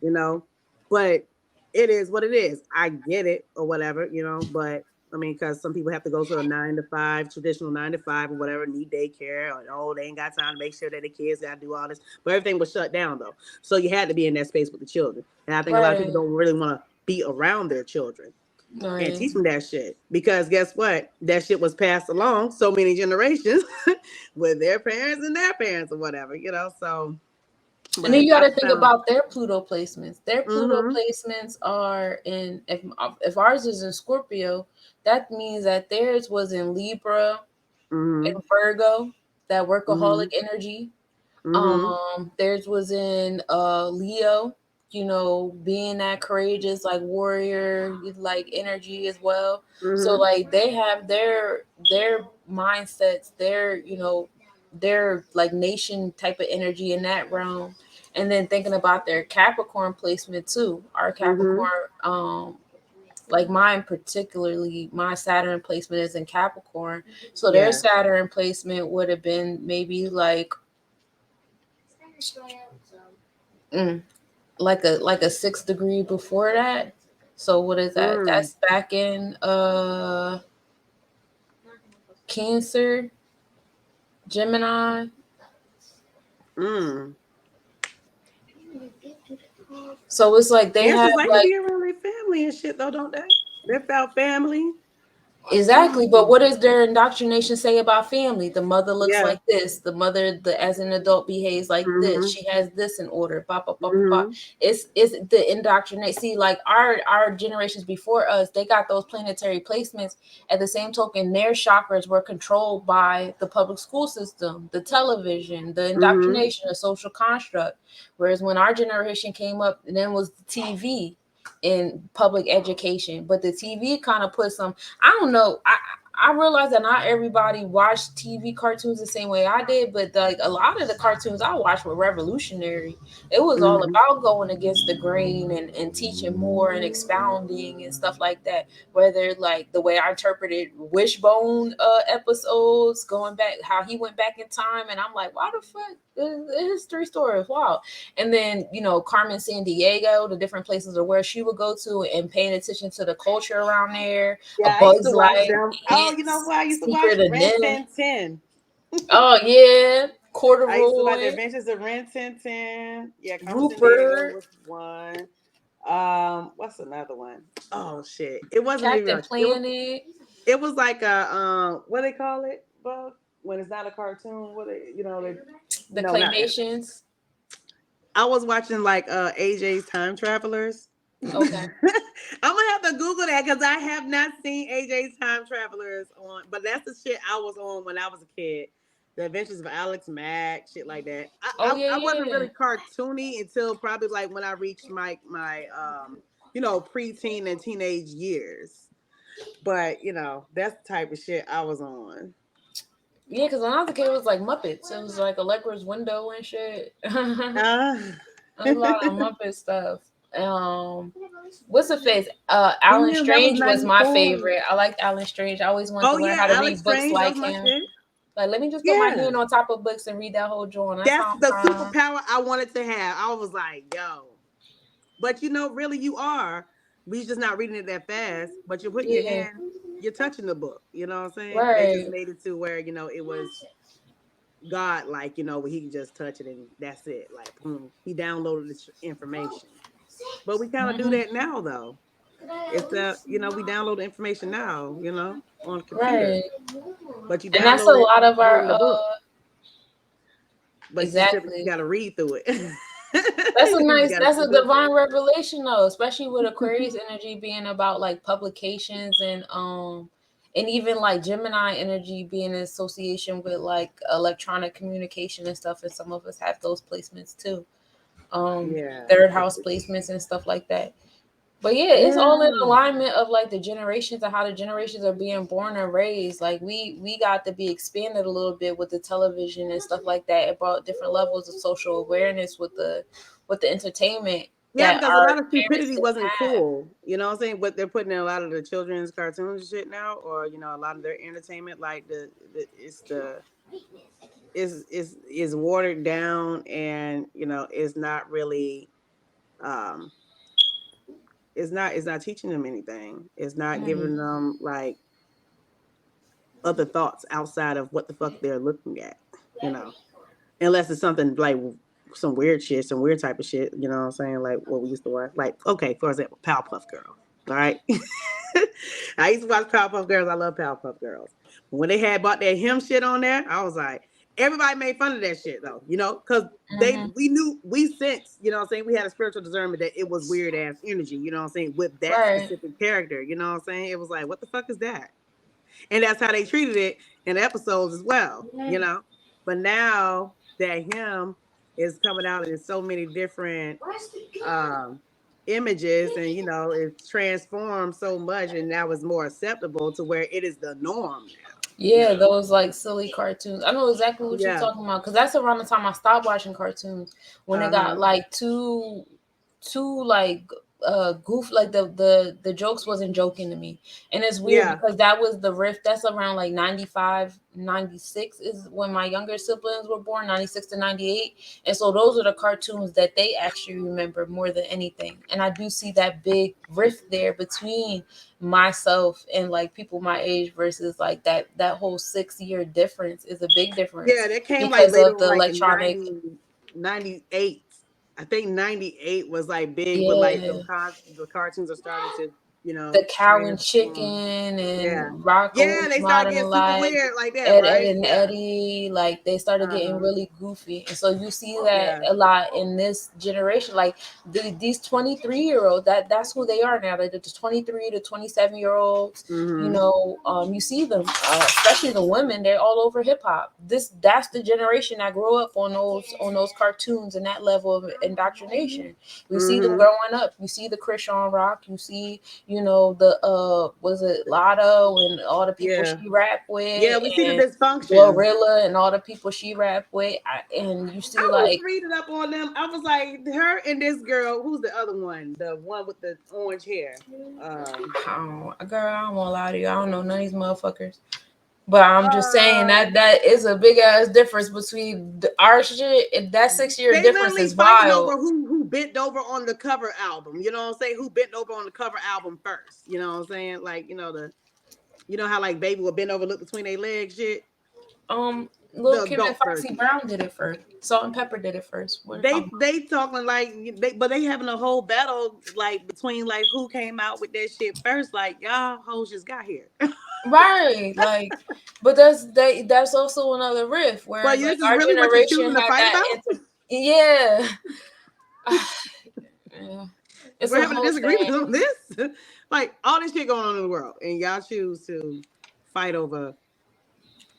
you know. But it is what it is. I get it or whatever, but I mean, because some people have to go to a 9 to 5, traditional 9 to 5 or whatever, need daycare, or they ain't got time to make sure that the kids got to do all this. But everything was shut down though, so you had to be in that space with the children. And I think a lot of people Right, don't really want to be around their children and right. teach them that shit, because guess what? That shit was passed along so many generations with their parents and their parents or whatever, So, And then but you got I to think found. about their Pluto placements. Their Pluto Mm-hmm. placements are in, if ours is in Scorpio, that means that theirs was in Libra Mm-hmm. and Virgo, that Mm-hmm. workaholic energy. Mm-hmm. Theirs was in Leo, being that courageous, like warrior, like energy as well. So Mm-hmm. like they have their mindsets, their like nation type of energy in that realm. And then thinking about their Capricorn placement too. Our Mm-hmm. Capricorn, like mine particularly, my Saturn placement is in Capricorn. So their Yeah. Saturn placement would have been maybe mm, like a 6th degree before that. So what is that? Mm. That's back in Cancer, Gemini. Mm. So it's like they have Dancers like to like be around their family and shit, though, don't they? They're about family. exactly, but what does their indoctrination say about family? The mother looks Yeah. like this. The mother, as an adult, behaves like this. Mm-hmm. She has this in order. Ba, ba, ba, ba, ba. Mm-hmm. It's the indoctrinate. See, like our generations before us, they got those planetary placements. At the same token, their chakras were controlled by the public school system, the television, the Mm-hmm. indoctrination, the social construct. Whereas when our generation came up, and then was the TV in public education, but the TV kind of put some. I don't know. I realize that not everybody watched TV cartoons the same way I did, but like a lot of the cartoons I watched were revolutionary. It was all Mm-hmm. about going against the grain and teaching more and expounding and stuff like that. Whether like the way I interpreted Wishbone episodes, going back how he went back in time, and I'm like, why the fuck? The history story is wild. And then, Carmen San Diego, the different places of where she would go to and paying attention to the culture around there. A Yeah, I used to Bug's watch Life, them. Oh, you know Ants, what I used to watch? Secret of Ren Nim. 1010. Oh yeah, I used to like the Corduroy, Adventures of Ren 1010. Yeah, Carmen San Diego Rupert, was one. What's another one? Oh shit. It wasn't even Captain a, it was Planet, it was like a what they call it, Bug? When it's not a cartoon, what they the no, not that. Claymations. I was watching like AJ's Time Travelers. Okay. I'm gonna have to Google that because I have not seen AJ's Time Travelers on, but that's the shit I was on when I was a kid. The Adventures of Alex Mack, shit like that. Oh yeah, I wasn't yeah. really cartoony until probably like when I reached my preteen and teenage years. But that's the type of shit I was on. Yeah, because when I was a kid, it was like Muppets. It was like Allegra's Window and shit. Uh, A lot of Muppet stuff. What's the face? Alan Damn, that was Strange was my 94. favorite. I liked Alan Strange. I always wanted to Oh learn yeah, how to Alex read books Strange, that like was my him. shit. Like, let me just put my Yeah. hand on top of books and read that whole drawing. That's That's how I'm the trying. superpower I wanted to have. I was like, yo. But really you are. We just not reading it that fast. But you're putting your Yeah, hand, you're touching the book. You know what I'm saying? They just right, made it to where, it was God like, where he can just touch it and that's it. Like, boom, he downloaded this information. But we kind of do hmm that now though. It's we download the information now, on a computer. right. But you And that's a download it lot of our in the book. But you typically exactly. got to read through it. That's a You nice, got to that's see the a book divine first. revelation though, especially with Aquarius energy being about like publications and even like Gemini energy being in association with like electronic communication and stuff. And some of us have those placements too. Yeah. Third house placements and stuff like that. But yeah, it's all in Yeah. alignment of like the generations and how the generations are being born and raised. Like we got to be expanded a little bit with the television and stuff like that. It brought different levels of social awareness with the entertainment Yeah, that because a our lot of parents stupidity didn't wasn't have. cool. You know what I'm saying? What they're putting in a lot of the children's cartoons and shit now, or a lot of their entertainment, like is watered down and is not really um it's not teaching them anything. It's not giving Mhm. them like other thoughts outside of what the fuck they're looking at, you know. Unless it's something like some weird shit, some weird type of shit, you know what I'm saying? Like what we used to watch. Like, okay, for example, Powerpuff Girls. All right. I used to watch Powerpuff Girls. I love Powerpuff Girls. When they had bought that him shit on there, I was like, everybody made fun of that shit though, because Mhm. we sensed, you know what I'm saying? We had a spiritual discernment that it was weird ass energy, you know what I'm saying, with that Right. specific character, you know what I'm saying? It was like, what the fuck is that? And that's how they treated it in the episodes as well, But now that him is coming out in so many different um images and it's transformed so much and now it's more acceptable to where it is the norm now, Yeah, those like silly cartoons. I know exactly what you're Yeah. talking about because that's around the time I stopped watching cartoons when it got Uh-huh. like too like goof, like the jokes wasn't joking to me. And it's weird Yeah. because that was the rift. That's around like 95, 96 is when my younger siblings were born, 96 to 98. And so those are the cartoons that they actually remember more than anything. And I do see that big rift there between myself and like people my age versus like that whole 6 year difference is a big difference Yeah, that came like because later of on the like in electronic. 98. I think 98 was like big, but like Yeah. the cartoons are starting to, The Cow and transform. Chicken Yeah. and Rocko's Yeah, they started Modern getting super Life, weird like that, Ed, Ed right? and Yeah. Eddie, like they started getting Uh-huh. really goofy. And so you see that Yeah. a lot in this generation. Like these 23-year-olds, that's who they are now. They're the 23 to 27-year-olds. You Mm-hmm. know, you see them, especially the women. They're all over hip hop. That's the generation that grew up on those cartoons and that level of indoctrination. We see them Mm-hmm. growing up. You see the Krishan Rock. You see, you know, the was it Lotto and all the people Yeah. she rap with, Yeah, we see the and dysfunction. Glorilla and all the people she rap with, and you see I was like reading up on them. I was like, her and this girl, who's the other one? The one with the orange hair. girl, I don't want to lie to you, I don't know none of these motherfuckers. But I'm just saying Uh, that is a big ass difference between our shit. And that 6 year they difference literally is fighting over wild. who bent over on the cover album. You know what I'm saying? Who bent over on the cover album first? You know what I'm saying? Like, you know how like Baby would bend over, look between their legs, shit. Lil The Kim and adult Foxy version. Brown did it first. Salt and Pepper did it first. What are you talking They talking like but they having a whole battle like between like who came out with that shit first. Like y'all hoes just got here. Right, like, but that's also another riff where But it's like this is our really what you're generation choosing to had fight that about? yeah. Yeah, it's We're a having a whole disagreement thing. on this. Like all this shit going on in the world, and y'all choose to fight over.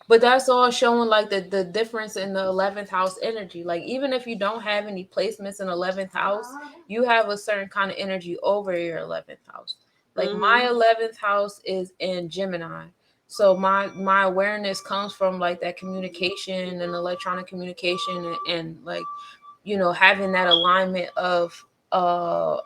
But that's all showing like the difference in the 11th house energy. Like even if you don't have any placements in 11th house, you have a certain kind of energy over your 11th house. Like my Mm-hmm. 11th house is in Gemini. So my awareness comes from like that communication and electronic communication and like, you know, having that alignment of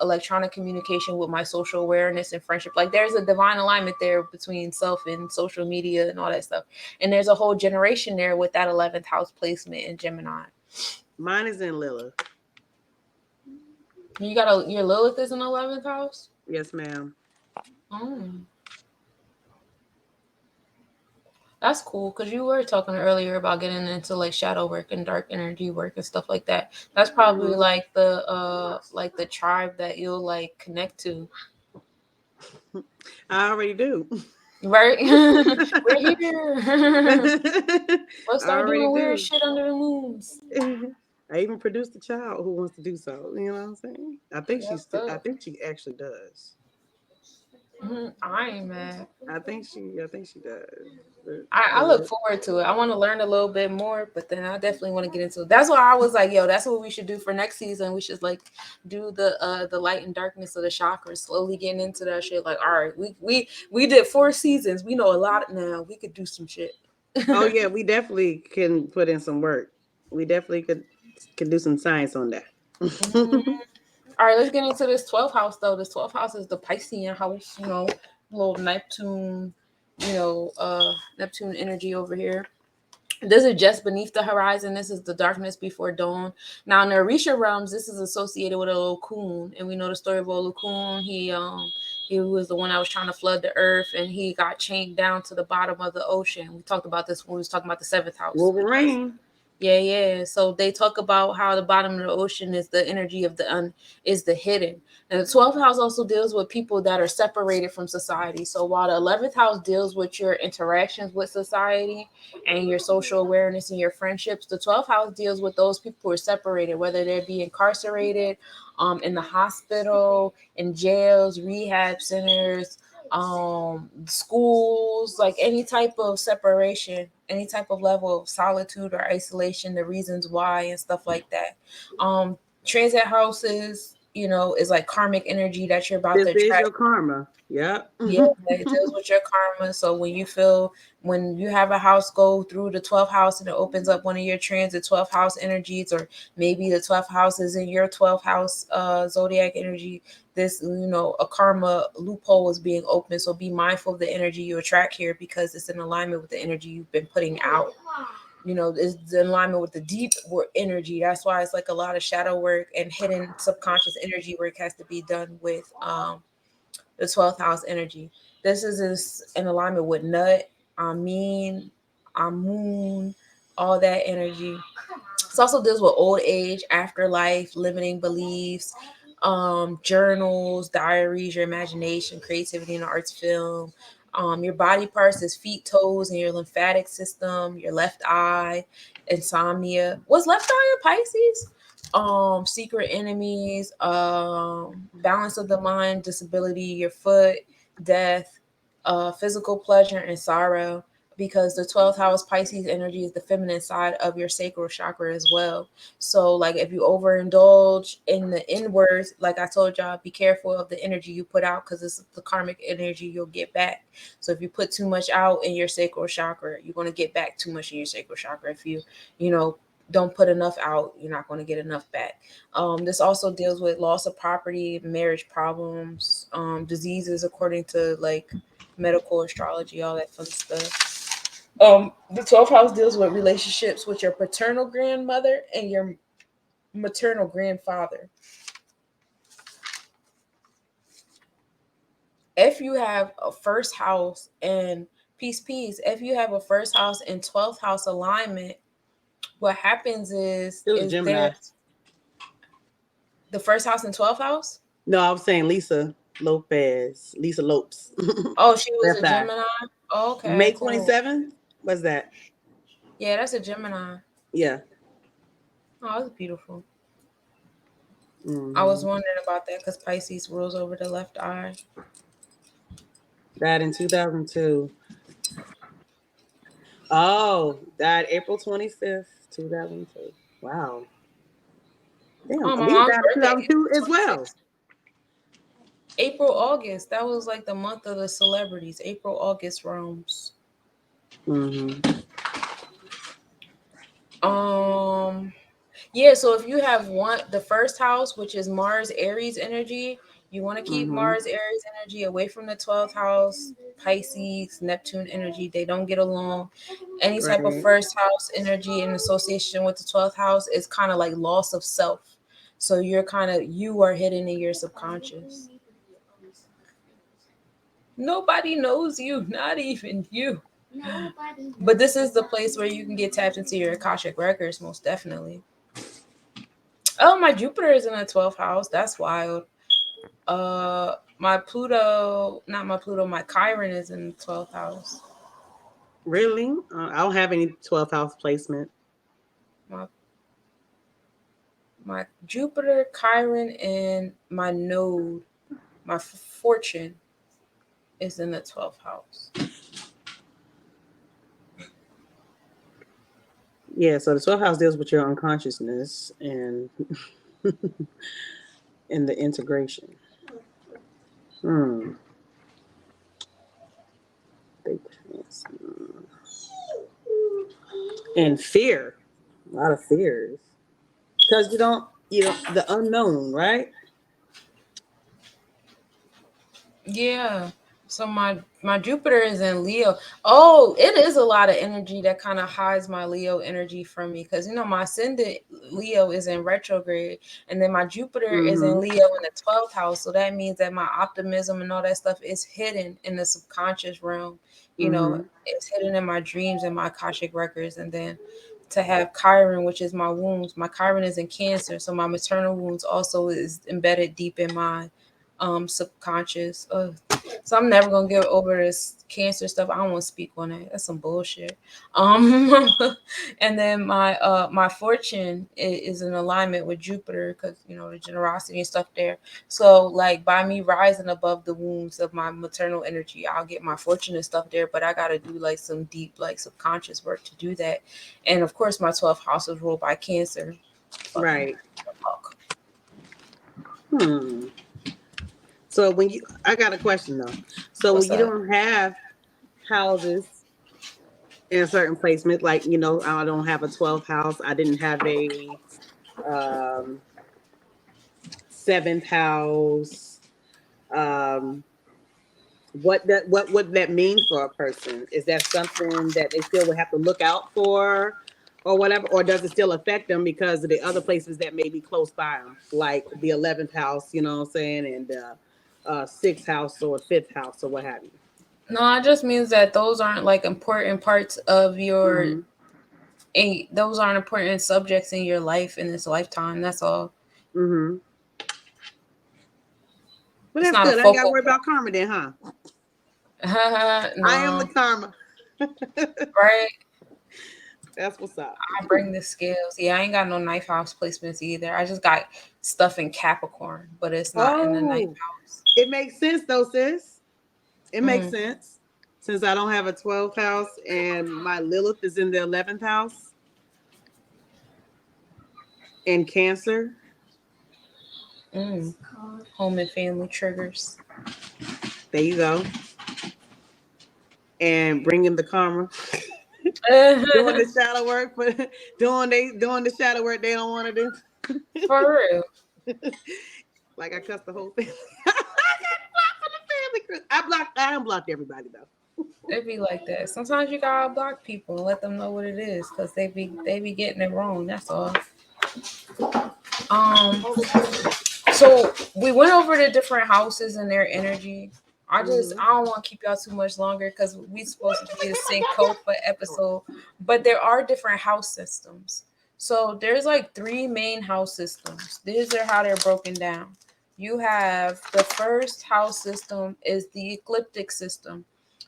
electronic communication with my social awareness and friendship. Like there's a divine alignment there between self and social media and all that stuff. And there's a whole generation there with that 11th house placement in Gemini. Mine is in Lilith. You got your Lilith is in 11th house. Yes, ma'am. Oh, that's cool, because you were talking earlier about getting into like shadow work and dark energy work and stuff like that. That's probably Mm-hmm. like the tribe that you'll like connect to. I already do. Right? We're here. Let's I start already doing weird do. shit under the moons. I even produced a child who wants to do so. You know what I'm saying? That's I dope. think she actually does. I ain't mad. I think she does. I look forward to it. I want to learn a little bit more, but then I definitely want to get into it. That's why I was like, yo, that's what we should do for next season. We should like do the light and darkness of the chakras, slowly getting into that shit. Like, all right, we did 4 seasons. We know a lot now. We could do some shit. Oh yeah, we definitely can put in some work. We definitely could do some science on that. All right, let's get into this 12th house though. This 12th house is the Piscean house, you know, little Neptune, Neptune energy over here. This is just beneath the horizon. This is the darkness before dawn. Now in the Orisha realms, this is associated with Olokun, and we know the story of Olokun. He was the one that was trying to flood the earth, and he got chained down to the bottom of the ocean. We talked about this when we was talking about the 7th house. Wolverine. Yeah. So they talk about how the bottom of the ocean is the energy of is the hidden. And the 12th house also deals with people that are separated from society. So while the 11th house deals with your interactions with society and your social awareness and your friendships, the 12th house deals with those people who are separated, whether they be incarcerated, in the hospital, in jails, rehab centers, schools, like any type of separation, any type of level of solitude or isolation, the reasons why and stuff like that. Transit houses, you know, is like karmic energy that you're about This to is attract. your karma. Yep. Yeah, it deals with your karma. So when you have a house go through the 12th house and it opens up one of your transit 12th house energies, or maybe the 12th house is in your 12th house zodiac energy, this, you know, a karma loophole is being opened. So be mindful of the energy you attract here, because it's in alignment with the energy you've been putting out. You know, it's in alignment with the deep work energy. That's why it's like a lot of shadow work and hidden subconscious energy work has to be done with the 12th house energy. This is in alignment with Nut, Amin, Amun, all that energy. This also deals with old age, afterlife, limiting beliefs, journals, diaries, your imagination, creativity in the arts, film. Your body parts is feet, toes, and your lymphatic system, your left eye, insomnia. Was left eye a Pisces? Secret enemies, balance of the mind, disability, your foot, death, physical pleasure and sorrow, because the 12th house Pisces energy is the feminine side of your sacral chakra as well. So like if you overindulge in the inwards, like I told y'all, be careful of the energy you put out, because it's the karmic energy you'll get back. So if you put too much out in your sacral chakra, you're going to get back too much in your sacral chakra. If you know, don't put enough out, you're not going to get enough back. This also deals with loss of property, marriage problems, diseases, according to like medical astrology, all that fun stuff. The 12th house deals with relationships with your paternal grandmother and your maternal grandfather. If you have a first house and peace, if you have a first house and 12th house alignment, what happens is It was Gemini. there's the first house and 12th house. No, I was saying Lisa Lopez. Lisa Lopes. Oh, she was Left a eye. Gemini. Okay, May cool. 27th? What's that? Yeah, that's a Gemini. Yeah. Oh, that's beautiful. Mhm. I was wondering about that because Pisces rules over the left eye. Died in 2002. Oh, died April 25th, 2002. Wow. Damn, Oh, my Alita mom's died in birthday 2002 is as well. 26. April, August. That was like the month of the celebrities. April, August roams. Mm-hmm. Yeah, so if you have the first house, which is Mars Aries energy, you want to keep Mm-hmm. Mars Aries energy away from the 12th house, Pisces, Neptune energy. They don't get along. Any type of Right. first house energy in association with the 12th house is kind of like loss of self. So you are hidden in your subconscious. Nobody knows you, not even you. But this is the place where you can get tapped into your Akashic records, most definitely. Oh, my Jupiter is in the 12th house. That's wild. My Pluto, not my Pluto, my Chiron is in the 12th house. Really? I don't have any 12th house placement. My my Jupiter, Chiron, and my node, my fortune is in the 12th house. Yeah, so the 12th house deals with your unconsciousness and and the integration. Hmm. And fear. A lot of fears. Because the unknown, right? Yeah. So my Jupiter is in Leo. Oh, it is a lot of energy that kind of hides my Leo energy from me, because my ascendant Leo is in retrograde, and then my Jupiter is in Leo in the 12th house. So that means that my optimism and all that stuff is hidden in the subconscious realm. It's hidden in my dreams and my Akashic records. And then to have Chiron, which is my wounds, my Chiron is in Cancer, so my maternal wounds also is embedded deep in my subconscious. So I'm never gonna get over this cancer stuff. I don't want to speak on that. That's some bullshit. And then my fortune is in alignment with Jupiter, because the generosity and stuff there. So like by me rising above the wounds of my maternal energy, I'll get my fortune and stuff there. But I gotta do like some deep like subconscious work to do that. And of course, my 12th house is ruled by Cancer. Right. So I got a question though. So What's when you up? don't have houses in a certain placement, like I don't have a 12th house. I didn't have a 7th house. What would that mean for a person? Is that something that they still would have to look out for, or whatever, or does it still affect them because of the other places that may be close by them, like the 11th house, you know what I'm saying, and 6th house or 5th house or what have you? No, it just means that those aren't like important parts of your Mm-hmm. And those aren't important subjects in your life in this lifetime. That's all. Mm-hmm. Well, It's that's not a good. I ain't got to focal worry about karma then, huh? point. I am the No, karma. right? That's what's up. I bring the scales. Yeah, I ain't got no knife house placements either. I just got stuff in Capricorn, but it's not in the knife Oh, house. it makes sense though, sis. It makes Mm. sense since I don't have a 12th house and my Lilith is in the 11th house in Cancer. Mm. Home and family triggers. There you go. And bringing the karma. Doing the shadow work, but doing the shadow work they don't want to do. For real. Like I cussed the whole family. I got blocked from the family. I unblocked everybody though. It be like that. Sometimes you gotta block people and let them know what it is, because they be getting it wrong. That's all. Um. So we went over the different houses and their energy. I don't want to keep y'all too much longer because we supposed to be a Sankofa episode, but there are different house systems. So there's like three main house systems. These are how they're broken down. You have the first house system is the ecliptic system.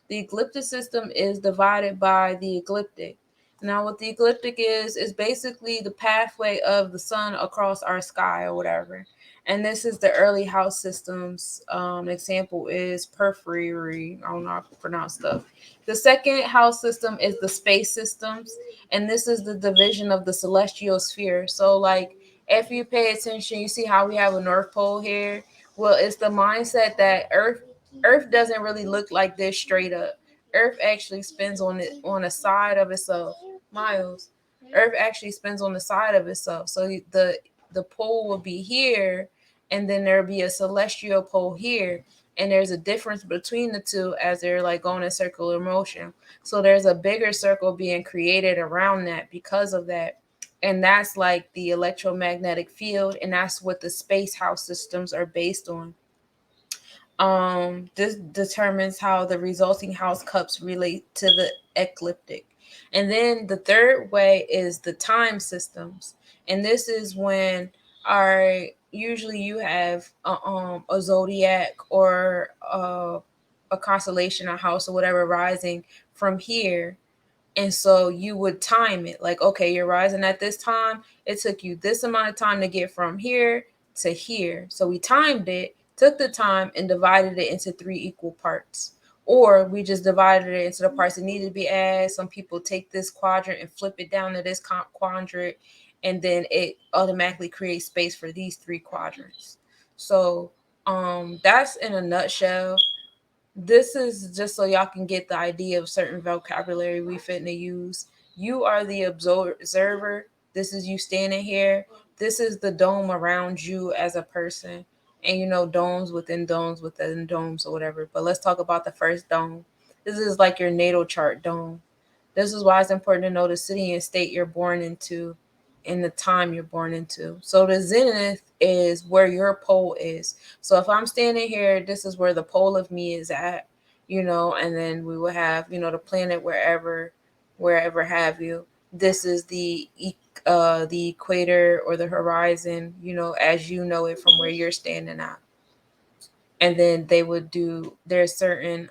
The ecliptic system is divided by the ecliptic. Now, what the ecliptic is basically the pathway of the sun across our sky or whatever. And this is the early house systems. Example is Porphyry. I don't know how to pronounce stuff. The second house system is the space systems, and this is the division of the celestial sphere. So, like, if you pay attention, you see how we have a North Pole here. Well, it's the mindset that Earth doesn't really look like this straight up. Earth actually spins on a side of itself. Miles. Earth actually spins on the side of itself. So the pole will be here, and then there'll be a celestial pole here, and there's a difference between the two as they're like going in circular motion. So there's a bigger circle being created around that because of that. And that's like the electromagnetic field, and that's what the space house systems are based on. This determines how the resulting house cups relate to the ecliptic. And then the third way is the time systems. And this is when our usually you have a zodiac or a constellation, a house or whatever rising from here, and so you would time it like, okay, you're rising at this time. It took you this amount of time to get from here to here. So we timed it, took the time, and divided it into three equal parts. Or we just divided it into the parts that needed to be added. Some people take this quadrant and flip it down to this quadrant, and then it automatically creates space for these three quadrants. So that's in a nutshell. This is just so y'all can get the idea of certain vocabulary we finna use. You are the observer. This is you standing here. This is the dome around you as a person. And you know, domes within domes or whatever. But let's talk about the first dome. This is like your natal chart dome. This is why it's important to know the city and state you're born into and the time you're born into. So the zenith is where your pole is. So if I'm standing here, this is where the pole of me is at, and then we will have, the planet wherever have you. This is the equator or the horizon, as you know it from where you're standing at. And then they would do there's certain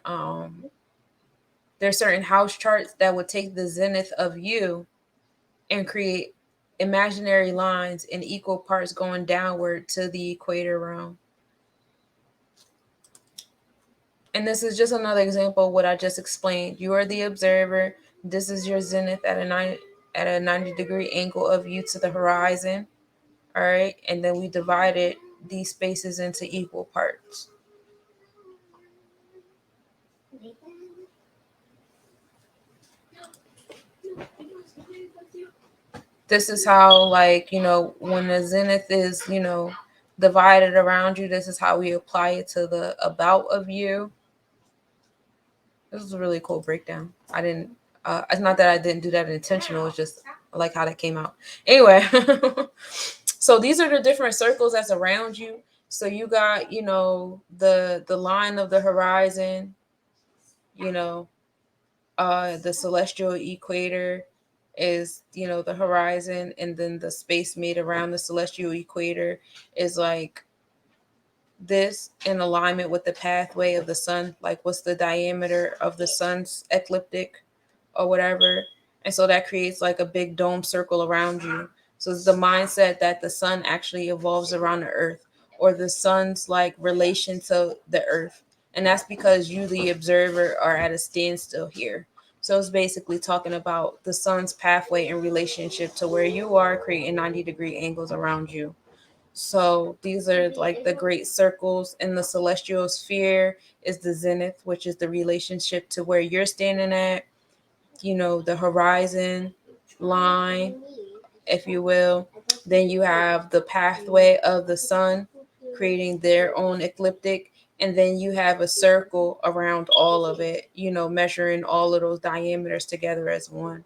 house charts that would take the zenith of you and create imaginary lines in equal parts going downward to the equator realm. And this is just another example of what I just explained. You are the observer. This is your zenith at a 90-degree angle of you to the horizon. All right. And then we divided these spaces into equal parts. This is how, like, when the zenith is, divided around you, this is how we apply it to the about of you. This is a really cool breakdown. I didn't. It's not that I didn't do that intentional. It's just I like how that came out. Anyway, so these are the different circles that's around you. So you got, the line of the horizon, the celestial equator, is, the horizon, and then the space made around the celestial equator is like this in alignment with the pathway of the sun, like what's the diameter of the sun's ecliptic or whatever. And so that creates like a big dome circle around you. So it's the mindset that the sun actually evolves around the earth, or the sun's like relation to the earth. And that's because you, the observer, are at a standstill here. So it's basically talking about the sun's pathway in relationship to where you are, creating 90-degree angles around you. So these are like the great circles in the celestial sphere is the zenith, which is the relationship to where you're standing at, the horizon line, if you will. Then you have the pathway of the sun creating their own ecliptic. And then you have a circle around all of it, measuring all of those diameters together as one.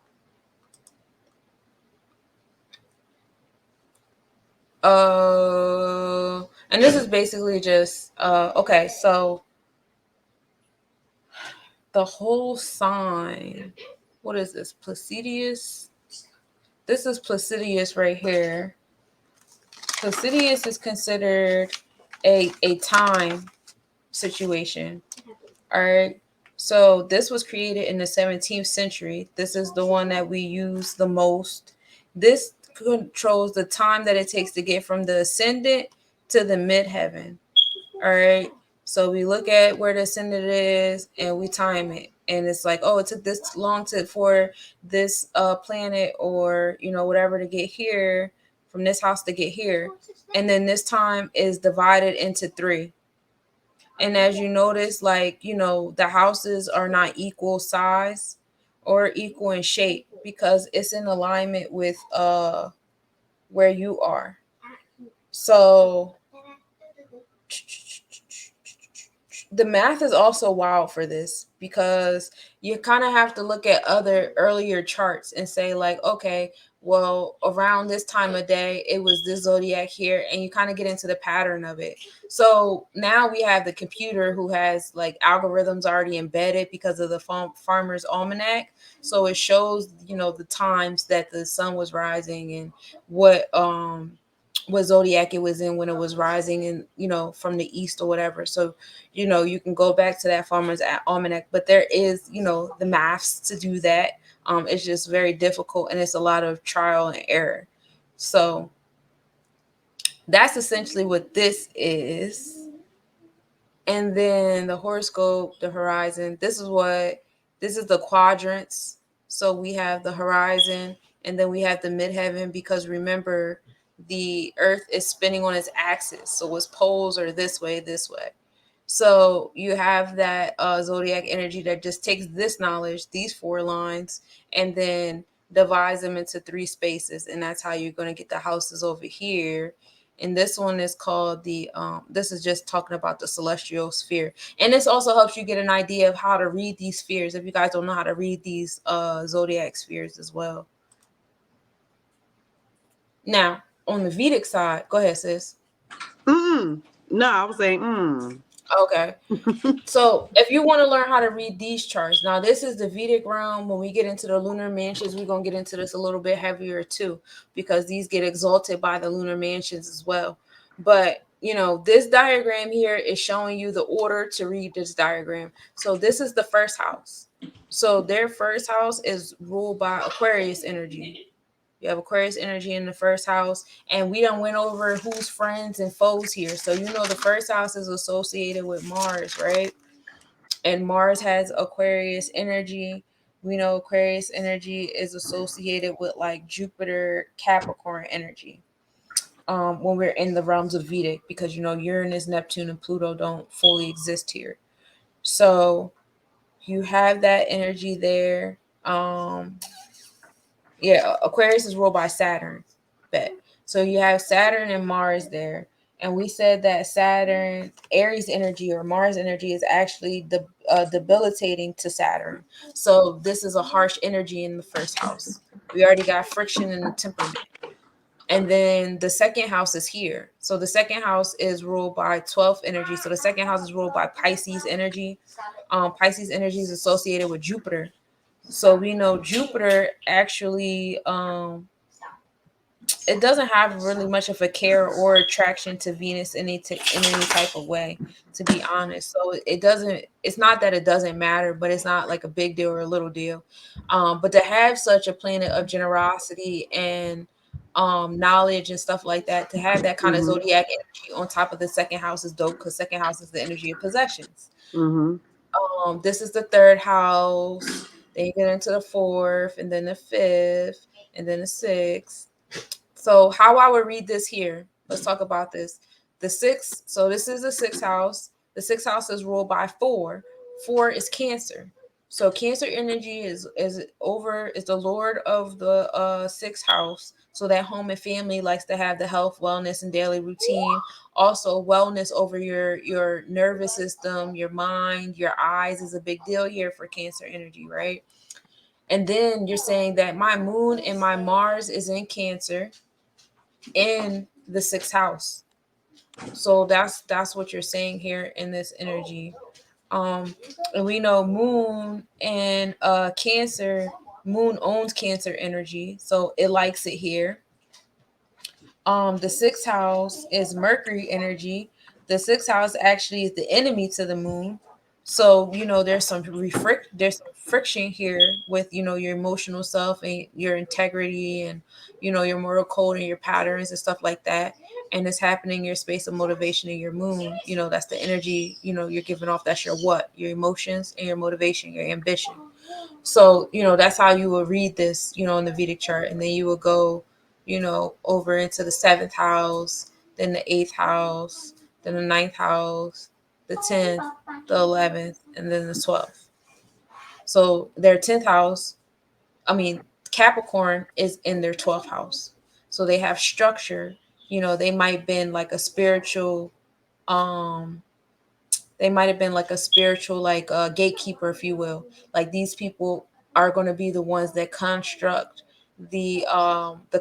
And this is basically just okay, so the whole sign, what is this, Placidius? This is Placidius right here. Placidius is considered a time situation. All right. So this was created in the 17th century. This is the one that we use the most. This controls the time that it takes to get from the ascendant to the midheaven. All right. So we look at where the ascendant is and we time it. And it's like, oh, it took this long for this planet or, whatever to get here, from this house to get here. And then this time is divided into 3. And as you notice, like, the houses are not equal size or equal in shape because it's in alignment with where you are. So the math is also wild for this because you kind of have to look at other earlier charts and say like, okay, well, around this time of day, it was this zodiac here, and you kind of get into the pattern of it. So now we have the computer who has like algorithms already embedded because of the farmer's almanac. So it shows, the times that the sun was rising and what zodiac it was in when it was rising, and from the east or whatever. So you can go back to that farmer's almanac, but there is the maths to do that. It's just very difficult, and it's a lot of trial and error. So that's essentially what this is. And then the horoscope, the horizon, this is the quadrants. So we have the horizon, and then we have the midheaven, because remember, the earth is spinning on its axis. So its poles are this way, this way. So you have that zodiac energy that just takes this knowledge, these 4 lines, and then divides them into 3 spaces. And that's how you're going to get the houses over here. And this one is called this is just talking about the celestial sphere. And this also helps you get an idea of how to read these spheres if you guys don't know how to read these zodiac spheres as well. Now, on the Vedic side, go ahead, sis. No, I was saying, Okay. So if you want to learn how to read these charts, now this is the Vedic realm. When we get into the lunar mansions, we're going to get into this a little bit heavier too, because these get exalted by the lunar mansions as well. But, this diagram here is showing you the order to read this diagram. So this is the first house. So their first house is ruled by Aquarius energy. You have Aquarius energy in the first house, and we done went over who's friends and foes here. So the first house is associated with Mars, right? And Mars has Aquarius energy. We know Aquarius energy is associated with like Jupiter, Capricorn energy. When we're in the realms of Vedic, because Uranus, Neptune, and Pluto don't fully exist here. So you have that energy there. Aquarius is ruled by Saturn. Bet. So you have Saturn and Mars there. And we said that Saturn, Aries energy or Mars energy is actually debilitating to Saturn. So this is a harsh energy in the first house. We already got friction in the temperament. And then the second house is here. So the second house is ruled by 12th energy. So the second house is ruled by Pisces energy. Pisces energy is associated with Jupiter. So we know Jupiter actually it doesn't have really much of a care or attraction to Venus in any type of way, to be honest. So it doesn't. It's not that it doesn't matter, but it's not like a big deal or a little deal. But to have such a planet of generosity and knowledge and stuff like that, to have that kind of Mm-hmm. zodiac energy on top of the second house is dope because second house is the energy of possessions. Mm-hmm. This is the third house. Then you get into the fourth, and then the fifth, and then the sixth. So how I would read this here, let's talk about this. The sixth, so this is the sixth house. The sixth house is ruled by four. Four is Cancer. So Cancer energy is the lord of the sixth house. So that home and family likes to have the health, wellness, and daily routine. Also, wellness over your nervous system, your mind, your eyes is a big deal here for Cancer energy, right? And then you're saying that my moon and my Mars is in Cancer in the sixth house. So that's what you're saying here in this energy. And we know moon and Cancer, moon owns Cancer energy, so it likes it here. The sixth house is Mercury energy. The sixth house actually is the enemy to the moon. So, there's some friction here with, your emotional self and your integrity and, your moral code and your patterns and stuff like that. And it's happening in your space of motivation in your moon. That's the energy, you're giving off. That's your emotions and your motivation, your ambition. So, that's how you will read this, in the Vedic chart. And then you will go, over into the seventh house, then the eighth house, then the ninth house, the 10th, the 11th, and then the 12th. So their 10th house, I mean, Capricorn is in their 12th house. So they have structure. They might have been like a spiritual, um, they might have been like a spiritual, like a gatekeeper, if you will. Like these people are going to be the ones that construct the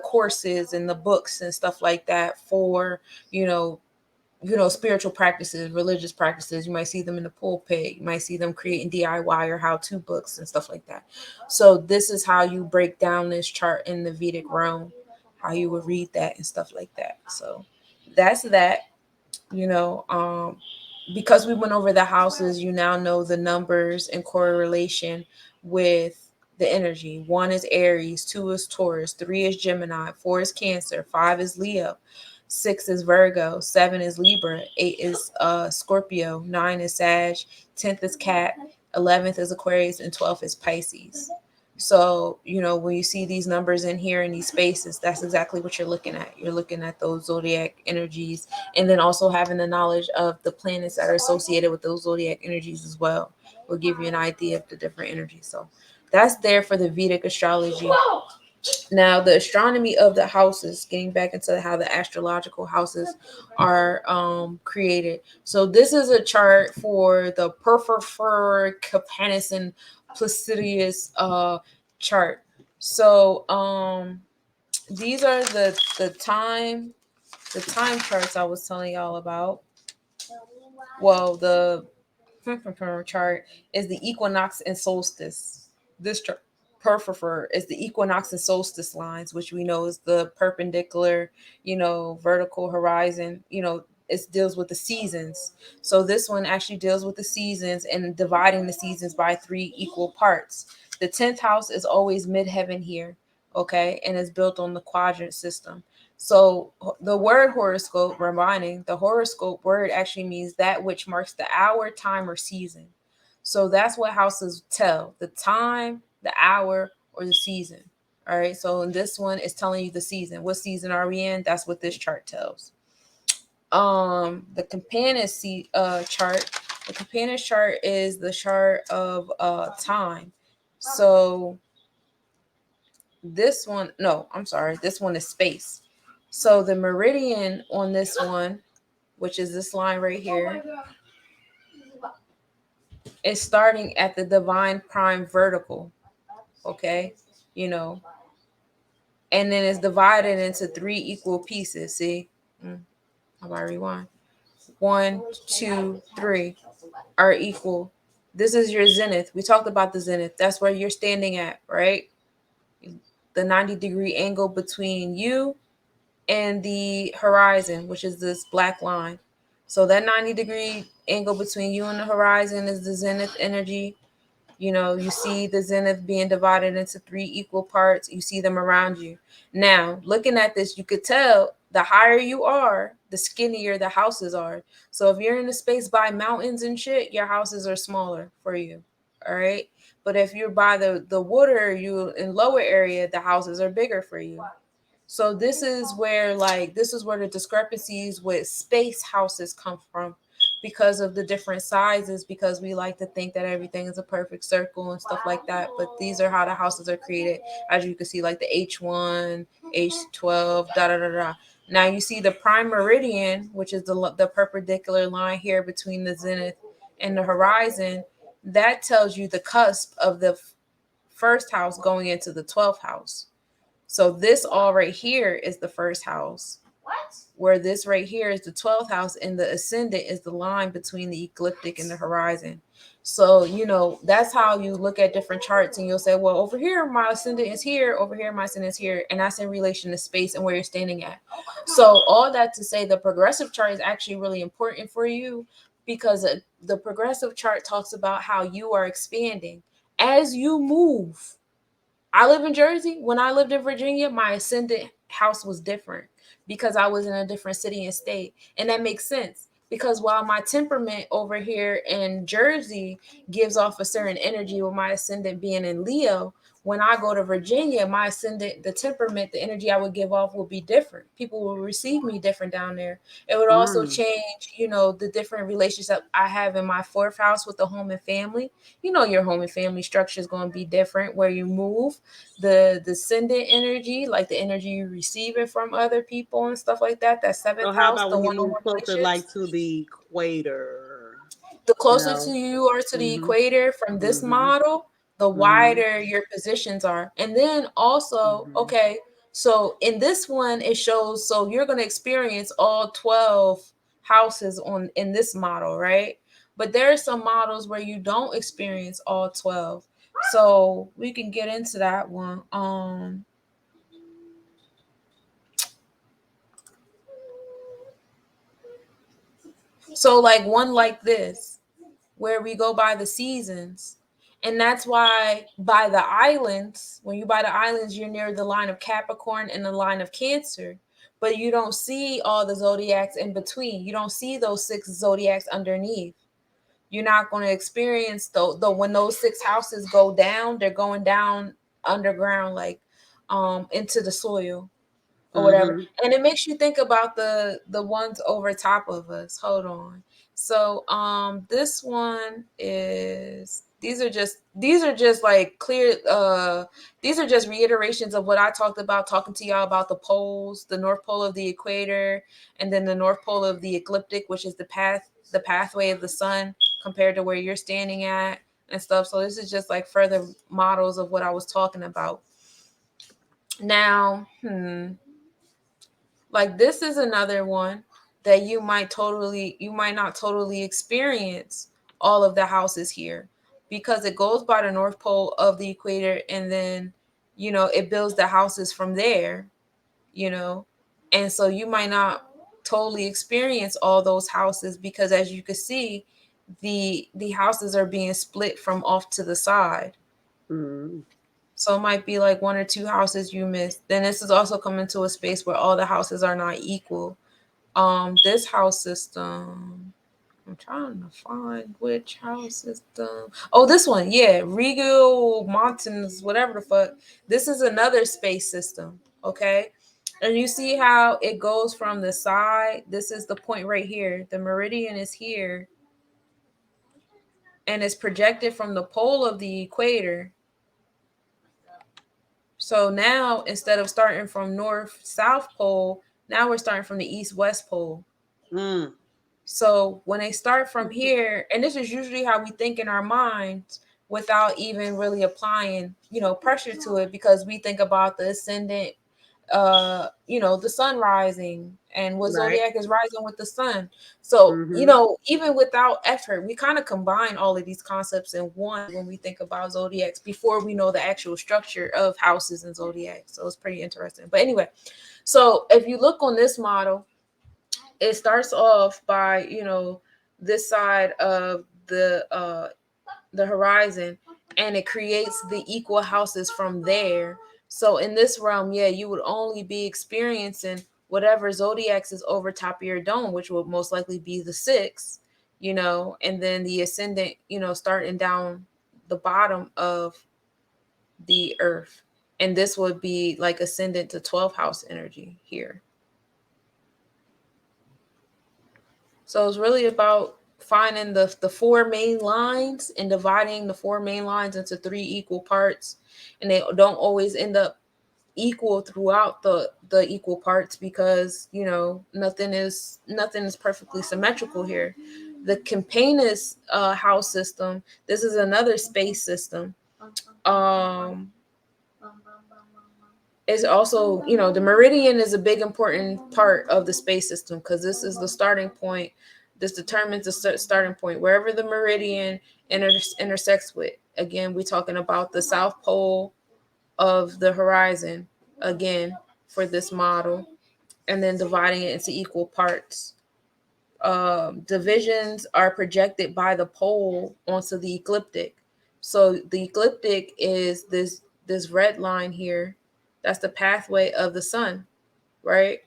courses and the books and stuff like that for you know spiritual practices, religious practices. You might see them in the pulpit. You might see them creating DIY or how-to books and stuff like that. So this is how you break down this chart in the Vedic realm, how you would read that and stuff like that. So that's that. you know um because we went over the houses, you now know the numbers in correlation with the energy. One is Aries, two is Taurus, three is Gemini, four is Cancer, five is Leo, six is Virgo, seven is Libra, eight is Scorpio, nine is Sag, 10th is Cat, 11th is Aquarius, and 12th is Pisces. So, when you see these numbers in here in these spaces, that's exactly what you're looking at. You're looking at those zodiac energies, and then also having the knowledge of the planets that are associated with those zodiac energies as well will give you an idea of the different energies. So that's there for the Vedic astrology. Now, the astronomy of the houses, getting back into how the astrological houses are created. So this is a chart for the Perfer Capanis and Placidius chart. So these are the time charts I was telling y'all about. Well, the chart is the equinox and solstice. This chart perfer is the equinox and solstice lines, which we know is the perpendicular, vertical horizon. It deals with the seasons. So this one actually deals with the seasons and dividing the seasons by three equal parts. The 10th house is always midheaven here, okay, and is built on the quadrant system. So the word horoscope, reminding the horoscope word actually means that which marks the hour, time, or season. So that's what houses tell: the time, the hour, or the season. All right. So in this one, it's telling you the season. What season are we in? That's what this chart tells. The companion chart. The companion chart is the chart of time. So this one, no, I'm sorry, this one is space. So the meridian on this one, which is this line right here, is starting at the divine prime vertical. Okay, you know, and then it's divided into three equal pieces. See, how about rewind? One, two, three are equal. This is your zenith. We talked about the zenith. That's where you're standing at, right? The 90-degree angle between you and the horizon, which is this black line. So that 90-degree angle between you and the horizon is the zenith energy. You know, you see the zenith being divided into 3 equal parts. You see them around you. Now, looking at this, you could tell the higher you are, the skinnier the houses are. So if you're in a space by mountains and shit, your houses are smaller for you. All right. But if you're by the water, you in lower area, the houses are bigger for you. So this is where the discrepancies with space houses come from, because of the different sizes, because we like to think that everything is a perfect circle and stuff like that, but these are how the houses are created. As you can see, like the H1, H12, da da da da. Now you see the prime meridian, which is the perpendicular line here between the zenith and the horizon. That tells you the cusp of the first house going into the 12th house. So this all right here is the first house. Where this right here is the 12th house, and the ascendant is the line between the ecliptic and the horizon. So, you know, that's how you look at different charts, and you'll say, well, over here, my ascendant is here, over here, my ascendant is here, and that's in relation to space and where you're standing at. So all that to say, the progressive chart is actually really important for you, because the progressive chart talks about how you are expanding as you move. I live in Jersey. When I lived in Virginia, my ascendant house was different because I was in a different city and state. And that makes sense, because while my temperament over here in Jersey gives off a certain energy, with my ascendant being in Leo, when I go to Virginia, my ascendant, the temperament, the energy I would give off will be different. People will receive me different down there. It would also change, you know, the different relationships I have in my 4th house with the home and family. You know, your home and family structure is going to be different where you move. The descendant energy, like the energy you receiving from other people and stuff like that. That 7th So how house, about the when you move one-on-one closer, like relationships. to the equator? The You closer to know. you are to the Mhm. equator from this Mhm. model, the Mhm. wider your positions are. And then also, Mhm. okay, so in this one, it shows, so you're going to experience all 12 houses on in this model, right? But there are some models where you don't experience all 12. So we can get into that one. So like one like this, where we go by the seasons. And that's why by the islands, when you by the islands, you're near the line of Capricorn and the line of Cancer. But you don't see all the zodiacs in between. You don't see those 6 zodiacs underneath. You're not going to experience the when those 6 houses go down, they're going down underground, like into the soil or whatever. Mhm. And it makes you think about the ones over top of us. Hold on. So this one is, these are just like clear, these are just reiterations of what I talked about, talking to y'all about the poles, the north pole of the equator, and then the north pole of the ecliptic, which is the pathway of the sun compared to where you're standing at and stuff. So this is just like further models of what I was talking about. Now, like this is another one that you might not totally experience all of the houses here, because it goes by the north pole of the equator, and then, you know, it builds the houses from there, you know. And so you might not totally experience all those houses, because as you can see, the houses are being split from off to the side. Mhm. So it might be like 1 or 2 houses you missed. Then this is also coming to a space where all the houses are not equal. This house system, I'm trying to find which house system. Oh, this one, yeah, Regal Mountains, whatever the fuck. This is another space system, okay? And you see how it goes from the side. This is the point right here. The meridian is here, and it's projected from the pole of the equator. So now instead of starting from north south pole, now we're starting from the east west pole. Mm. So when they start from here, and this is usually how we think in our minds without even really applying, you know, pressure to it, because we think about the ascendant the sun rising, and what Right. zodiac is rising with the sun. So Mm-hmm. even without effort, we kind of combine all of these concepts in one when we think about zodiacs before we know the actual structure of houses and zodiacs. So it's pretty interesting. But anyway, so if you look on this model, it starts off by this side of the horizon, and it creates the equal houses from there. So in this realm, yeah, you would only be experiencing whatever zodiacs is over top of your dome, which will most likely be the six, and then the ascendant, starting down the bottom of the earth. And this would be like ascendant to 12th house energy here. So it's really about finding the four main lines and dividing the four main lines into three equal parts. And they don't always end up equal throughout the equal parts, because nothing is perfectly symmetrical here. The Campanus house system, this is another space system. Um is also, the meridian is a big important part of the space system, because this is the starting point. This determines the starting point wherever the meridian intersects with. Again, we're talking about the south pole of the horizon, again, for this model, and then dividing it into equal parts. Divisions are projected by the pole onto the ecliptic. So the ecliptic is this red line here. That's the pathway of the sun, right?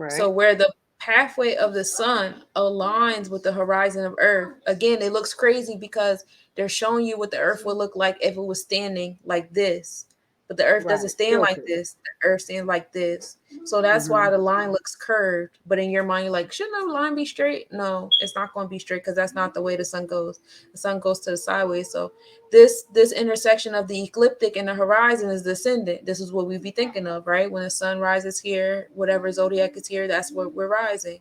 So Right. where the pathway of the sun aligns with the horizon of Earth, again, it looks crazy because they're showing you what the Earth would look like if it was standing like this. But the Earth doesn't Right. stand like Tilted. this. The Earth stands like this. So that's why Mm-hmm. the line looks curved. But in your mind, you're like, shouldn't the line be straight? No, it's not going to be straight, because that's not the way the sun goes. The sun goes to the sideways. So this intersection of the ecliptic and the horizon is the ascendant. This is what we be thinking of, right? When the sun rises here, whatever zodiac is here, that's where we're rising.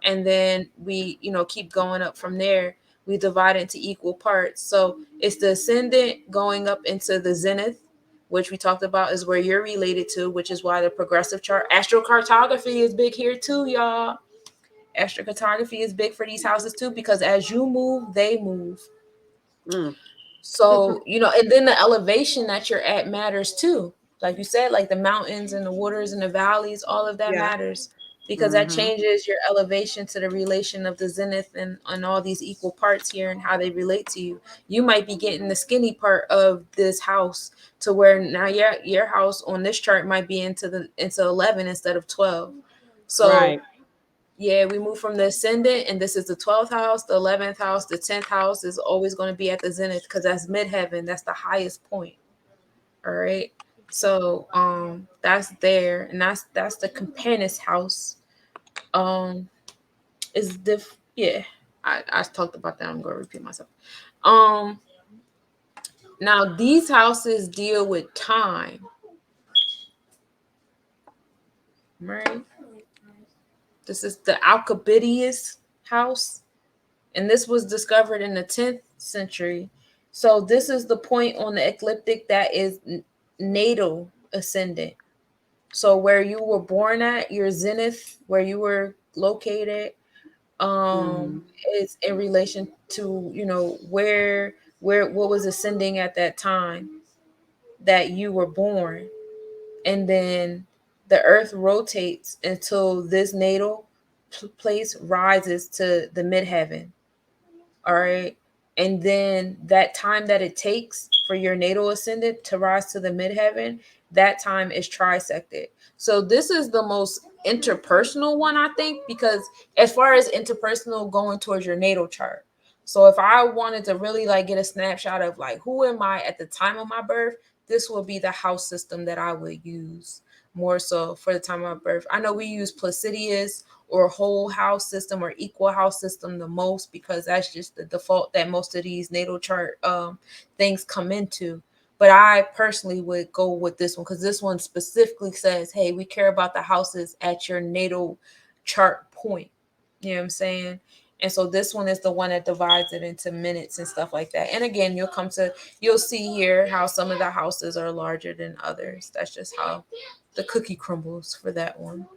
And then we, keep going up from there. We divide into equal parts. So it's the ascendant going up into the zenith, which we talked about is where you're related to, which is why the progressive chart astrocartography is big here too, y'all. Astrocartography is big for these houses too, because as you move, they move. Mm. So, and then the elevation that you're at matters too. Like you said, like the mountains and the waters and the valleys, all of that Yeah. matters, because that Mm-hmm. changes your elevation to the relation of the zenith and all these equal parts here and how they relate to you. You might be getting the skinny part of this house, to where now your house on this chart might be into 11 instead of 12. So Right. yeah, we move from the ascendant, and this is the 12th house, the 11th house, the 10th house is always going to be at the zenith, because that's midheaven. That's the highest point. All right. So that's there, and that's the Campanus house. Um is yeah. I talked about that. I'm gonna repeat myself. Um Now these houses deal with time, right? This is the Alcibiades house, and this was discovered in the 10th century. So this is the point on the ecliptic that is natal ascendant. So where you were born at, your zenith, where you were located, Mm-hmm. is in relation to, where what was ascending at that time that you were born. And then the earth rotates until this natal place rises to the midheaven. All right. And then that time that it takes for your natal ascendant to rise to the midheaven, that time is trisected. So this is the most interpersonal one, I think, because as far as interpersonal going towards your natal chart. So if I wanted to really like get a snapshot of like who am I at the time of my birth, this will be the house system that I would use more so for the time of my birth. I know we use Placidius or whole house system or equal house system the most, because that's just the default that most of these natal chart things come into. But I personally would go with this one, because this one specifically says, hey, we care about the houses at your natal chart point. You know what I'm saying? And so this one is the one that divides it into minutes and stuff like that. And again, you'll see here how some of the houses are larger than others. That's just how the cookie crumbles for that one.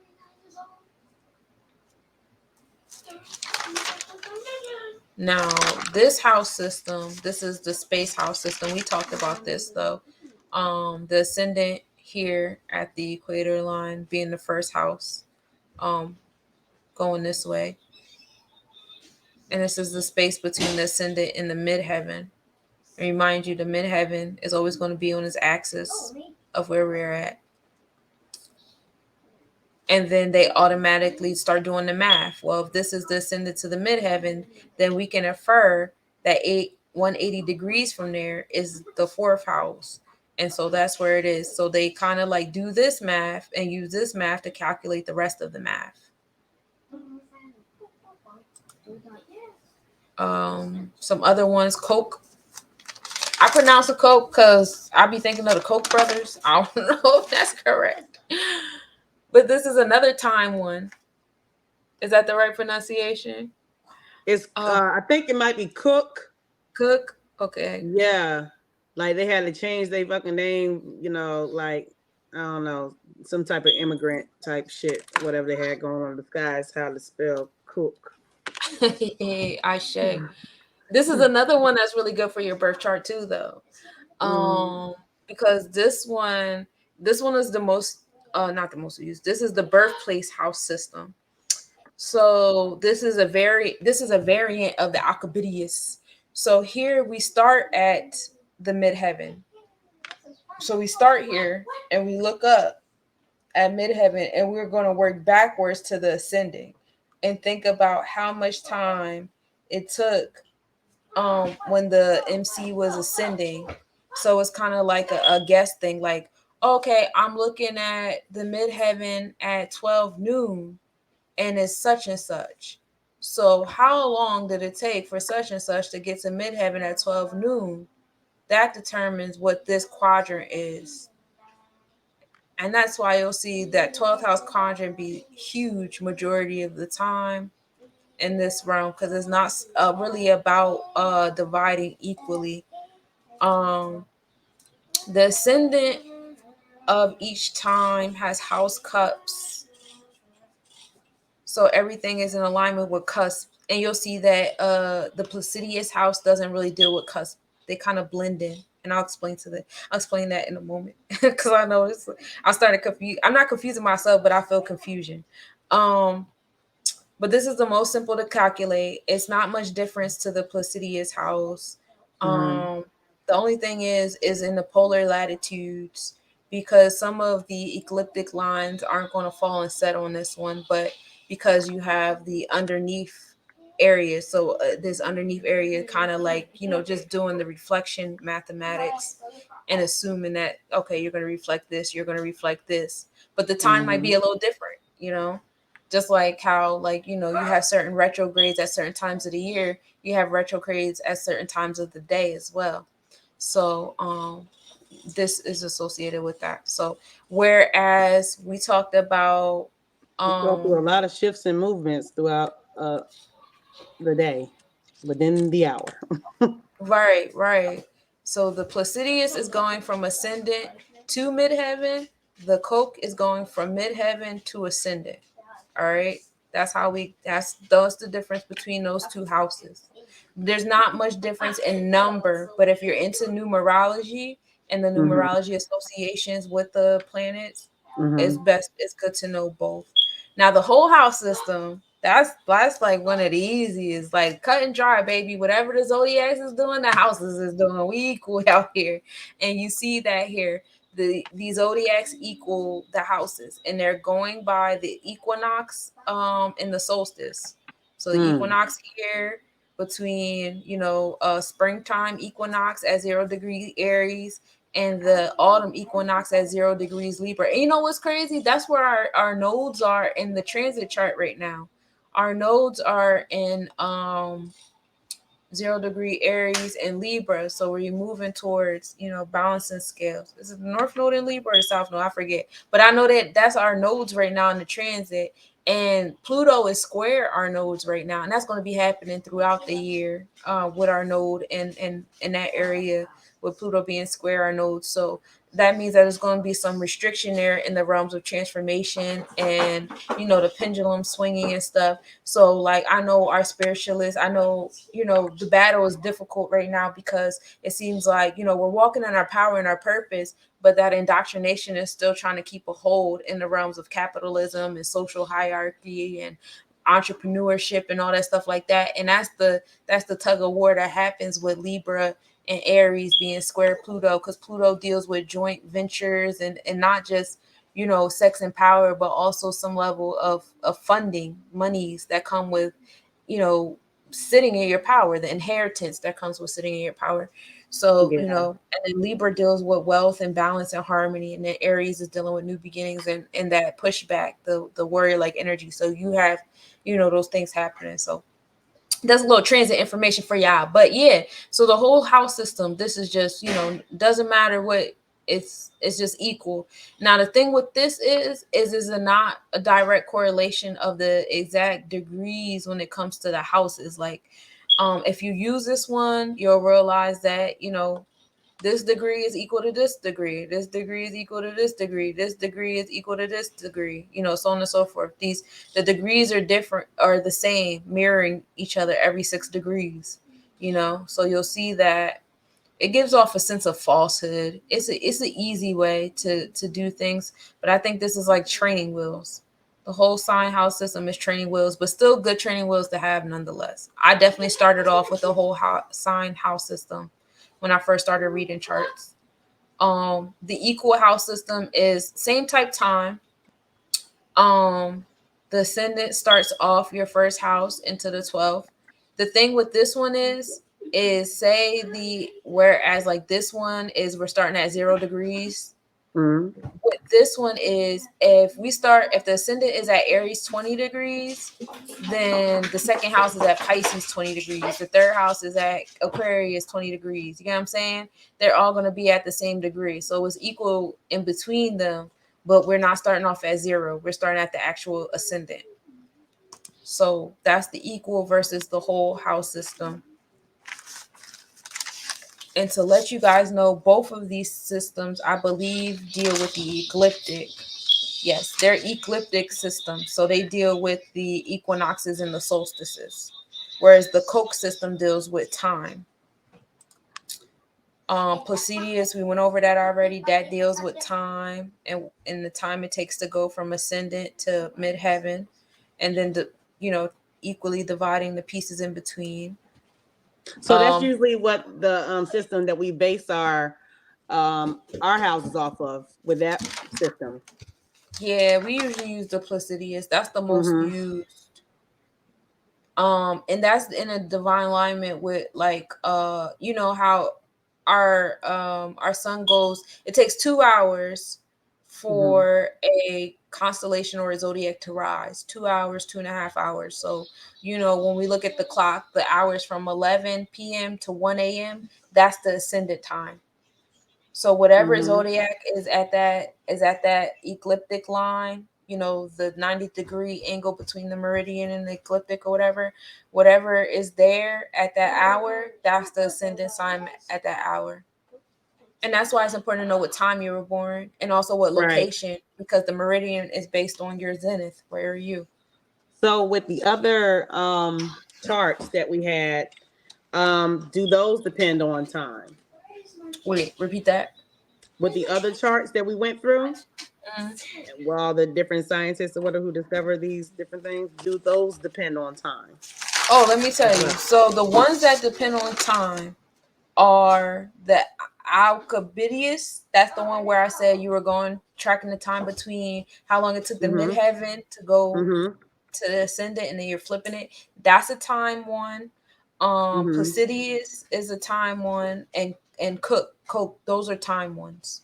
Now, this house system, this is the space house system. We talked about this though. The ascendant here at the equator line being the first house, going this way. And this is the space between the ascendant and the midheaven. Remind you, the midheaven is always going to be on its axis of where we're at. And then they automatically start doing the math. Well, if this is the ascendant to the midheaven, then we can infer that 180 degrees from there is the fourth house. And so that's where it is. So they kind of like do this math and use this math to calculate the rest of the math. Some other ones, Coke. I pronounce it Coke because I be thinking of the Koch brothers. I don't know if that's correct. But this is another time one. Is that the right pronunciation? It's I think it might be Cook. Cook. Okay. Yeah. Like they had to change their fucking name, you know, like I don't know, some type of immigrant type shit, whatever they had going on. The guys how to spell Cook. I should. This is another one that's really good for your birth chart too, though. Because this one is the most not the most used. This is the birthplace house system. So this is a variant of the Alcibiades. So here we start at the midheaven. So we start here and we look up at midheaven and we're going to work backwards to the ascending and think about how much time it took when the MC was ascending. So it's kind of like a guess thing, like, okay, I'm looking at the midheaven at 12 noon and it's such and such. So how long did it take for such and such to get to midheaven at 12 noon? That determines what this quadrant is. And that's why you'll see that 12th house quadrant be huge majority of the time in this realm, because it's not really about dividing equally. The ascendant of each time has house cups, so everything is in alignment with cusp. And you'll see that the Placidius house doesn't really deal with cusp. They kind of blend in, and I'll explain that in a moment, because I know I started confused. I'm not confusing myself, but I feel confusion. But this is the most simple to calculate. It's not much difference to the Placidius house. The only thing is in the polar latitudes, because some of the ecliptic lines aren't going to fall and set on this one, but because you have the underneath area. So this underneath area kind of like, just doing the reflection mathematics and assuming that, okay, you're going to reflect this, you're going to reflect this, but the time might be a little different, just like how, like, you have certain retrogrades at certain times of the year, you have retrogrades at certain times of the day as well. So this is associated with that. So whereas we talked about we go through a lot of shifts and movements throughout the day, within the hour. Right. So the Placidius is going from ascendant to midheaven. The Koch is going from midheaven to ascendant. All right. That's the difference between those two houses. There's not much difference in number, but if you're into numerology and the numerology associations with the planets, it's good to know both. Now the whole house system, that's like one of the easiest, like cut and dry, baby. Whatever the zodiacs is doing, the houses is doing. We equal out here, and you see that here. The zodiacs equal the houses, and they're going by the equinox and the solstice. So the equinox here between springtime equinox at 0 degree Aries and the autumn equinox at 0 degrees Libra. And you know what's crazy? That's where our nodes are in the transit chart right now. Our nodes are in 0 degree Aries and Libra. So we're moving towards, balancing scales. Is it the North Node in Libra or the South Node? I forget. But I know that that's our nodes right now in the transit. And Pluto is square our nodes right now. And that's going to be happening throughout the year with our node and in that area with Pluto being square our nodes. So that means that there's going to be some restriction there in the realms of transformation and, the pendulum swinging and stuff. So like, I know our spiritualists, I know, the battle is difficult right now because it seems like, we're walking in our power and our purpose, but that indoctrination is still trying to keep a hold in the realms of capitalism and social hierarchy and entrepreneurship and all that stuff like that. And that's the tug of war that happens with Libra and Aries being square Pluto, because Pluto deals with joint ventures and not just, sex and power, but also some level of funding monies that come with, you know, sitting in your power, the inheritance that comes with sitting in your power. So, Yeah. and then Libra deals with wealth and balance and harmony, and then Aries is dealing with new beginnings and that pushback, the warrior like energy. So you have, those things happening. So that's a little transit information for y'all. But yeah, so the whole house system, this is just, doesn't matter what, it's just equal. Now the thing with this is a not a direct correlation of the exact degrees when it comes to the houses. Like if you use this one, you'll realize that, this degree is equal to this degree. This degree is equal to this degree. This degree is equal to this degree. So on and so forth. The degrees are different or the same, mirroring each other every 6 degrees. So you'll see that it gives off a sense of falsehood. It's an easy way to do things, but I think this is like training wheels. The whole sign house system is training wheels, but still good training wheels to have nonetheless. I definitely started off with the whole sign house system when I first started reading charts. The equal house system is same type time. Um, the ascendant starts off your first house into the 12th. The thing with this one is say the whereas like this one is we're starting at 0 degrees. Mm-hmm. What this one is, if the ascendant is at Aries 20 degrees, then the second house is at Pisces 20 degrees. The third house is at Aquarius 20 degrees. You get what I'm saying? They're all going to be at the same degree. So it's equal in between them, but we're not starting off at 0. We're starting at the actual ascendant. So that's the equal versus the whole house system. And to let you guys know, both of these systems, I believe, deal with the ecliptic. Yes, they're ecliptic systems. So they deal with the equinoxes and the solstices. Whereas the Koch system deals with time. Placidius, we went over that already. That deals with time and the time it takes to go from ascendant to midheaven. And then equally dividing the pieces in between. So that's usually what the system that we base our houses off of with that system. Yeah, we usually use the Placidius. That's the most used. And that's in a divine alignment with like how our sun goes. It takes 2 hours for a constellation or a zodiac to rise. 2 hours, 2.5 hours. So when we look at the clock, the hours from 11 p.m. to 1 a.m., that's the ascendant time. So whatever zodiac is at that ecliptic line, the 90-degree angle between the meridian and the ecliptic or whatever is there at that hour, that's the ascendant sign at that hour. And that's why it's important to know what time you were born and also what location, because the meridian is based on your zenith. Where are you? So with the other charts that we had, do those depend on time? Wait, repeat that. With the other charts that we went through, well, the different scientists or whatever who discovered these different things, do those depend on time? Oh, let me tell you. So the ones that depend on time are the Alcibiades. That's the one where I said you were going tracking the time between how long it took the midheaven to go to the ascendant, and then you're flipping it. That's a time one. Placidius is a time one, and Cook, those are time ones.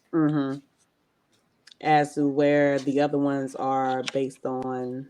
As to where the other ones are based on.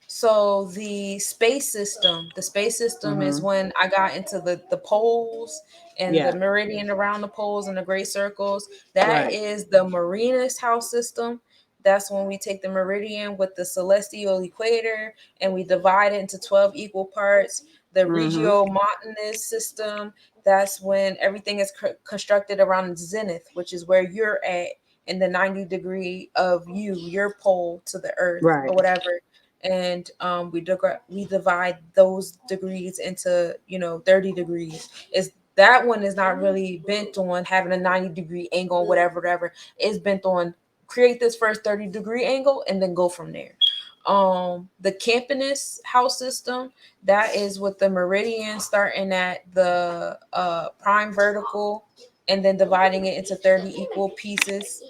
So the space system is when I got into the poles and the meridian around the poles and the great circles. That is the Marinus house system. That's when we take the meridian with the celestial equator and we divide it into 12 equal parts. The Regio Montanus system, that's when everything is constructed around zenith, which is where you're at. and the 90 degree of your pole to the earth Right. or whatever. And we divide those degrees into 30 degrees. Is that one is not really bent on having a 90-degree angle, whatever. It's bent on create this first 30-degree angle and then go from there. The Campanus house system, that is with the meridian starting at the prime vertical and then dividing it into 30 equal pieces.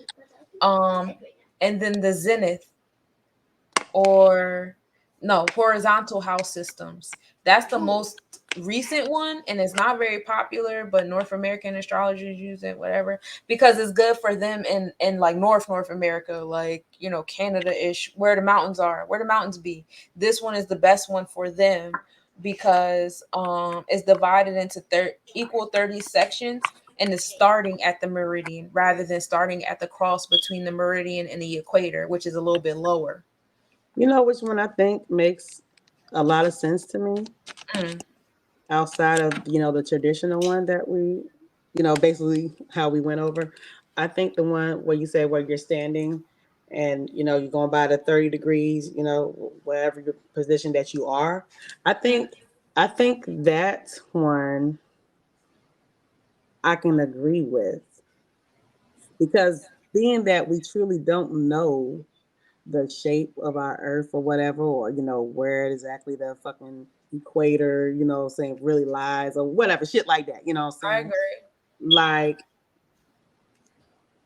And then the zenith, or no, horizontal house systems. That's the most recent one, and it's not very popular, but North American astrologers use it, whatever, because it's good for them in like North America, like Canada-ish, where the mountains are, where the mountains be. This one is the best one for them because it's divided into equal 30 sections, and is starting at the meridian rather than starting at the cross between the meridian and the equator, which is a little bit lower. You know which one I think makes a lot of sense to me Mm. outside of the traditional one that we basically how we went over. I think the one where you said where you're standing and you're going by the 30 degrees, wherever your position that you are. I think that one I can agree with, because being that we truly don't know the shape of our earth or whatever, or where exactly the fucking equator, saying really lies or whatever shit like that, what I'm I saying? agree. Like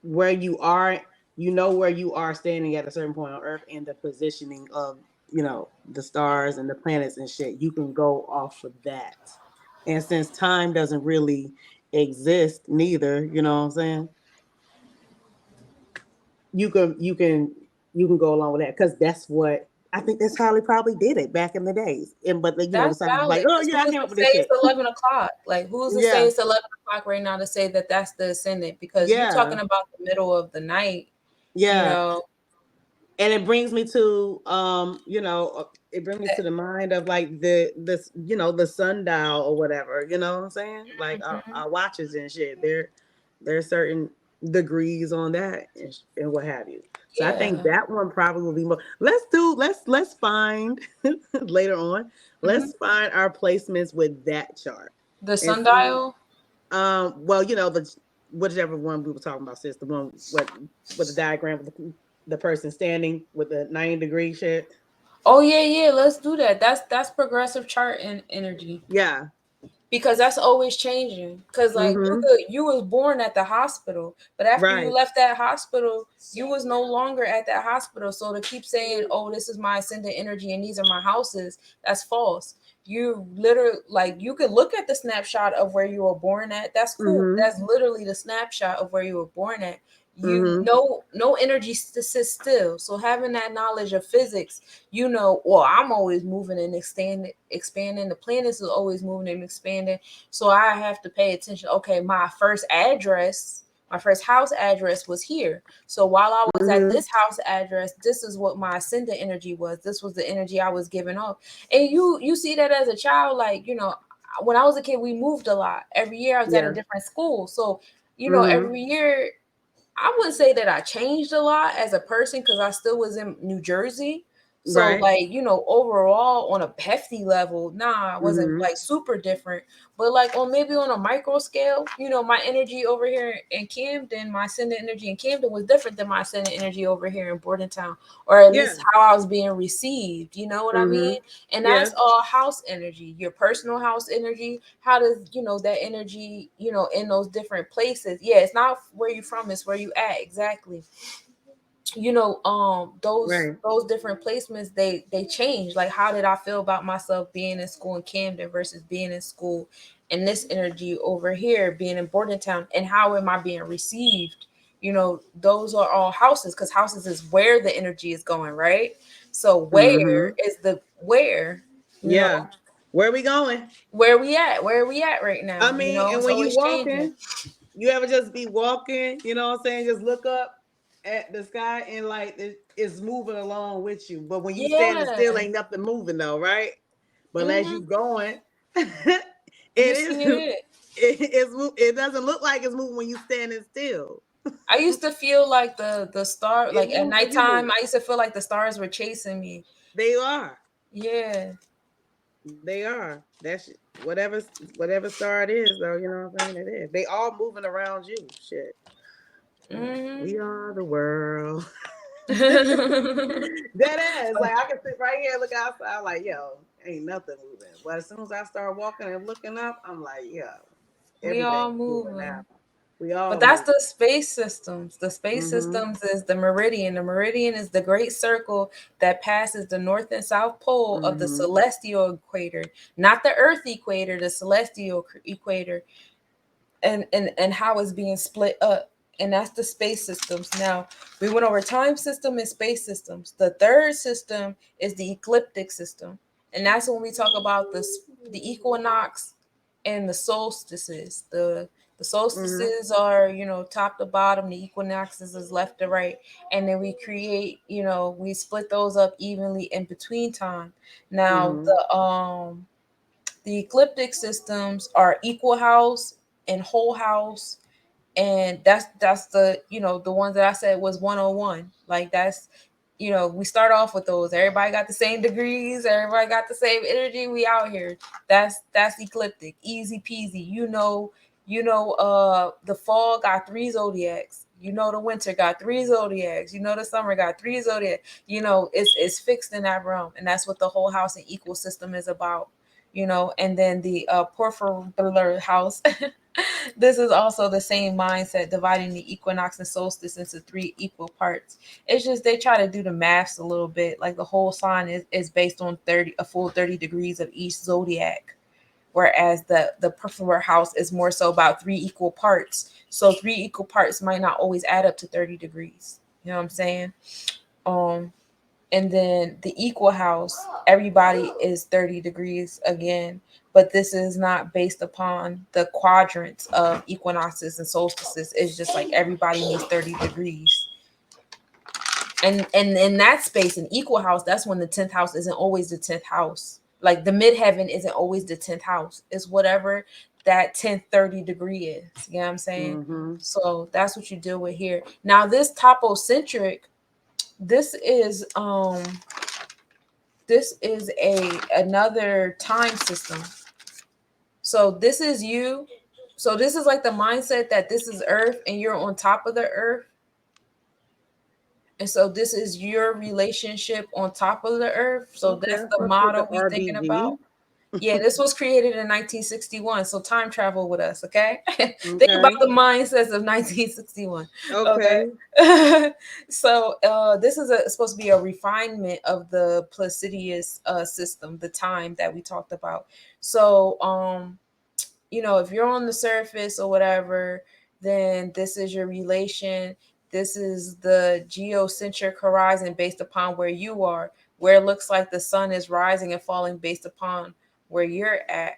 where you are, where you are standing at a certain point on earth and the positioning of, the stars and the planets and shit. You can go off of that. And since time doesn't really exist neither, you know what I'm saying? You can go along with that, because that's what I think that's how they probably did it back in the days. And but the That's scientists like, valid. oh 'Cause yeah, I who's came to up with say this shit. it's 11 o'clock? Like, who's to say Yeah, it's 11 o'clock right now to say that that's the ascendant? Because you're yeah, talking about the middle of the night, you yeah. know. And it brings me to it brings me to the mind of like the sundial or whatever, you know what I'm saying? Like Mhm. our watches and shit. There's certain degrees on that and what have you. So I think Yeah. that one probably will be more. Let's find later on. Mhm. Let's find our placements with that chart The and see. sundial. Well, the whichever one we were talking about, sis, the one with the diagram with the person standing with the 90-degree shit. Oh yeah. Let's do that. That's progressive chart and energy. Yeah. Because that's always changing. Because like Mm-hmm. you was born at the hospital, but after you Right. left that hospital, you was no longer at that hospital. So to keep saying, oh, this is my ascendant energy and these are my houses, that's false. You literally, like, you could look at the snapshot of where you were born at. That's cool. Mm-hmm. That's literally the snapshot of where you were born at. You Mm-hmm. know, no energy sits still. So having that knowledge of physics, well, I'm always moving and expanding. The planets is always moving and expanding. So I have to pay attention. Okay, my first house address was here. So while I was at Mm-hmm. this house address, this is what my ascendant energy was. This was the energy I was giving off. And you see that as a child, like, when I was a kid, we moved a lot. Every year I was at a Yeah. different school. So, Mm-hmm. every year I wouldn't say that I changed a lot as a person because I still was in New Jersey. So Right. like, overall on a hefty level, nah, I wasn't Mm-hmm. like super different. But like maybe on a micro scale, my energy over here in Camden, my ascendant energy in Camden was different than my ascendant energy over here in Bordentown, or at Yeah. least how I was being received. You know what I Mm-hmm. mean? And Yeah. that's all house energy, your personal house energy. How does that energy, in those different places? Yeah, it's not where you from, it's where you at, exactly. Those Right. different placements, they change. Like, how did I feel about myself being in school in Camden versus being in school in this energy over here, being in Bordentown, and how am I being received? Those are all houses, because houses is where the energy is going, right? So Mm-hmm. where is the where you know Yeah. Where are we going? where are we at right I now? mean, and It's when you always changing. walking, you ever just be walking, you know what I'm saying? Just look up at the sky and like it's moving along with you. But when you standing Yeah. still, ain't nothing moving though, right? But as Hmm. you going, it You is see it. it doesn't look like it's moving when you standing still. I used to feel like the star, It like at moves with you. nighttime, I used to feel like the stars were chasing me. They are. Yeah. They are. That's whatever star it is, though. You know what I'm saying? It is. They all moving around you. Shit. Hmm. We are the world. Mm-hmm. That ass. Like I can sit right here, look outside, like, yo, ain't nothing moving. But as soon as I start walking and looking up, I'm like, yo, We all everything's moving moving. now. We all But that's moving. the space systems. The space Mm-hmm. systems is the meridian. The meridian is the great circle that passes the north and south pole of the Mm-hmm. celestial equator, not the earth equator, the celestial equator, and how it's being split up. And that's the space systems. Now, we went over time system and space systems. The third system is the ecliptic system. And that's when we talk about the equinox and the solstices. The Mm-hmm. solstices are, top to bottom, the equinoxes is left to right. And then we create, we split those up evenly in between time. Now, Mm-hmm. the ecliptic systems are equal house and whole house, and that's the ones that I said was 101. Like that's, we start off with those. Everybody got the same degrees, everybody got the same energy. We out here. That's ecliptic, easy peasy. The fall got three zodiacs. The winter got three zodiacs. The summer got three zodiacs. It's fixed in that realm, and that's what the whole house and equal system is about. And then the porphyry house. This is also the same mindset, dividing the equinox and solstice into three equal parts. It's just they try to do the maths a little bit. Like the whole sign is based on a full 30 degrees of each zodiac, whereas the peripheral house is more so about three equal parts. So three equal parts might not always add up to 30 degrees. You know what I'm saying? Um, and then the equal house, everybody is 30 degrees again, but this is not based upon the quadrants of equinoxes and solstices. It's just like everybody needs 30 degrees. And in that space, an equal house, that's when the 10th house isn't always the 10th house. Like the midheaven isn't always the 10th house. It's whatever that 10th 30 degree is. You know what I'm saying? Mm-hmm. So that's what you deal with here. Now this topocentric, this is a another time system. So this is you. So this is like the mindset that this is earth and you're on top of the earth. And so this is your relationship on top of the earth. So Okay, that's I the fuck with the model we thinking RBG. about. Yeah, this was created in 1961. So time travel with us, okay? Think about Okay. the mindsets of 1961. Okay. Okay. So this is supposed to be a refinement of the Placidius system, the time that we talked about. So if you're on the surface or whatever, then this is your relation. This is the geocentric horizon based upon where you are, where it looks like the sun is rising and falling based upon where you're at.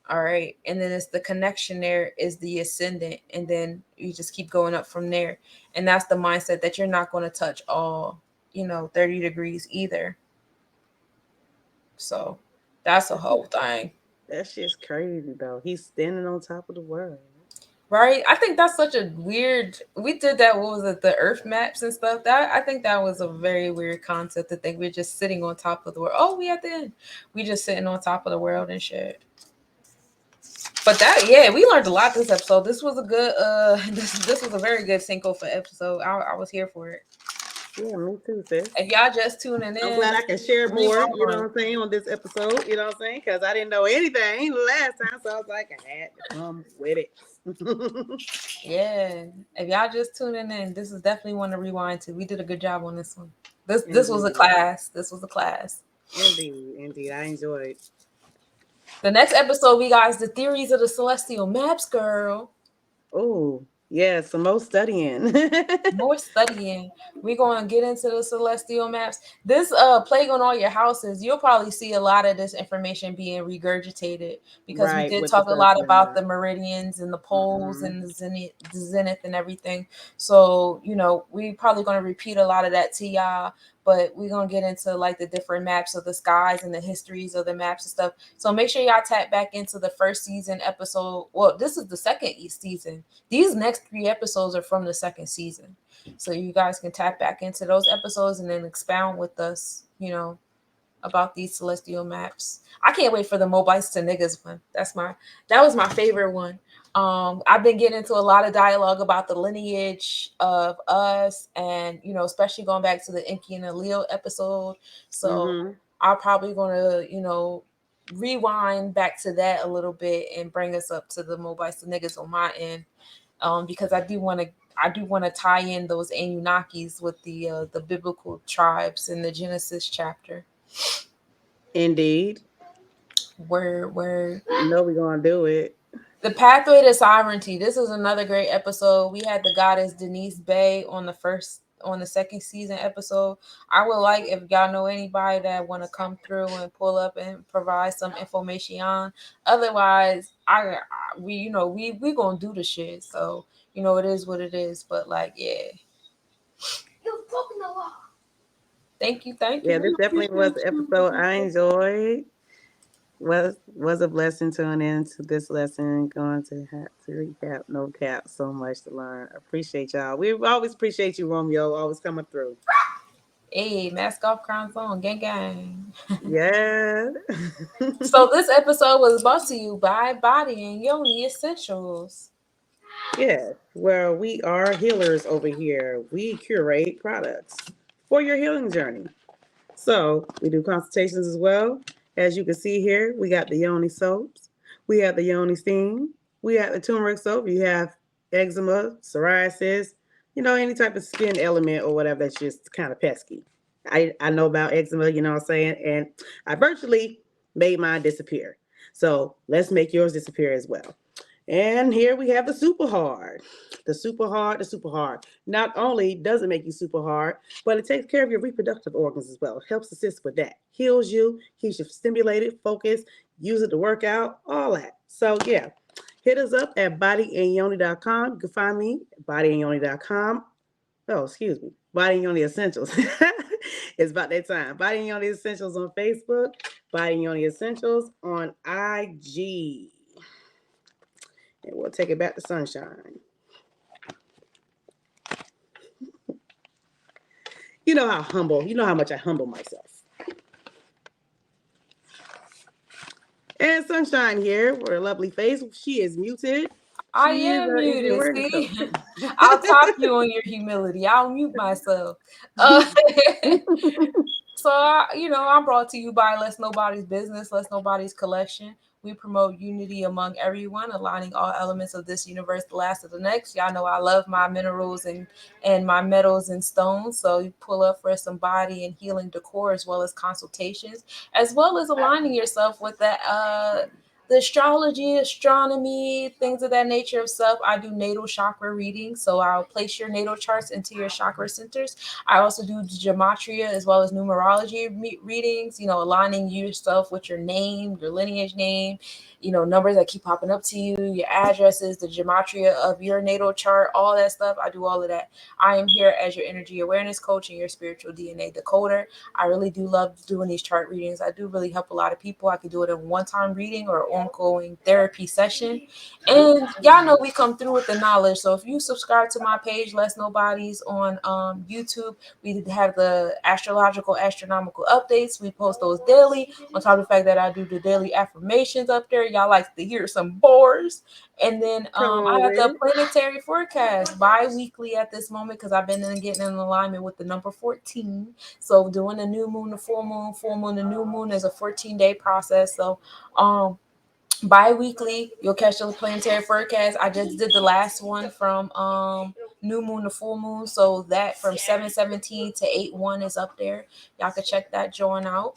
All right. And then it's the connection there is the ascendant. And then you just keep going up from there. And that's the mindset that you're not going to touch all, 30 degrees either. So that's a whole thing. That shit's crazy though. He's standing on top of the world. Right? I think that's such a weird. We did that. What was it? The Earth maps and stuff. That I think that was a very weird concept to think we're just sitting on top of the world. Oh, we at the end. We just sitting on top of the world and shit. But yeah, we learned a lot this episode. This was a good. This was a very good Sankofa episode. I was here for it. Yeah, me too, sis. If y'all just tuning in, I'm glad I can share more, you know rewind. what I'm saying, on this episode, you know what I'm saying? Because I didn't know anything last time, so I was like, I had to come with it. Yeah, if y'all just tuning in, this is definitely one to rewind to. We did a good job on this one. This was a class. This was a class. Indeed. I enjoyed. The next episode we got is the theories of the celestial maps, girl. Oh, yeah, some more studying. More studying. We're going to get into the celestial maps. This plague on all your houses, you'll probably see a lot of this information being regurgitated because we Right, did with the talk a lot first about one. the meridians and the poles and the zenith and everything. So, we probably going to repeat a lot of that to y'all. but we're gonna get into like the different maps of the skies and the histories of the maps and stuff. So make sure y'all tap back into the first season episode. Well, this is the second season. These next 3 episodes are from the second season. So you guys can tap back into those episodes and then expound with us, about these celestial maps. I can't wait for the Mobiles to Niggas one. That was my favorite one. I've been getting into a lot of dialogue about the lineage of us, and especially going back to the Inky and the Leo episode. So I'm probably gonna, rewind back to that a little bit and bring us up to the Mobiles to Niggas on my end. Because I do want to tie in those Anunnakis with the biblical tribes in the Genesis chapter. Indeed. Where No, we're gonna do it. the pathway to sovereignty. This is another great episode. We had the goddess Denise Bay on the second season episode. I would like if y'all know anybody that want to come through and pull up and provide some information on. Otherwise, we gonna do the shit. So it is what it is. But like, yeah. Thank you. Yeah, this We definitely was appreciate the episode I you. enjoyed. Was a blessing tuning into this lesson. Going to have to recap, no cap, so much to learn. Appreciate y'all. We always appreciate you, Romeo, always coming through. Hey, mask off, crowns on, gang gang. Yeah. So this episode was brought to you by Body and Yoni Essentials. Yeah, well, we are healers over here. We curate products for your healing journey. So we do consultations as well. As you can see here, we got the Yoni soaps. We have the Yoni steam. We have the turmeric soap. You have eczema, psoriasis, any type of skin element or whatever that's just kind of pesky. I know about eczema, you know what I'm saying? And I virtually made mine disappear. So let's make yours disappear as well. And here we have the super hard. The super hard, the super hard. Not only does it make you super hard, but it takes care of your reproductive organs as well. It helps assist with that. Heals you, keeps you stimulated, focused, use it to work out, all that. So yeah, hit us up at bodyandyoni.com. You can find me at bodyandyoni.com. Oh, excuse me. Body and Yoni Essentials. It's about that time. Body and Yoni Essentials on Facebook. Body and Yoni Essentials on IG. And we'll take it back to sunshine. You know how much I humble myself. And Sunshine here with her lovely face. She is muted. I She is am energy muted. awareness See, coach. I'll top you on your humility. I'll mute myself. So, I'm brought to you by Let's Nobody's Business, Let's Nobody's Collection. We promote unity among everyone, aligning all elements of this universe, the last of the next. Y'all know I love my minerals and my metals and stones. So you pull up for some body and healing decor, as well as consultations, as well as aligning yourself with the astrology, astronomy, things of that nature of stuff. I do natal chakra readings. So I'll place your natal charts into your chakra centers. I also do gematria as well as numerology readings, aligning yourself with your name, your lineage name, numbers that keep popping up to you, your addresses, the gematria of your natal chart, all that stuff. I do all of that. I am here as your energy awareness coach and your spiritual DNA decoder. I really do love doing these chart readings. I do really help a lot of people. I can do it in one-time reading or ongoing therapy session. And y'all know we come through with the knowledge. So if you subscribe to my page, Let's Nobody's on YouTube, we have the astrological, astronomical updates. We post those daily. On top of the fact that I do the daily affirmations up there, y'all like to hear some bars. And then I have the planetary forecast bi-weekly at this moment because I've been getting in alignment with the number 14. So doing the new moon, the full moon, the new moon is a 14-day process. So bi-weekly you'll catch the planetary forecast. I just did the last one from new moon to full moon, so that from 7/17 to 8/1 is up there. Y'all can check that join out.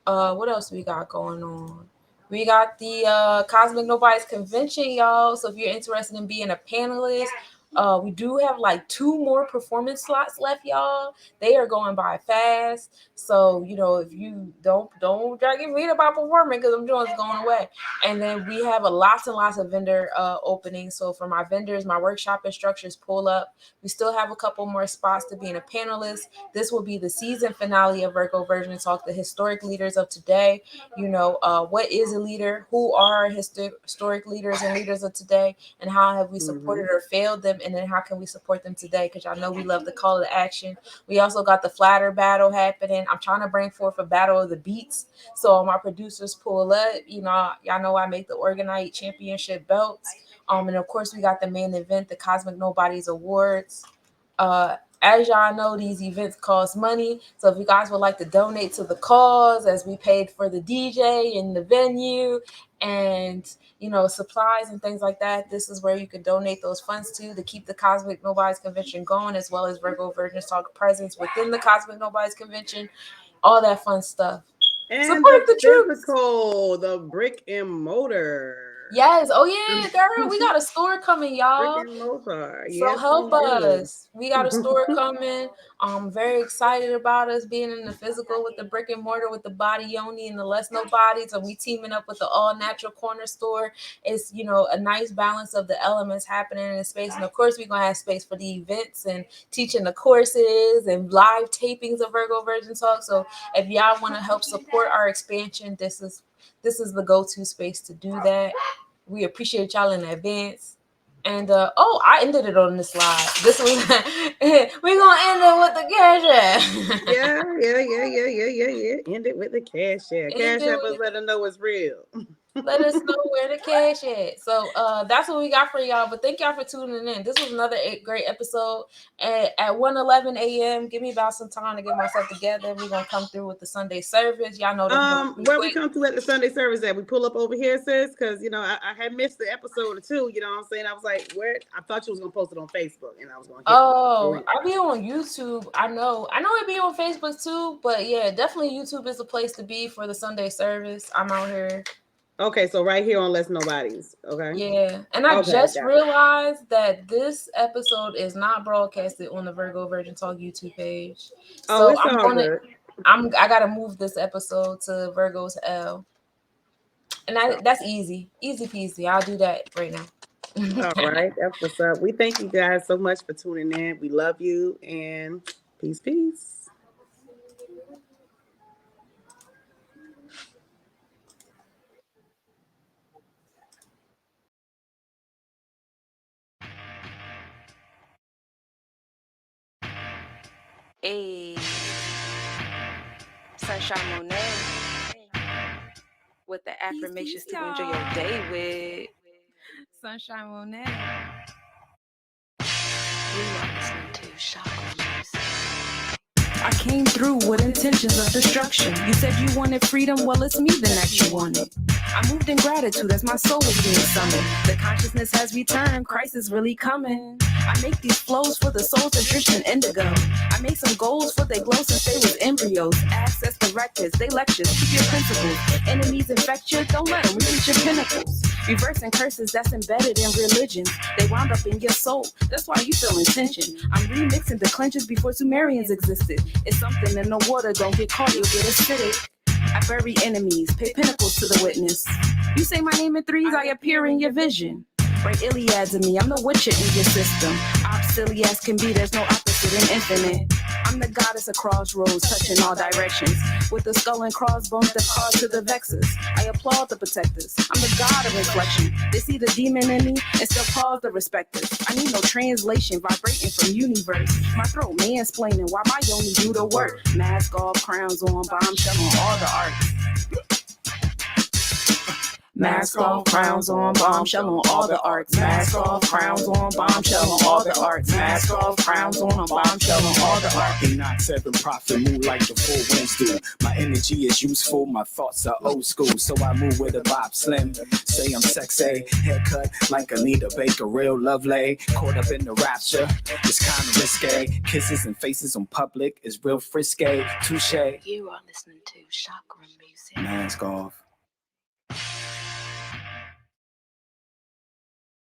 What else we got going on? We got the Cosmic Nobody's Convention, y'all. So if you're interested in being a panelist, We do have like 2 more performance slots left, y'all. They are going by fast. So, you know, if you don't drag your feet about performing, because I'm doing it's going away. And then we have lots and lots of vendor openings. So for my vendors, my workshop instructors pull up. We still have a couple more spots to being a panelist. This will be the season finale of Virgo Virgin Talk, the historic leaders of today. You know, what is a leader? Who are historic leaders and leaders of today? And how have we supported or failed them? And then how can we support them today? Because y'all know we love the call to action. We also got the flatter battle happening. I'm trying to bring forth a battle of the beats. So all my producers pull up. You know, y'all know I make the Organite Championship belts. And of course we got the main event, the Cosmic Nobodies Awards. As y'all know, these events cost money. So if you guys would like to donate to the cause, as we paid for the DJ and the venue and, you know, supplies and things like that, this is where you can donate those funds to keep the Cosmic Nobodies Convention going, as well as Virgo Virgin Talk presence within the Cosmic Nobodies Convention, all that fun stuff. And support the physical, the brick and mortar. Yes. Oh yeah, girl. We got a store coming, y'all. Brick and mortar. So Yes, help us. We got a store coming. I'm very excited about us being in the physical with the brick and mortar with the Body Yoni and the Less Nobodies, and we teaming up with the All Natural Corner Store. It's, you know, a nice balance of the elements happening in the space, and of course we're gonna have space for the events and teaching the courses and live tapings of Virgo Virgin Talk. So if y'all want to help support our expansion, this is the go-to space to do that. We appreciate y'all in advance. And I ended it on this slide. This was we're gonna end it with the cash app. yeah. End it with the cash app. Cash app us, let them know it's real. Let us know where the cash at. So that's what we got for y'all. But thank y'all for tuning in. This was another great episode. At 1:11 a.m. Give me about some time to get myself together. We're gonna come through with the Sunday service. Y'all know where we come to at the Sunday service at. We pull up over here, sis, because you know I had missed the episode or two. You know what I'm saying? I was like, where? I thought you was gonna post it on Facebook, and I was gonna. I'll be on YouTube. I know it'd be on Facebook too, but yeah, definitely YouTube is a place to be for the Sunday service. I'm out here. Okay, so right here on Less Nobodies. Okay. Yeah, and I just realized that this episode is not broadcasted on the Virgo Virgin Talk YouTube page. So it's all good. I gotta move this episode to Virgo's L, and that's easy peasy. I'll do that right now. All right, that's what's up. We thank you guys so much for tuning in. We love you, and peace. Hey, Sunshine Monet with the affirmations to enjoy your day with Sunshine Monet. You are listening to Chakra Music. I came through with intentions of destruction. You said you wanted freedom, well it's me then that you wanted. I moved in gratitude as my soul was being summoned. The consciousness has returned, Christ is really coming. I make these flows for the souls of Tristan Indigo. I make some goals for they glow since they was embryos. Access directives, they lectures, keep your principles. Enemies infect you, don't let them reach your pinnacles. Reversing curses that's embedded in religions. They wound up in your soul, that's why you feel tension. I'm remixing declensions before Sumerians existed. It's something in the water, don't get caught, you'll get acidic. I bury enemies, pay pinnacles to the witness. You say my name in threes, I appear in your vision. Write Iliads in me, I'm the witcher in your system. Silly as can be, there's no opposite in infinite. I'm the goddess of crossroads, touching all directions. With the skull and crossbones that cause to the vexes. I applaud the protectors, I'm the god of inflection. They see the demon in me and still pause the respecters. I need no translation, vibrating from universe. My throat mansplaining while my yoni do the work. Mask off, crowns on, bombshell on all the arts. Mask off, crowns on, bombshell on all the arts. Mask off, crowns on, bombshell on all the arts. Mask off, crowns on, bombshell on all the arts. Enoch 7 prophet, move like the four winds do. My energy is useful, my thoughts are old school. So I move with a Bob Slim. Say I'm sexy, haircut like Anita Baker, real lovely. Caught up in the rapture, it's kind of risque. Kisses and faces on public is real frisky. Touche. You are listening to Chakra Music. Mask off.